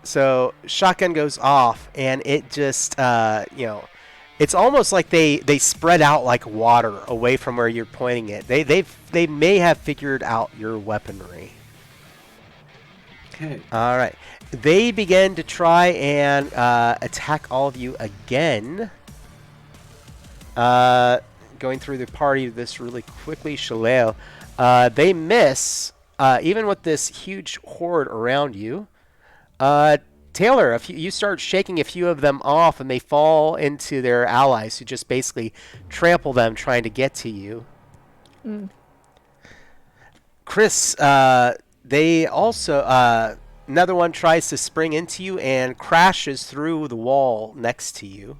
So shotgun goes off, and it just, it's almost like they spread out like water away from where you're pointing it. They may have figured out your weaponry. Okay. All right. They begin to try and attack all of you again. Going through the party this really quickly, Shoulael. They miss, even with this huge horde around you. Taylor, if you start shaking a few of them off, and they fall into their allies who just basically trample them trying to get to you. Chris, they also another one tries to spring into you and crashes through the wall next to you.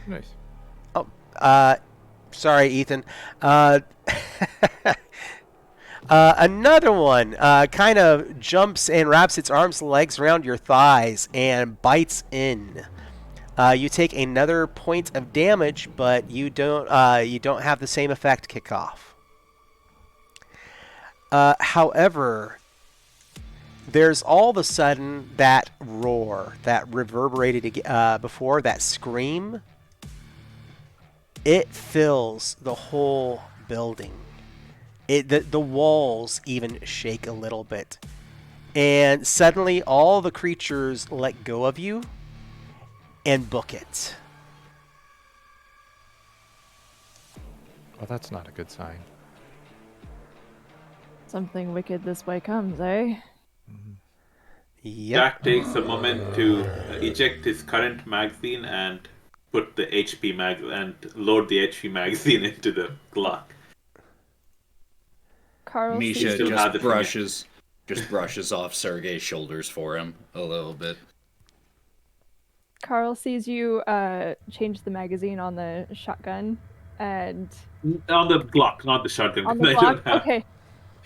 Nice. Oh, sorry, Ethan. Another one kind of jumps and wraps its arms and legs around your thighs and bites in. You take another point of damage, but you don't have the same effect kick off. However, there's all of a sudden that roar that reverberated before, that scream. It fills the whole building. The walls even shake a little bit. And suddenly all the creatures let go of you and book it. Well, that's not a good sign. Something wicked this way comes, eh? Yep. Jack takes a moment to eject his current magazine and put the HP and load the HP magazine into the Glock. Carl Misha still has just it brushes Just brushes off Sergei's shoulders for him a little bit. Carl sees you change the magazine on the shotgun and On the Glock, not the shotgun. on the 'cause I block. don't have. Okay.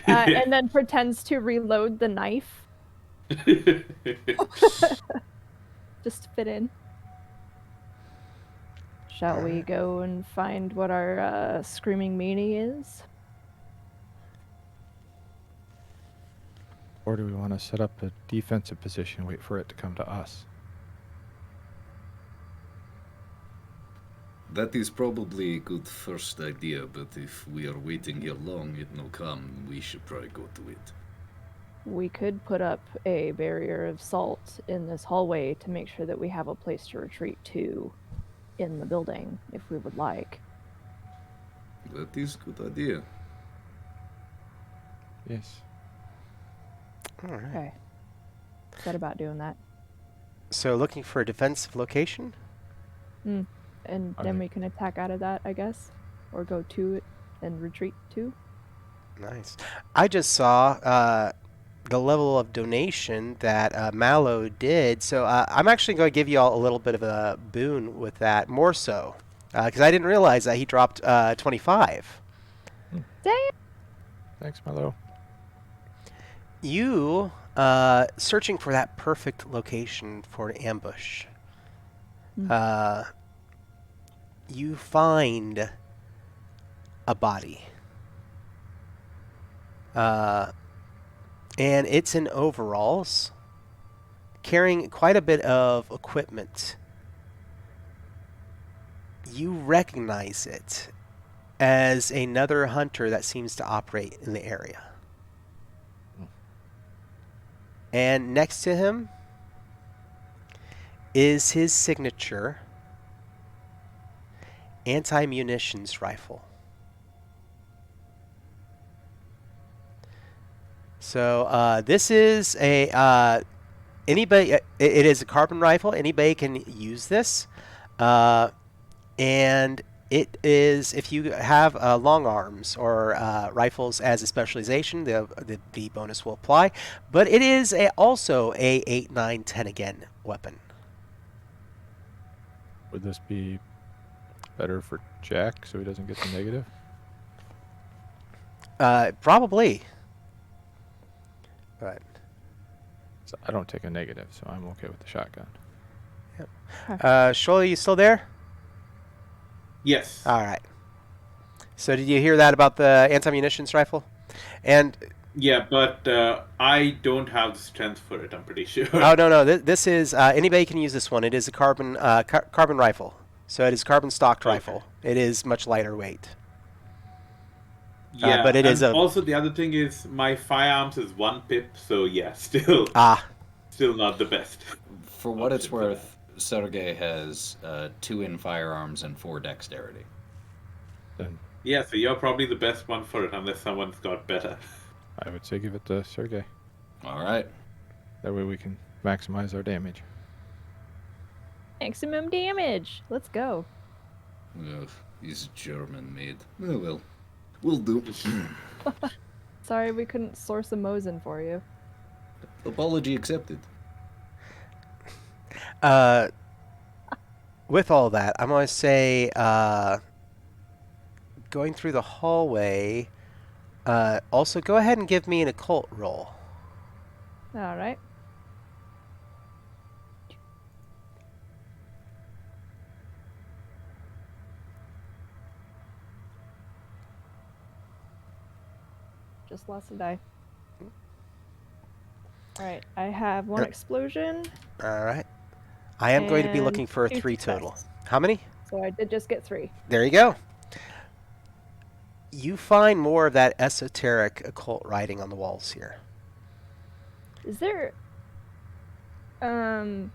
And then pretends to reload the knife just to fit in. Shall we go and find what our screaming meanie is? Or do we want to set up a defensive position and wait for it to come to us? That is probably a good first idea, but if we are waiting here long, it will come. We should probably go to it. We could put up a barrier of salt in this hallway to make sure that we have a place to retreat to in the building, if we would like. That is a good idea. Yes. All right. Okay. Said about doing that. So looking for a defensive location? And then Okay. we can attack out of that, I guess. Or go to it and retreat to. Nice. I just saw the level of donation that Mallo did, so I'm actually going to give you all a little bit of a boon with that, more so, because I didn't realize that he dropped 25. Dang! Thanks, Mallo. You searching for that perfect location for an ambush. You find a body. And it's in overalls, carrying quite a bit of equipment. You recognize it as another hunter that seems to operate in the area. And next to him is his signature anti-munitions rifle. So this is a anybody. It is a carbon rifle. Anybody can use this, and it is if you have long arms or rifles as a specialization, the bonus will apply. But it is also a 8, 9, 10 again weapon. Would this be better for Jack so he doesn't get the negative? Probably. But So I don't take a negative, so I'm okay with the shotgun. Shoulael, you still there? Yes. All right. So did you hear that about the anti-munitions rifle? And Yeah, but I don't have the strength for it, I'm pretty sure. oh no, this is anybody can use this one. It is a carbon carbon rifle. So it is carbon stocked Okay. rifle. It is much lighter weight. Yeah, but it and is a also the other thing is my firearms is 1 pip, so yeah, still not the best. For what it's worth, Sergei has 2 in firearms and 4 dexterity. Then Yeah, so you're probably the best one for it, unless someone's got better. I would say give it to Sergei. All right. That way we can maximize our damage. Maximum damage! Let's go. Ugh, he's German made. Oh well. Will do. Sorry we couldn't source a Mosin for you. Apology accepted. with all that, I'm going to say going through the hallway. Also, go ahead and give me an occult roll. Alright. Just lost a die. Alright, I have 1 explosion, All right. I am going to be And looking for a 2 3 total. success. How many? so I did just get 3. There you go. You find more of that esoteric occult writing on the walls here. Is there a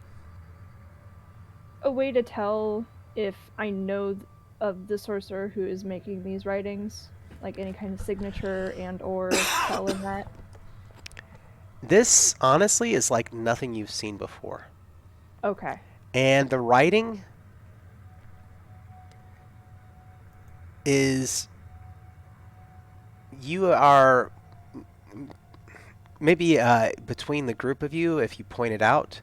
way to tell if I know of the sorcerer who is making these writings? Like any kind of signature and or tell in that? This, honestly, is like nothing you've seen before. Okay. And the writing is... You are maybe between the group of you, if you point it out,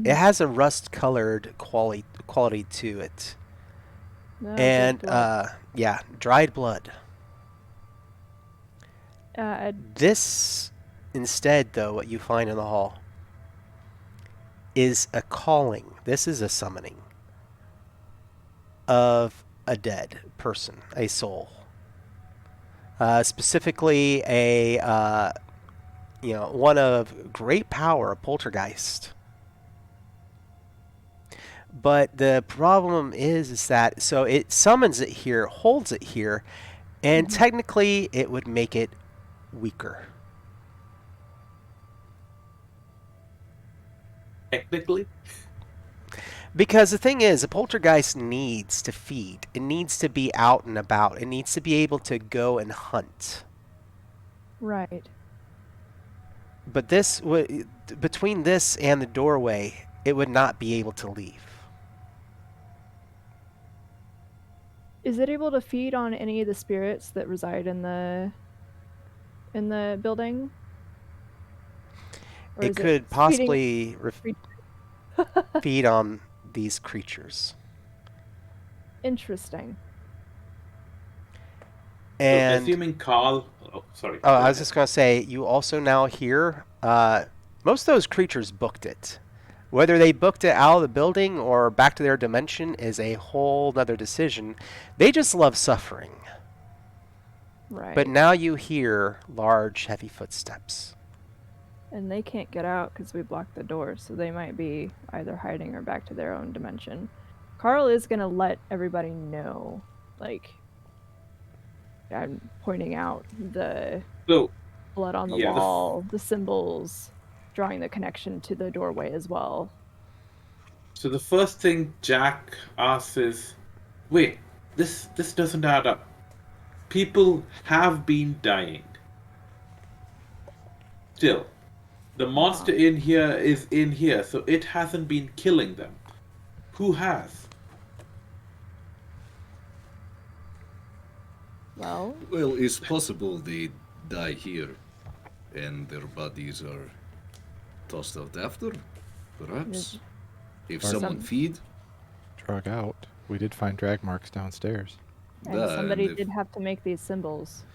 it Mhm. has a rust-colored quality to it, No, just and blood. yeah, dried blood. Uh, This, instead, though, what you find in the hall is a calling. This is a summoning of a dead person, a soul. Specifically, one of great power, a poltergeist. But the problem is that so it summons it here, holds it here, and Mhm. technically it would make it weaker. Technically, Because the thing is, a poltergeist needs to feed. It needs to be out and about. It needs to be able to go and hunt. Right. But this would, between this and the doorway, it would not be able to leave. Is it able to feed on any of the spirits that reside in the building? Or It is it could feeding possibly creatures? feed on these creatures. Interesting. so And assuming Carl. Oh, sorry. oh, Go I was ahead. just going to say, you also now hear most of those creatures booked it. Whether they booked it out of the building or back to their dimension is a whole other decision. They just love suffering. But Right. now you hear large, heavy footsteps. And they can't get out because we blocked the door, so they might be either hiding or back to their own dimension. Carl is gonna let everybody know, like, I'm pointing out the So blood on the yeah, wall, the symbols, drawing the connection to the doorway as well. so the first thing Jack asks is, "Wait, this doesn't add up. People have been dying. Still, the monster in here is in here, so it hasn't been killing them. Who has?" Well, Well, it's possible they die here and their bodies are tossed out after, there's perhaps. If Or someone some, feed, drug out. We did find drag marks downstairs. and and somebody if did have to make these symbols.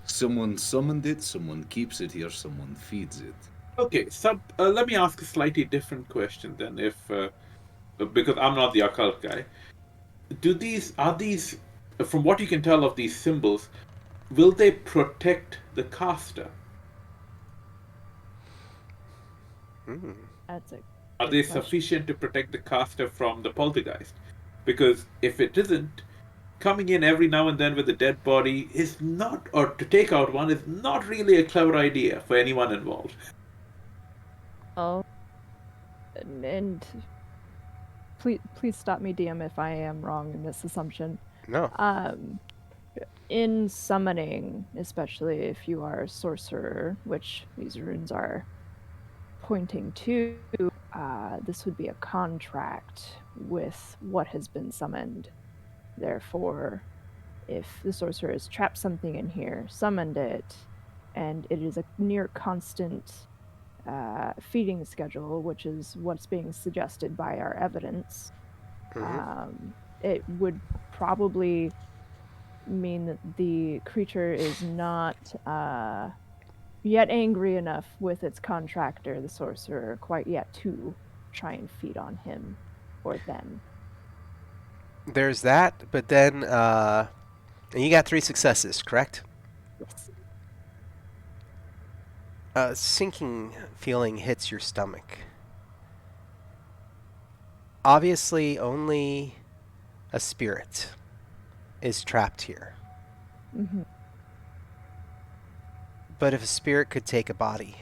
someone summoned it, someone keeps it here, someone feeds it. Okay, let me ask a slightly different question then, if because I'm not the occult guy. Are these, from what you can tell of these symbols, will they protect the caster? Hmm. That's a Are good they question. sufficient to protect the caster from the poltergeist? Because if it isn't, coming in every now and then with a dead body is not, or to take out one is not really a clever idea for anyone involved. Oh, and please stop me, DM, if I am wrong in this assumption. No. Um, in summoning, especially if you are a sorcerer, which these runes are pointing to, this would be a contract with what has been summoned. Therefore, if the sorcerer has trapped something in here, summoned it, and it is a near constant feeding schedule, which is what's being suggested by our evidence, Hmm. it would probably mean that the creature is not yet angry enough with its contractor, the sorcerer, quite yet to try and feed on him or them. There's that, but then and you got 3 successes, correct? Yes. A sinking feeling hits your stomach. Obviously, only a spirit is trapped here. Mm-hmm. But if a spirit could take a body,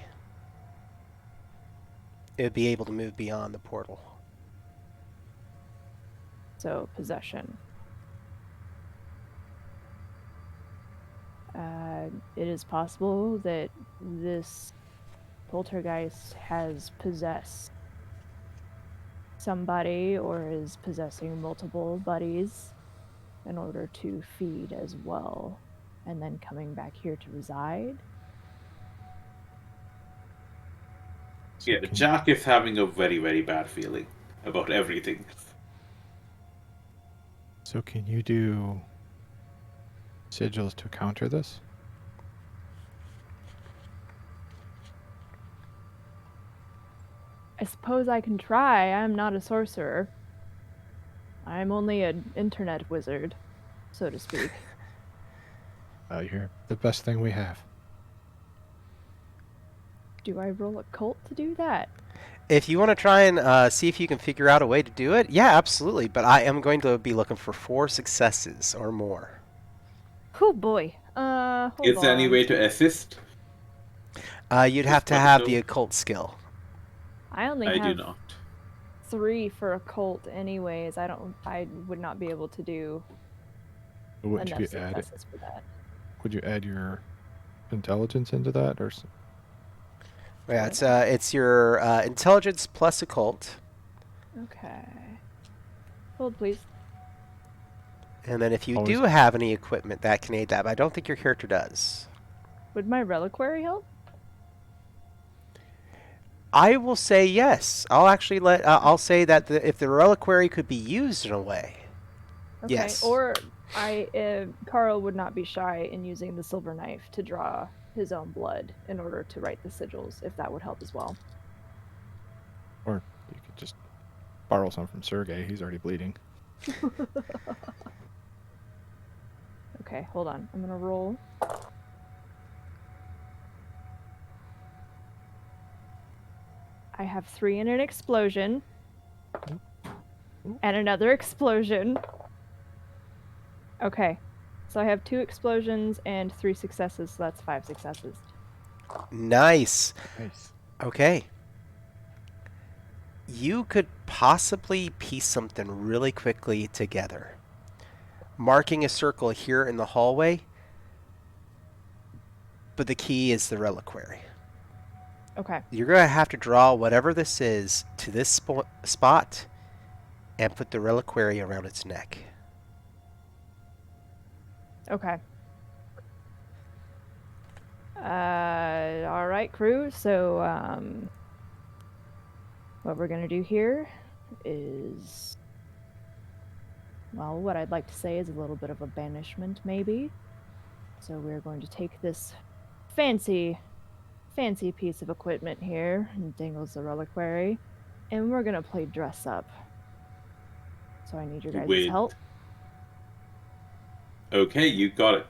it would be able to move beyond the portal. So, possession. It is possible that this poltergeist has possessed somebody or is possessing multiple buddies in order to feed as well, and then coming back here to reside. So Yeah, Jack is having a very, very bad feeling about everything. So can you do sigils to counter this? I suppose I can try. I'm not a sorcerer. I'm only an internet wizard, so to speak. You're the best thing we have. Do I roll a cult to do that? If you want to try and see if you can figure out a way to do it, yeah, absolutely. But I am going to be looking for 4 successes or more. Oh boy. Is there any on. way to assist? You'd have to have the occult skill. I only I have do not. 3 for occult anyways. I would not be able to do Would enough you add it? successes for that. Would you add your intelligence into that, or? Yeah, it's your intelligence plus occult, Okay. Hold, please. and then if you Always- do have any equipment that can aid that, but I don't think your character does. Would my reliquary help? I will say yes. I'll actually I'll say that if the reliquary could be used in a way. Okay. Yes. Or Carl would not be shy in using the silver knife to draw his own blood in order to write the sigils, if that would help as well. Or you could just borrow some from Sergey. He's already bleeding. Okay, hold on. I'm gonna roll. I have 3 in an explosion. And another explosion. Okay. So I have 2 explosions and 3 successes, so that's 5 successes. Nice. Nice. Okay. You could possibly piece something really quickly together. Marking a circle here in the hallway, but the key is the reliquary. Okay. You're going to have to draw whatever this is to this spot and put the reliquary around its neck. Okay. All right, crew. So, what we're gonna do here is, well, what I'd like to say is a little bit of a banishment, maybe. So we're going to take this fancy piece of equipment here, and dangles the reliquary, and we're gonna play dress up. So I need your guys' Wait. help. Okay, you got it.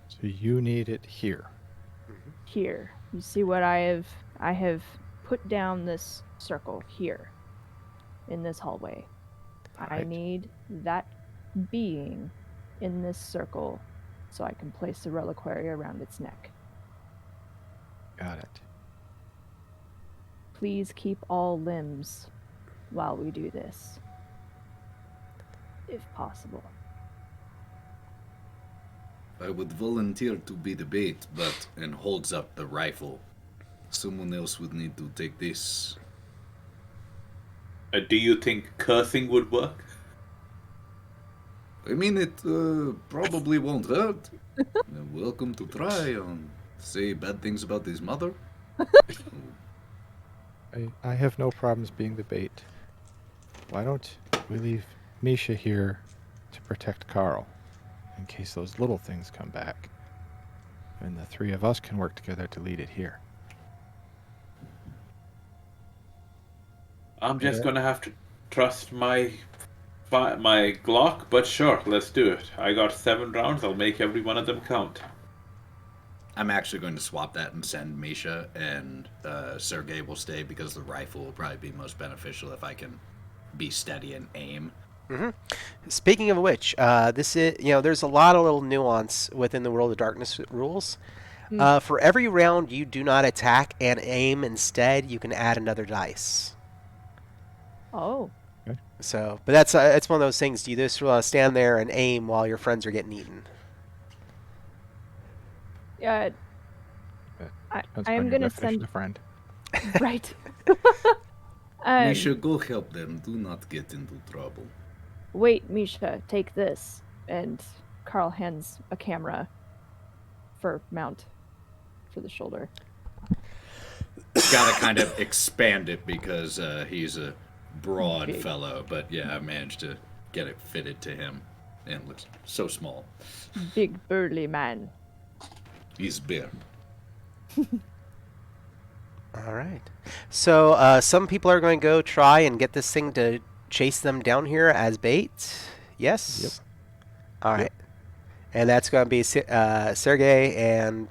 So you need it here. Here. You see what I have put down this circle here in this hallway. I Right. need that being in this circle so I can place the reliquary around its neck. Got it. Please keep all limbs while we do this, if possible. I would volunteer to be the bait, but and holds up the rifle. Someone else would need to take this. Do you think cursing would work? I mean, it probably won't hurt. Welcome to try and say bad things about his mother. I have no problems being the bait. Why don't we leave Misha here to protect Carl in case those little things come back? And the 3 of us can work together to lead it here. I'm just Yeah. gonna have to trust my Glock, but sure, let's do it. I got 7 rounds. I'll make every one of them count. I'm actually going to swap that and send Misha, and Sergey will stay because the rifle will probably be most beneficial if I can be steady and aim. Speaking of which, this is there's a lot of little nuance within the World of Darkness rules. For every round you do not attack and aim instead, you can add another dice. Oh. So, but that's it's one of those things. Do you just want to stand there and aim while your friends are getting eaten? Yeah. That's I am your gonna definition send of friend. right. Misha, go help them. Do not get into trouble. Wait, Misha, take this. And Carl hands a camera for mount for the shoulder. Gotta kind of expand it because he's a broad Big. fellow. But yeah, I managed to get it fitted to him, and it looks so small. Big burly man. He's big. All right. So some people are going to go try and get this thing to chase them down here as bait. Yes? Yep. All right. And that's going to be Sergey and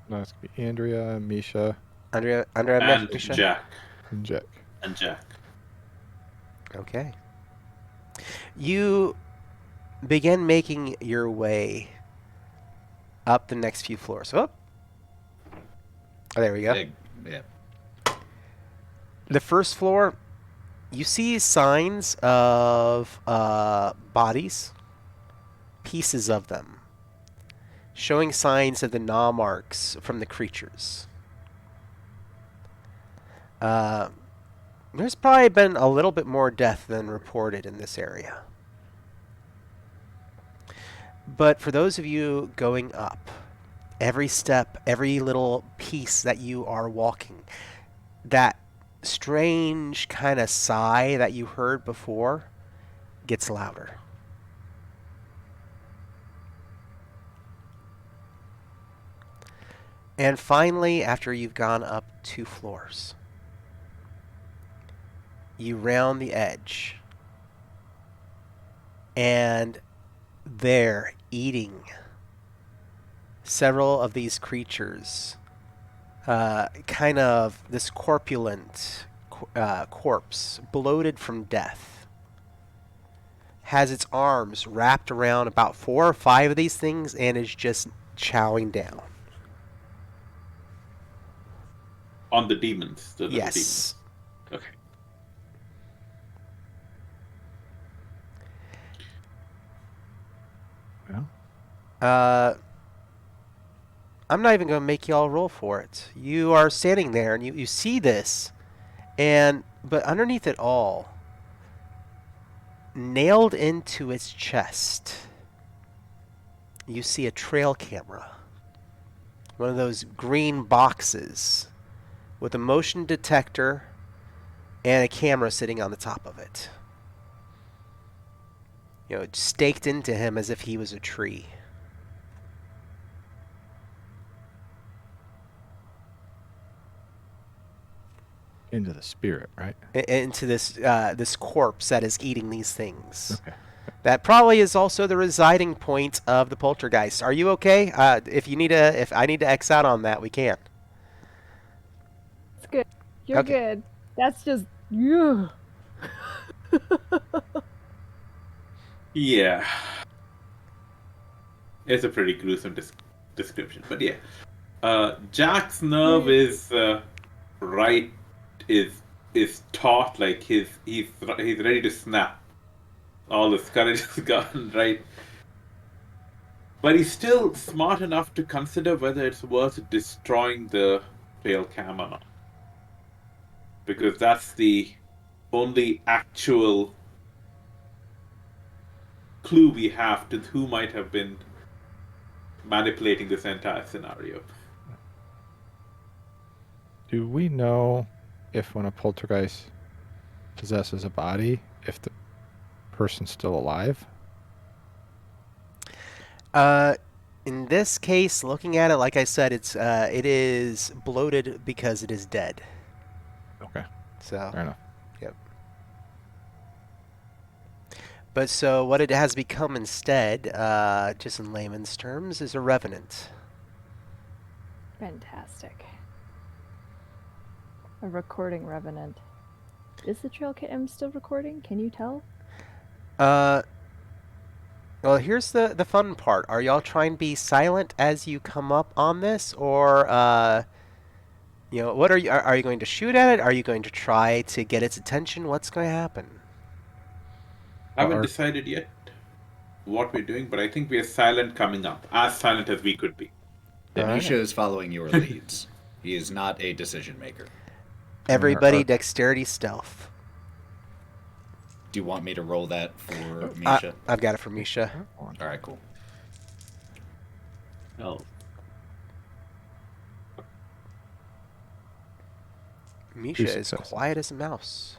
No, it's gonna be Andrea, Misha, Andrea And Misha? Jack. and Jack. And Jack. Okay. You begin making your way up the next few floors. Oh, there we go. Big. Yeah. The first floor, you see signs of bodies, pieces of them, showing signs of the gnaw marks from the creatures. There's probably been a little bit more death than reported in this area. But for those of you going up, every step, every little piece that you are walking, that strange kind of sigh that you heard before gets louder. And finally, after you've gone up 2 floors, you round the edge, and there, eating several of these creatures, kind of this corpulent corpse, bloated from death, has its arms wrapped around about 4 or 5 of these things and is just chowing down. On the demons. The little Yes. demons. Okay. Well, I'm not even going to make y'all roll for it. You are standing there and you see this, but underneath it all, nailed into its chest, you see a trail camera. One of those green boxes with a motion detector and a camera sitting on the top of it. You know, staked into him as if he was a tree. into the spirit, right? Into this corpse that is eating these things. Okay. That probably is also the residing point of the poltergeist. Are you okay? If I need to X out on that, we can. It's good. You're Okay. good. That's just you. Yeah. It's a pretty gruesome description, but yeah. Jack's nerve is taut, like he's ready to snap. All his courage is gone, right? But he's still smart enough to consider whether it's worth destroying the trail cam or not. Because that's the only actual clue we have to who might have been manipulating this entire scenario. Do we know if when a poltergeist possesses a body, if the person's still alive? In this case, looking at it, like I said, it is bloated because it is dead. Okay, So, fair enough. yep. But so what it has become instead, just in layman's terms, is a revenant. Fantastic. A recording revenant. Is the trail cam still recording? Can you tell? Well, here's the fun part. Are y'all trying to be silent as you come up on this, or what are you? Are you going to shoot at it? Are you going to try to get its attention? What's going to happen? I haven't decided yet what we're doing, but I think we are silent coming up, as silent as we could be. Denisha is following your leads. He is not a decision maker. Everybody, dexterity, stealth. Do you want me to roll that for Misha? I've got it for Misha. All right, cool. Oh. Misha is successes. quiet as a mouse.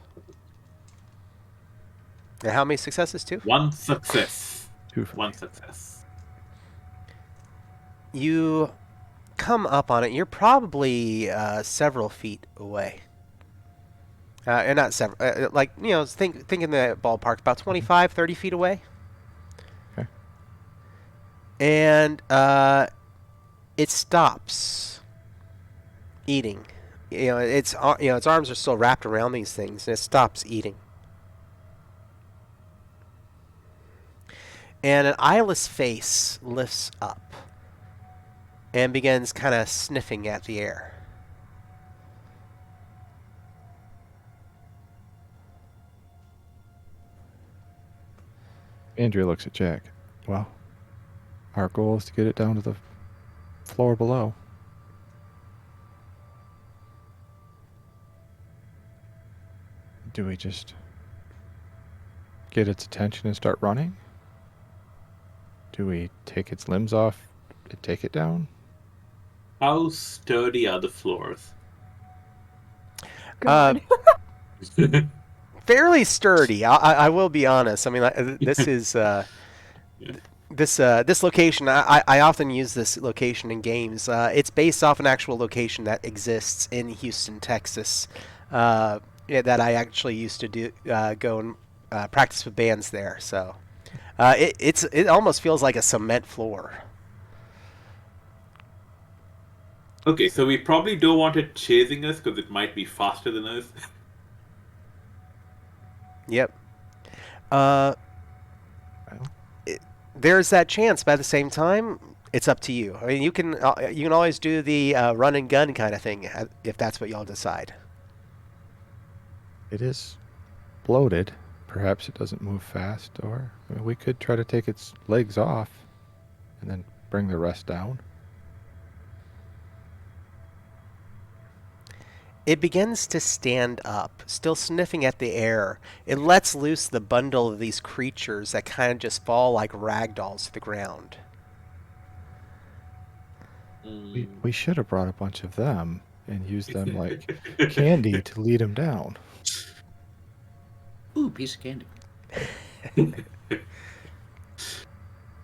And how many successes, too? One success. 2 for One me. success. You come up on it. You're probably several feet away. And not several, like, think in the ballpark, about 25, 30 feet away. Okay. And it stops eating. Its arms are still wrapped around these things, and it stops eating. And an eyeless face lifts up and begins kind of sniffing at the air. Andrea looks at Jack. Well, our goal is to get it down to the floor below. Do we just get its attention and start running? Do we take its limbs off and take it down? How sturdy are the floors? God. Fairly sturdy. I will be honest. I mean, this is this location. I often use this location in games. It's based off an actual location that exists in Houston, Texas. That I actually used to go and practice with bands there. So it almost feels like a cement floor. Okay, so we probably don't want it chasing us because it might be faster than us. Yep. Well, There's that chance, but at the same time, it's up to you. I mean, you can always do the run and gun kind of thing if that's what y'all decide. it is bloated. Perhaps it doesn't move fast, or we could try to take its legs off and then bring the rest down. It begins to stand up, still sniffing at the air. It lets loose the bundle of these creatures that kind of just fall like rag dolls to the ground. We should have brought a bunch of them and used them like candy to lead them down. Ooh, piece of candy.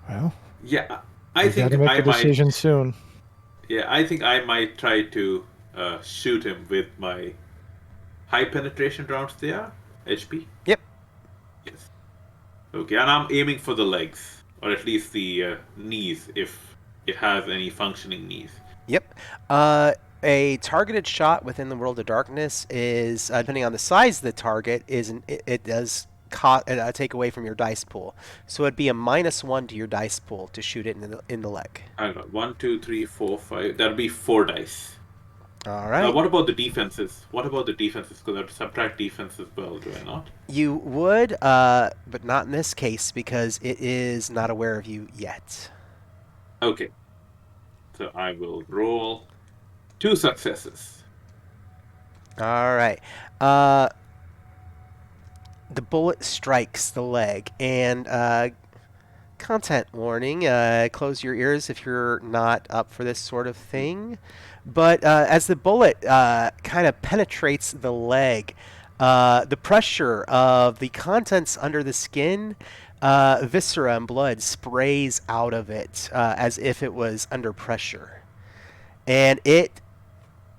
Well, Yeah, we I got think to make I a decision soon. Yeah, I think I might try to shoot him with my high penetration rounds there. HP. Yep. Yes. Okay, and I'm aiming for the legs, or at least the knees, if it has any functioning knees. Yep. A targeted shot within the World of Darkness is, depending on the size of the target, it does take away from your dice pool. So it'd be a -1 to your dice pool to shoot it in the leg. Hang on, 1, 2, 3, 4, 5. That'll be 4 dice. All right. What about the defenses? Because I'd subtract defense as well, do I not? You would, but not in this case because it is not aware of you yet. Okay. So I will roll 2 successes. All right. The bullet strikes the leg, and content warning, close your ears if you're not up for this sort of thing. But as the bullet kind of penetrates the leg, the pressure of the contents under the skin, viscera and blood sprays out of it as if it was under pressure. And it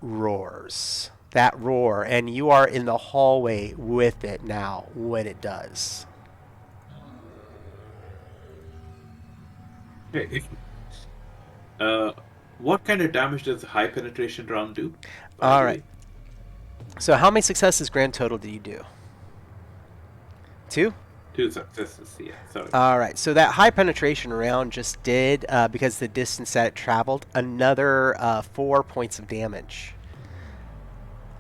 roars. That roar, and you are in the hallway with it now when it does. Okay. What kind of damage does the high penetration round do? All right. So how many successes grand total do you do? 2? 2 successes, yeah. Sorry. All right. So that high penetration round just did, because the distance that it traveled, another 4 points of damage.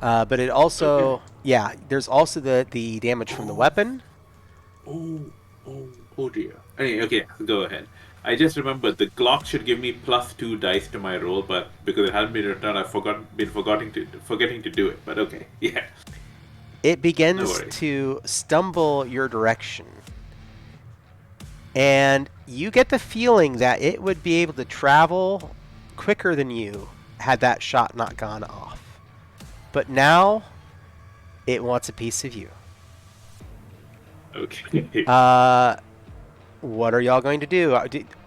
But it also, Okay. yeah, there's also the damage from the weapon. Oh dear. Anyway, okay, go ahead. I just remembered the Glock should give me +2 dice to my roll, but because it hadn't been returned, I've forgetting to do it. But okay, yeah. It No begins worries. to stumble your direction. And you get the feeling that it would be able to travel quicker than you had that shot not gone off. But now It wants a piece of you. Okay. What are y'all going to do?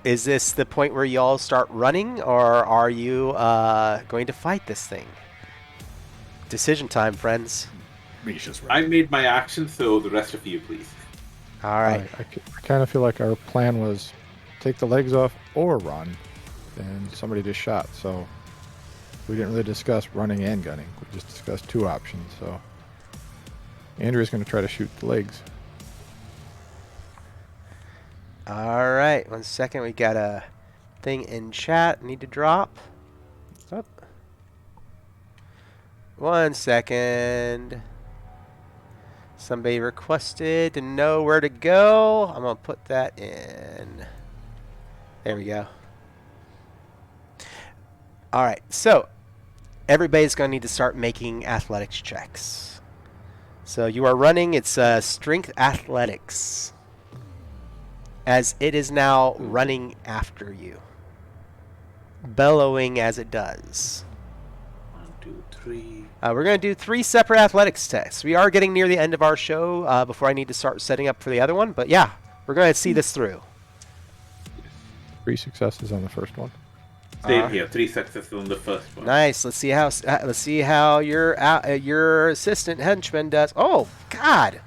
Is this the point where y'all start running, or are you going to fight this thing? Decision time, friends. Misha's I right. made my action, so the rest of you, please. All right. I kind of feel like our plan was take the legs off or run, and somebody just shot. So we didn't really discuss running and gunning. We just discussed two options. So Andrew's going to try to shoot the legs. All right. 1 second. We got a thing in chat. Need to drop. Up. 1 second. Somebody requested to know where to go. I'm going to put that in. There we go. All right. So everybody's going to need to start making athletics checks. So you are running. It's strength athletics, as it is now running after you, bellowing as it does. 1, 2, 3. We're going to do 3 separate athletics tests. We are getting near the end of our show before I need to start setting up for the other one. But yeah, we're going to see this through. 3 successes on the first one. Same here. 3 successes on the first one. Nice. Let's see how your assistant henchman does. Oh God!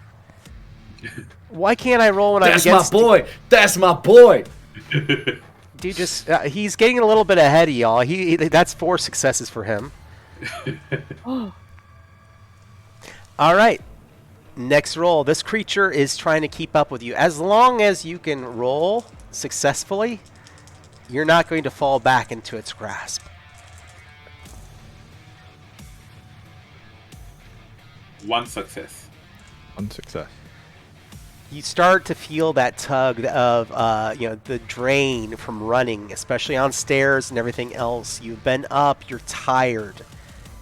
Why can't I roll when I'm That's against? my boy. That's my boy. Dude, just he's getting a little bit ahead of y'all. That's 4 successes for him. All right. Next roll. This creature is trying to keep up with you. As long as you can roll successfully, you're not going to fall back into its grasp. One success. 1 success. You start to feel that tug of the drain from running, especially on stairs and everything else. You've been up, you're tired,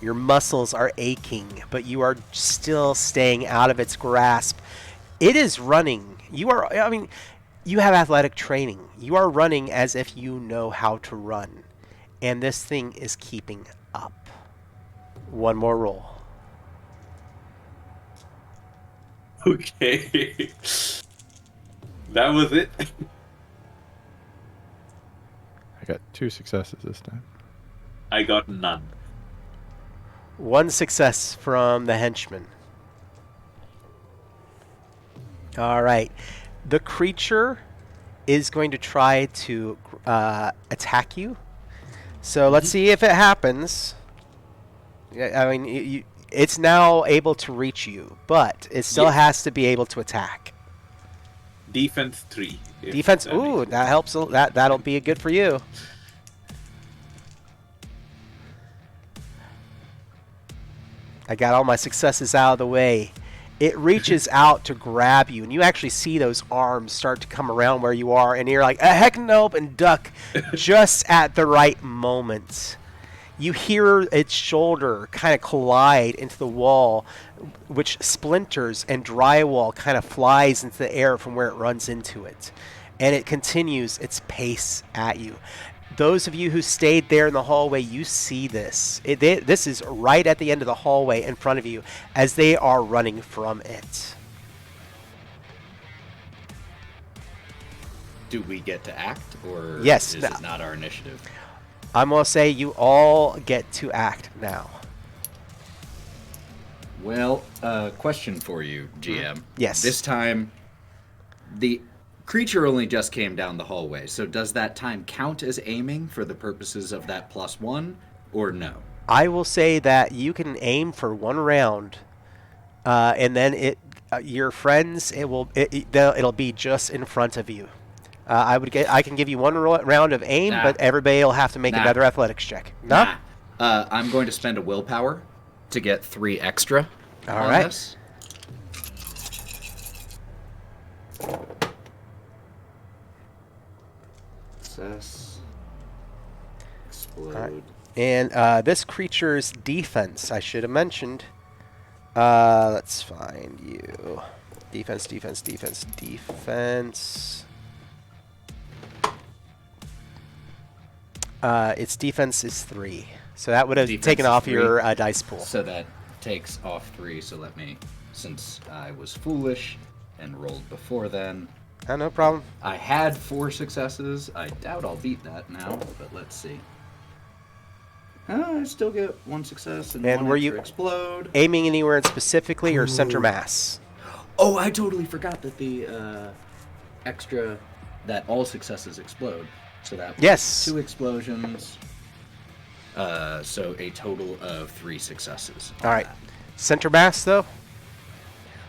your muscles are aching, but you are still staying out of its grasp. It is running. You have athletic training. You are running as if you know how to run, and this thing is keeping up. One more roll. Okay. That was it. I got 2 successes this time. I got none. 1 success from the henchman. All right. The creature is going to try to attack you. So let's see if it happens. I mean, it's now able to reach you, but it still has to be able to attack. Defense 3. Defense. Ooh, that helps. That'll be good for you. I got all my successes out of the way. It reaches out to grab you, and you actually see those arms start to come around where you are, and you're like, heck nope, and duck just at the right moment. You hear its shoulder kind of collide into the wall, which splinters, and drywall kind of flies into the air from where it runs into it. And it continues its pace at you. Those of you who stayed there in the hallway, you see this. This is right at the end of the hallway in front of you as they are running from it. Do we get to act, or Yes. is it not our initiative? I'm going to say you all get to act now. Well, question for you, GM. Yes. This time, the creature only just came down the hallway, so does that time count as aiming for the purposes of that +1, or no? I will say that you can aim for 1 round, and then your friends, it'll be just in front of you. I can give you 1 round of aim, but everybody will have to make another athletics check. No? I'm going to spend a willpower to get 3 extra. All on right. This. Success. Explode. Right. And this creature's defense, I should have mentioned. Let's find you. Defense. Its defense is 3. So that would have taken off your dice pool. So that takes off 3, so let me, since I was foolish and rolled before then. Oh, no problem. I had 4 successes. I doubt I'll beat that now, but let's see. I still get 1 success and 1 were extra you explode. aiming anywhere specifically or center mass? Oh, I totally forgot that the extra, that all successes explode. So that was Yes. 2 explosions. So a total of 3 successes. All right. Center mass, though?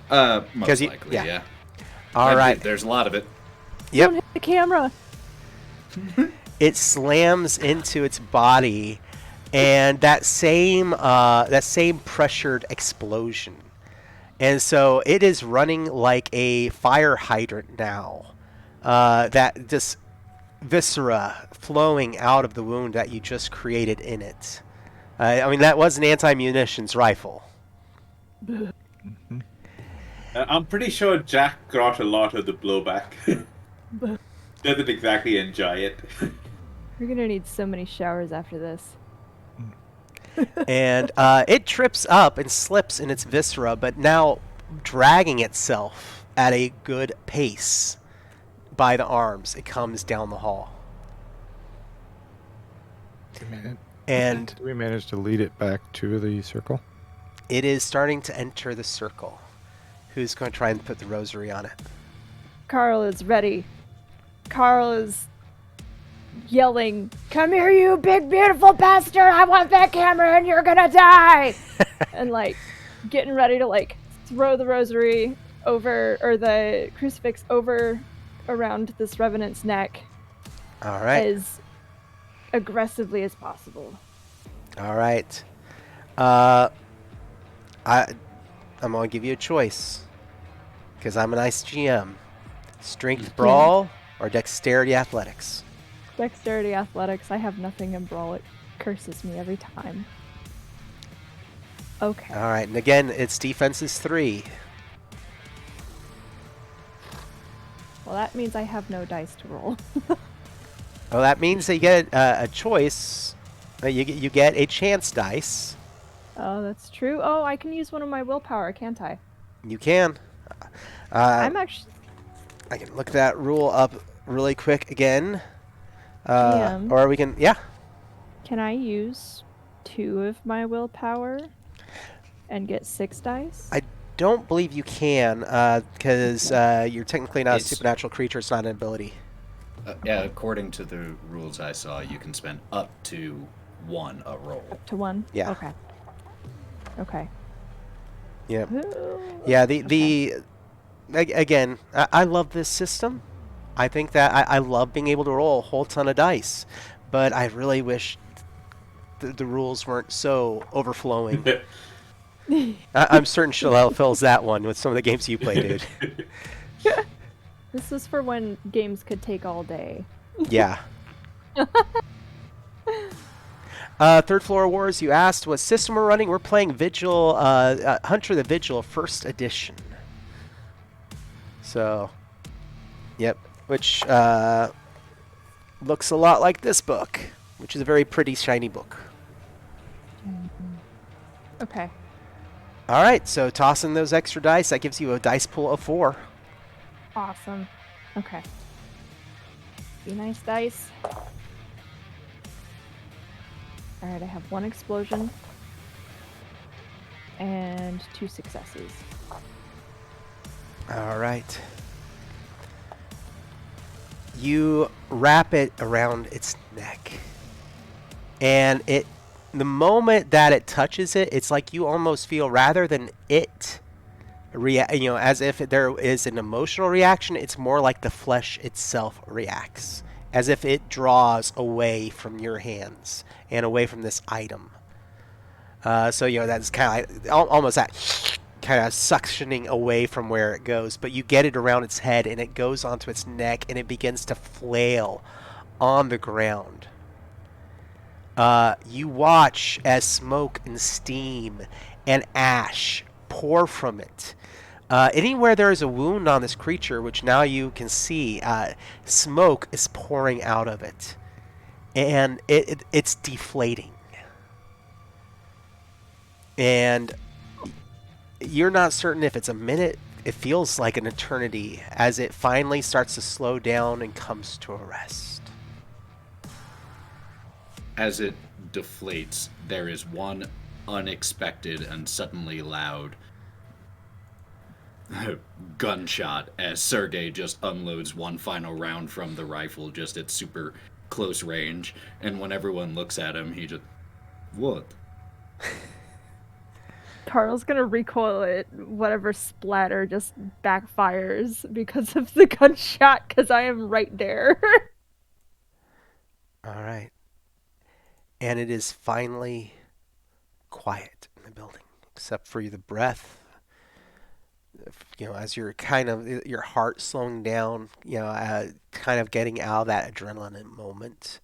Most likely, yeah. yeah. All right. There's a lot of it. Yep. Don't hit the camera. It slams into its body, and that same pressured explosion. And so it is running like a fire hydrant now. That just viscera flowing out of the wound that you just created in it. I mean, that was an anti-munitions rifle. I'm pretty sure Jack got a lot of the blowback. Doesn't exactly enjoy it. We're gonna need so many showers after this. And it trips up and slips in its viscera, but now dragging itself at a good pace by the arms. It comes down the hall. And Did we manage to lead it back to the circle? it is starting to enter the circle. Who's going to try and put the rosary on it? Carl is ready. Carl is yelling, "Come here, you big beautiful bastard! I want that camera and you're gonna die!" And like getting ready to like throw the rosary over, or the crucifix over around this revenant's neck All right. as aggressively as possible. All right. I'm going to give you a choice because I'm a nice GM. Strength brawl or dexterity athletics? Dexterity athletics. I have nothing in brawl. It curses me every time. Okay. All right. And again, its defense is 3. Well, that means I have no dice to roll. Well, that means that you get a choice. You get a chance dice. Oh, that's true. Oh, I can use one of my willpower, can't I? You can. I'm actually... I can look that rule up really quick again. Damn. Or we can, yeah. Can I use 2 of my willpower and get 6 dice? I don't believe you can because you're technically not a It's- supernatural creature. It's not an ability. Yeah, according to the rules I saw, you can spend up to 1 a roll. Up to 1? Yeah. Okay. Okay. Yeah. Ooh. Yeah. Again, I love this system. I think that I love being able to roll a whole ton of dice, but I really wish the rules weren't so overflowing. I'm certain Shoulael fills that one with some of the games you play, dude. This was for when games could take all day. Yeah. Third Floor Wars, you asked what system we're running. We're playing Vigil, Hunter the Vigil, first edition. So, yep. Which looks a lot like this book, which is a very pretty, shiny book. Okay. All right, so toss in those extra dice. That gives you a dice pool of 4. Awesome. Okay. Be nice, dice. Alright, I have 1 explosion and 2 successes. All right. You wrap it around its neck. And the moment that it touches it, it's like you almost feel, rather than it as if there is an emotional reaction, it's more like the flesh itself reacts, as if it draws away from your hands and away from this item. So that's kind of almost that kind of suctioning away from where it goes, but you get it around its head and it goes onto its neck and it begins to flail on the ground. You watch as smoke and steam and ash pour from it. Anywhere there is a wound on this creature, which now you can see, smoke is pouring out of it. And it's deflating. And You're not certain if it's a minute. It feels like an eternity as it finally starts to slow down and comes to a rest. As it deflates, there is one unexpected and suddenly loud gunshot as Sergei just unloads one final round from the rifle just at super close range, and when everyone looks at him, he just, what? Carl's gonna recoil it. Whatever splatter just backfires because of the gunshot, because I am right there. All right. And it is finally quiet in the building, except for the breath. As you're kind of your heart slowing down, kind of getting out of that adrenaline moment.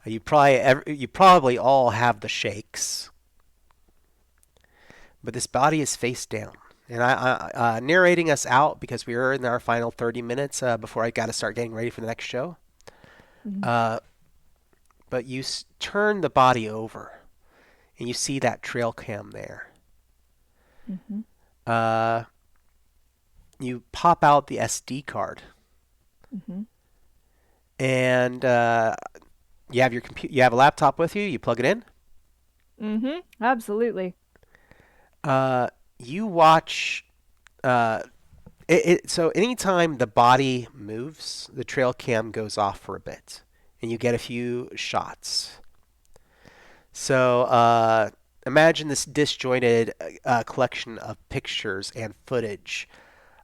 You probably all have the shakes, but this body is face down. And I narrating us out because we are in our final 30 minutes before I got to start getting ready for the next show. Mhm. But you turn the body over, and you see that trail cam there. Mhm. You pop out the SD card, Mhm. and you have you have a laptop with you. You plug it in. Mhm. Absolutely. You watch. So anytime the body moves, the trail cam goes off for a bit, and you get a few shots. So imagine this disjointed collection of pictures and footage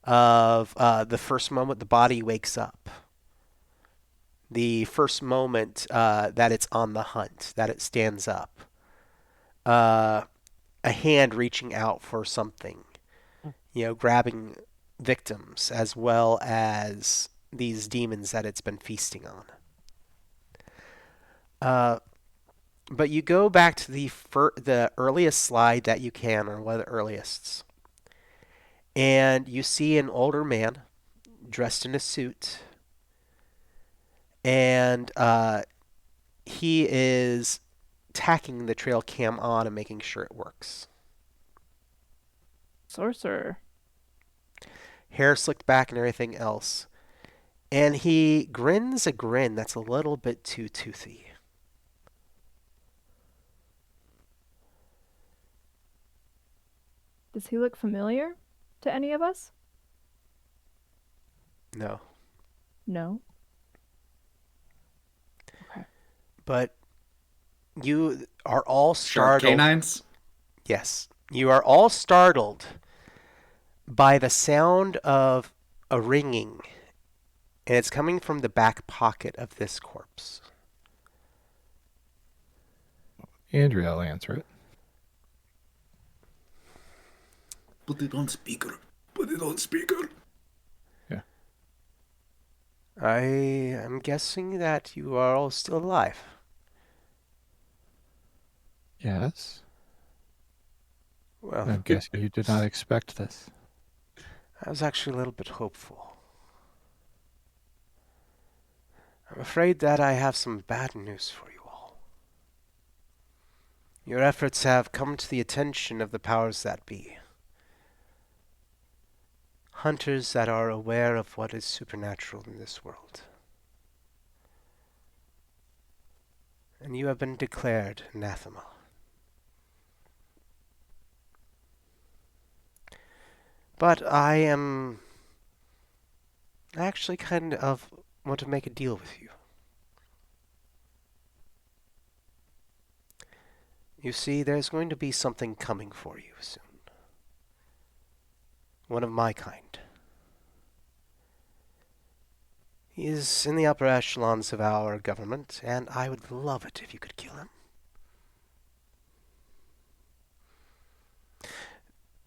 of the first moment the body wakes up, the first moment that it's on the hunt, that it stands up, uh, a hand reaching out for something, grabbing victims, as well as these demons that it's been feasting on. But you go back to the earliest slide that you can, or one of the earliest, and you see an older man dressed in a suit, and he is tacking the trail cam on and making sure it works. Sorcerer. Hair slicked back and everything else. And he grins a grin that's a little bit too toothy. Does he look familiar to any of us? No. No. Okay. But you are all Sharp startled. canines? Yes. You are all startled by the sound of a ringing, and it's coming from the back pocket of this corpse. Andrea will answer it. Put it on speaker. Put it on speaker. Yeah. I am guessing that you are all still alive. Yes. Well, I'm guessing you did not expect this. I was actually a little bit hopeful. I'm afraid that I have some bad news for you all. Your efforts have come to the attention of the powers that be. Hunters that are aware of what is supernatural in this world. And you have been declared anathema. But I actually kind of want to make a deal with you. You see, there's going to be something coming for you soon. One of my kind. He is in the upper echelons of our government, and I would love it if you could kill him.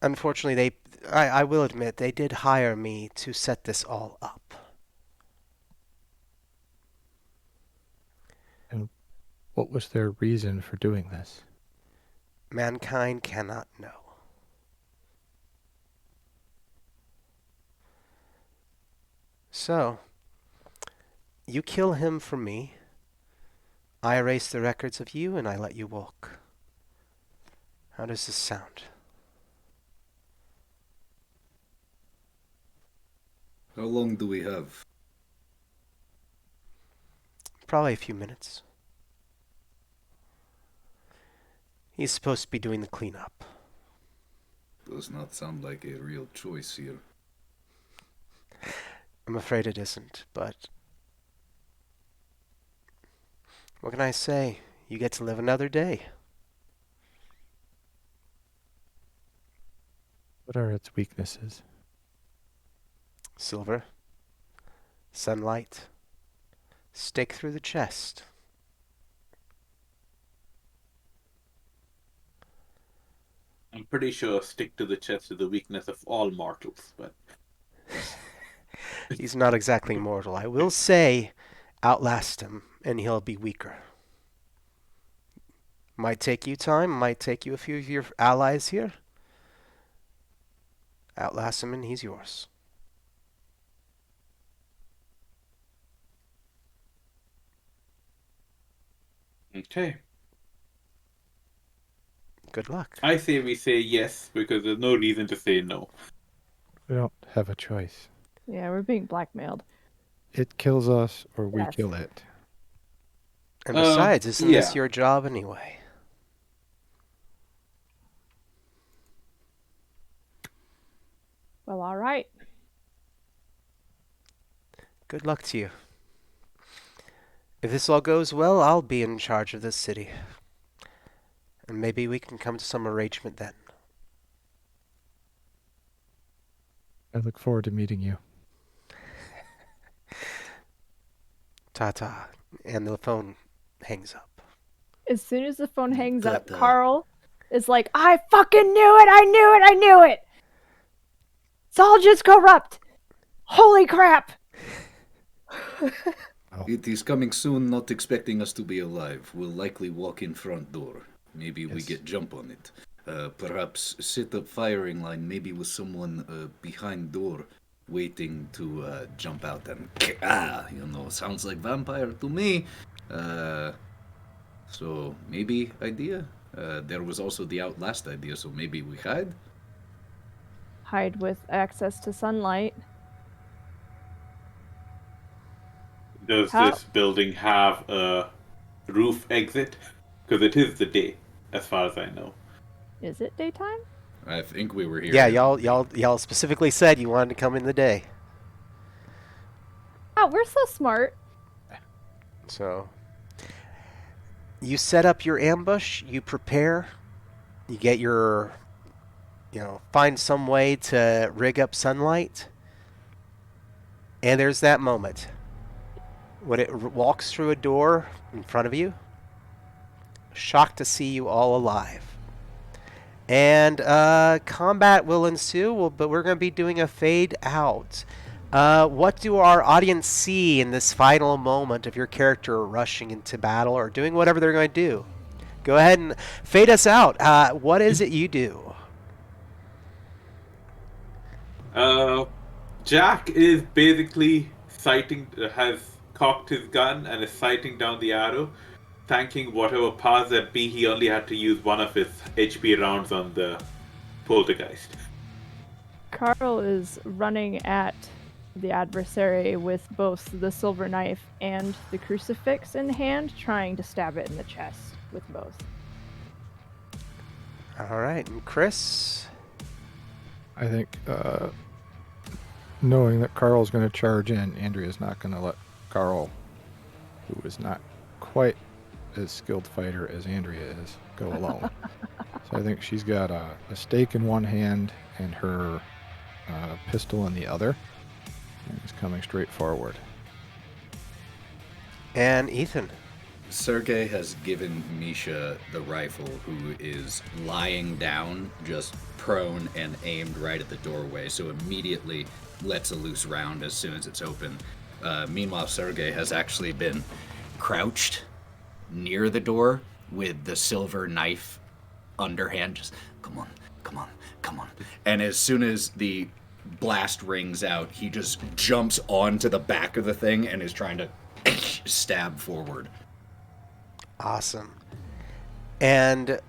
Unfortunately, I will admit, they did hire me to set this all up. And what was their reason for doing this? Mankind cannot know. So, you kill him for me. I erase the records of you, and I let you walk. How does this sound? How long do we have? Probably a few minutes. He's supposed to be doing the cleanup. Does not sound like a real choice here. I'm afraid it isn't, but what can I say? You get to live another day. What are its weaknesses? Silver, sunlight, stake through the chest. I'm pretty sure stick to the chest is the weakness of all mortals, but He's not exactly mortal. I will say, outlast him, and he'll be weaker. Might take you time, might take you a few of your allies here. Outlast him, and he's yours. okay. Good luck. I say we say yes because there's no reason to say no. We don't have a choice. Yeah, we're being blackmailed. It kills us or we Yes. kill it. And besides, isn't this yeah. your job anyway? Well, all right. Good luck to you. If this all goes well, I'll be in charge of this city. And maybe we can come to some arrangement then. I look forward to meeting you. Ta-ta. And the phone hangs up. As soon as the phone hangs up, Ta-ta. Carl is like, I fucking knew it! I knew it! I knew it! It's all just corrupt! Holy crap! It is coming soon, not expecting us to be alive. We'll likely walk in front door. Maybe we Yes. get jump on it. Perhaps set up firing line, maybe with someone behind door, waiting to jump out and sounds like vampire to me. So maybe idea. There was also the outlast idea, so maybe we hide. Hide with access to sunlight. Does How- this building have a roof exit? Because it is the day, as far as I know. Is it daytime? I think we were here. Yeah, y'all specifically said you wanted to come in the day. Oh, we're so smart. So you set up your ambush, you prepare, you get your, find some way to rig up sunlight. And there's that moment when it walks through a door in front of you, shocked to see you all alive. And combat will ensue, but we're going to be doing a fade out. What do our audience see in this final moment of your character rushing into battle or doing whatever they're going to do? Go ahead and fade us out. What is it you do? Jack is basically has cocked his gun and is sighting down the arrow, thanking whatever powers that be he only had to use one of his HP rounds on the poltergeist. Carl is running at the adversary with both the silver knife and the crucifix in hand, trying to stab it in the chest with both. All right, and Chris? I think knowing that Carl's going to charge in, Andrea's not going to let Carl, who is not quite as skilled fighter as Andrea is, go alone. So I think she's got a stake in one hand and her pistol in the other, and is coming straight forward. And Ethan? Sergei has given Misha the rifle, who is lying down, just prone and aimed right at the doorway, so immediately lets a loose round as soon as it's open. Meanwhile, Sergei has actually been crouched near the door with the silver knife underhand, just, come on, come on, come on. And as soon as the blast rings out, he just jumps onto the back of the thing and is trying to stab forward. Awesome. And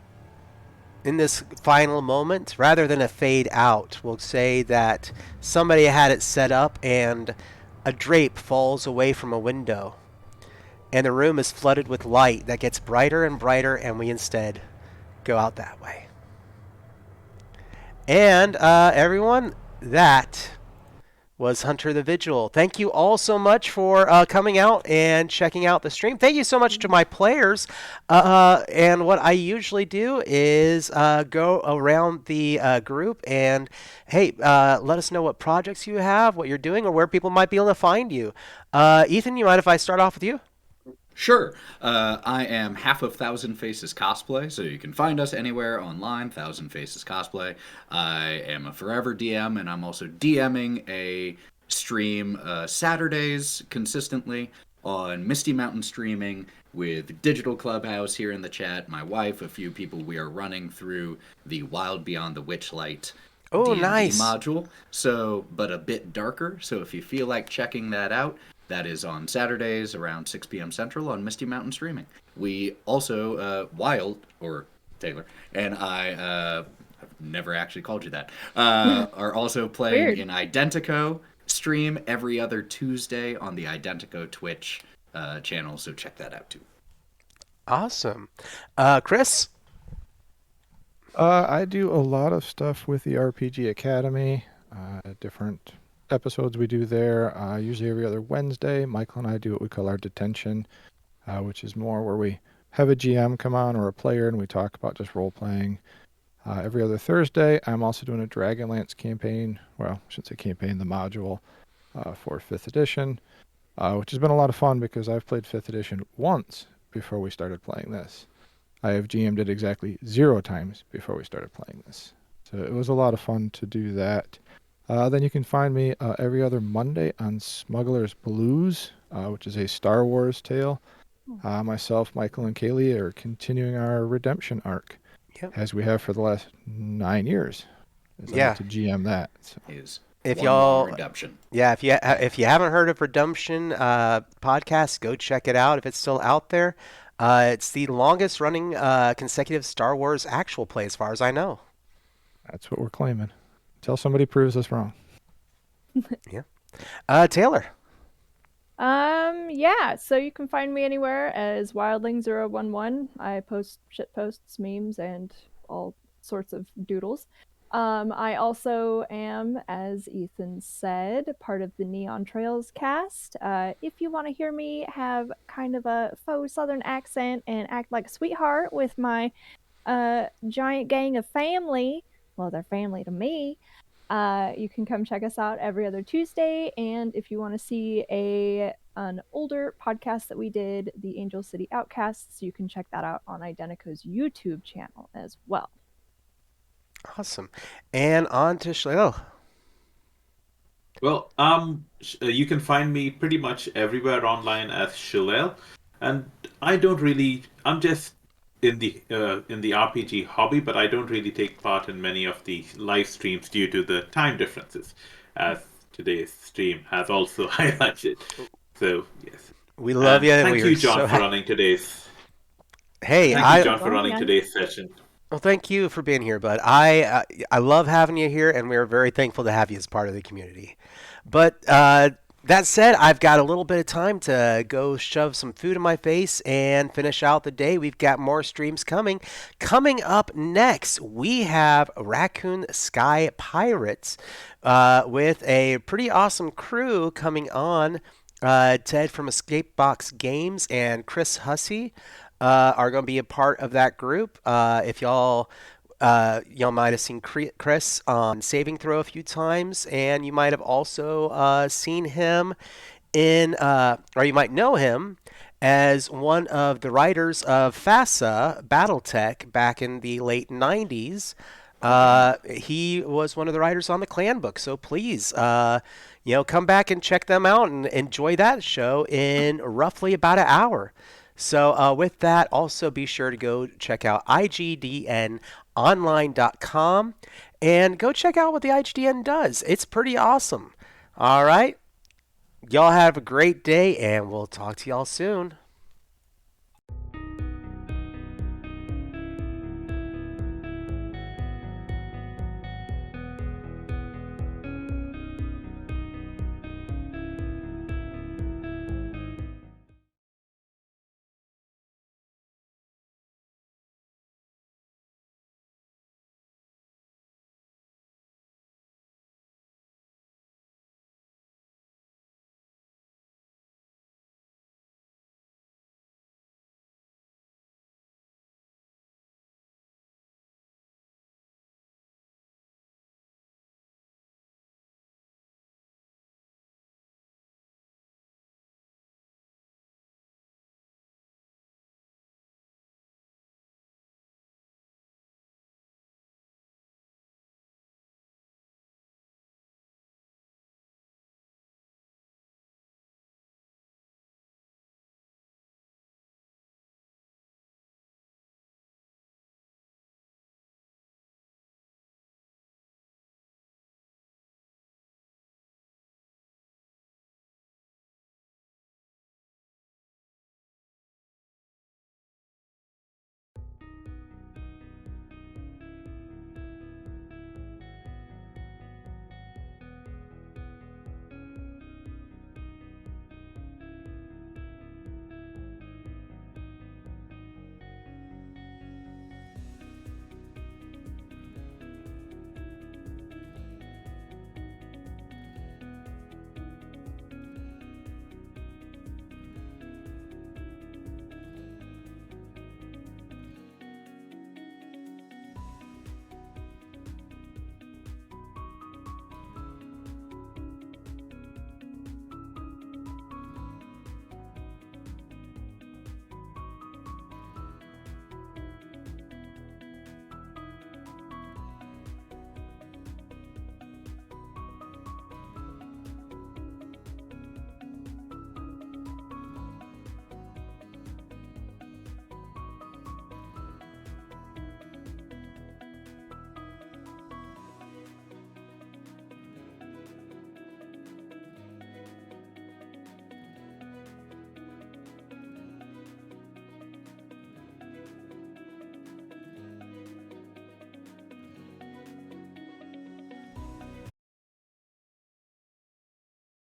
in this final moment, rather than a fade out, we'll say that somebody had it set up and a drape falls away from a window, and the room is flooded with light that gets brighter and brighter, and we instead go out that way. And everyone, that was Hunter the Vigil. Thank you all so much for coming out and checking out the stream. Thank you so much to my players. And what I usually do is go around the group and, hey, let us know what projects you have, what you're doing, or where people might be able to find you. Ethan, you mind if I start off with you? Sure. I am half of Thousand Faces Cosplay, so you can find us anywhere online, Thousand Faces Cosplay. I am a forever DM, and I'm also DMing a stream Saturdays consistently on Misty Mountain Streaming with Digital Clubhouse here in the chat, my wife, a few people. We are running through the Wild Beyond the Witchlight Oh, D&D nice. module, but a bit darker. So if you feel like checking that out, that is on Saturdays around 6 p.m. Central on Misty Mountain Streaming. We also, Taylor, and I, I've never actually called you that, are also playing Weird. in IDENTICO stream every other Tuesday on the IDENTICO Twitch channel, so check that out too. Awesome. Chris? I do a lot of stuff with the RPG Academy, different episodes we do there, usually every other Wednesday. Michael and I do what we call our detention, which is more where we have a GM come on or a player and we talk about just role-playing. Every other Thursday, I'm also doing a Dragonlance campaign, well, I shouldn't say campaign, the module for 5th edition, which has been a lot of fun because I've played 5th edition once before we started playing this. I have GM'd it exactly 0 times before we started playing this. So it was a lot of fun to do that. Then you can find me every other Monday on Smuggler's Blues, which is a Star Wars tale. Myself, Michael, and Kaylee are continuing our redemption arc, Yep. as we have for the last 9 years. I Yeah. get to GM that. So. Is If one y'all- long redemption. Yeah, if you haven't heard of Redemption podcast, go check it out if it's still out there. It's the longest running consecutive Star Wars actual play, as far as I know. That's what we're claiming. Until somebody proves us wrong. Taylor. Yeah, so you can find me anywhere as Wildling011. I post shit posts, memes, and all sorts of doodles. I also am, as Ethan said, part of the Neon Trails cast. If you want to hear me have kind of a faux southern accent and act like a sweetheart with my giant gang of family, well, they're family to me, you can come check us out every other Tuesday. And if you want to see an older podcast that we did, the Angel City Outcasts, you can check that out on IDENTICO's YouTube channel as well. Awesome. And on to Shoulael. Well, you can find me pretty much everywhere online as Shoulael, and I'm just in the RPG hobby, but I don't really take part in many of the live streams due to the time differences, as today's stream has also highlighted. So yes, We love you. Thank We you, are John, so for running today's. Hey, Thank you, John, for running today's session. Well, thank you for being here, bud. I love having you here, and we are very thankful to have you as part of the community. But that said, I've got a little bit of time to go shove some food in my face and finish out the day. We've got more streams coming. Coming up next, we have Raccoon Sky Pirates with a pretty awesome crew coming on. Ted from Escape Box Games and Chris Hussey are going to be a part of that group. If y'all might have seen Chris on Saving Throw a few times, and you might have also seen him or you might know him as one of the writers of FASA BattleTech back in the late 90s. He was one of the writers on the Clan book, so please, come back and check them out and enjoy that show in roughly about an hour. So with that, also be sure to go check out IGDNonline.com and go check out what the IGDN does. It's pretty awesome. All right. Y'all have a great day, and we'll talk to y'all soon.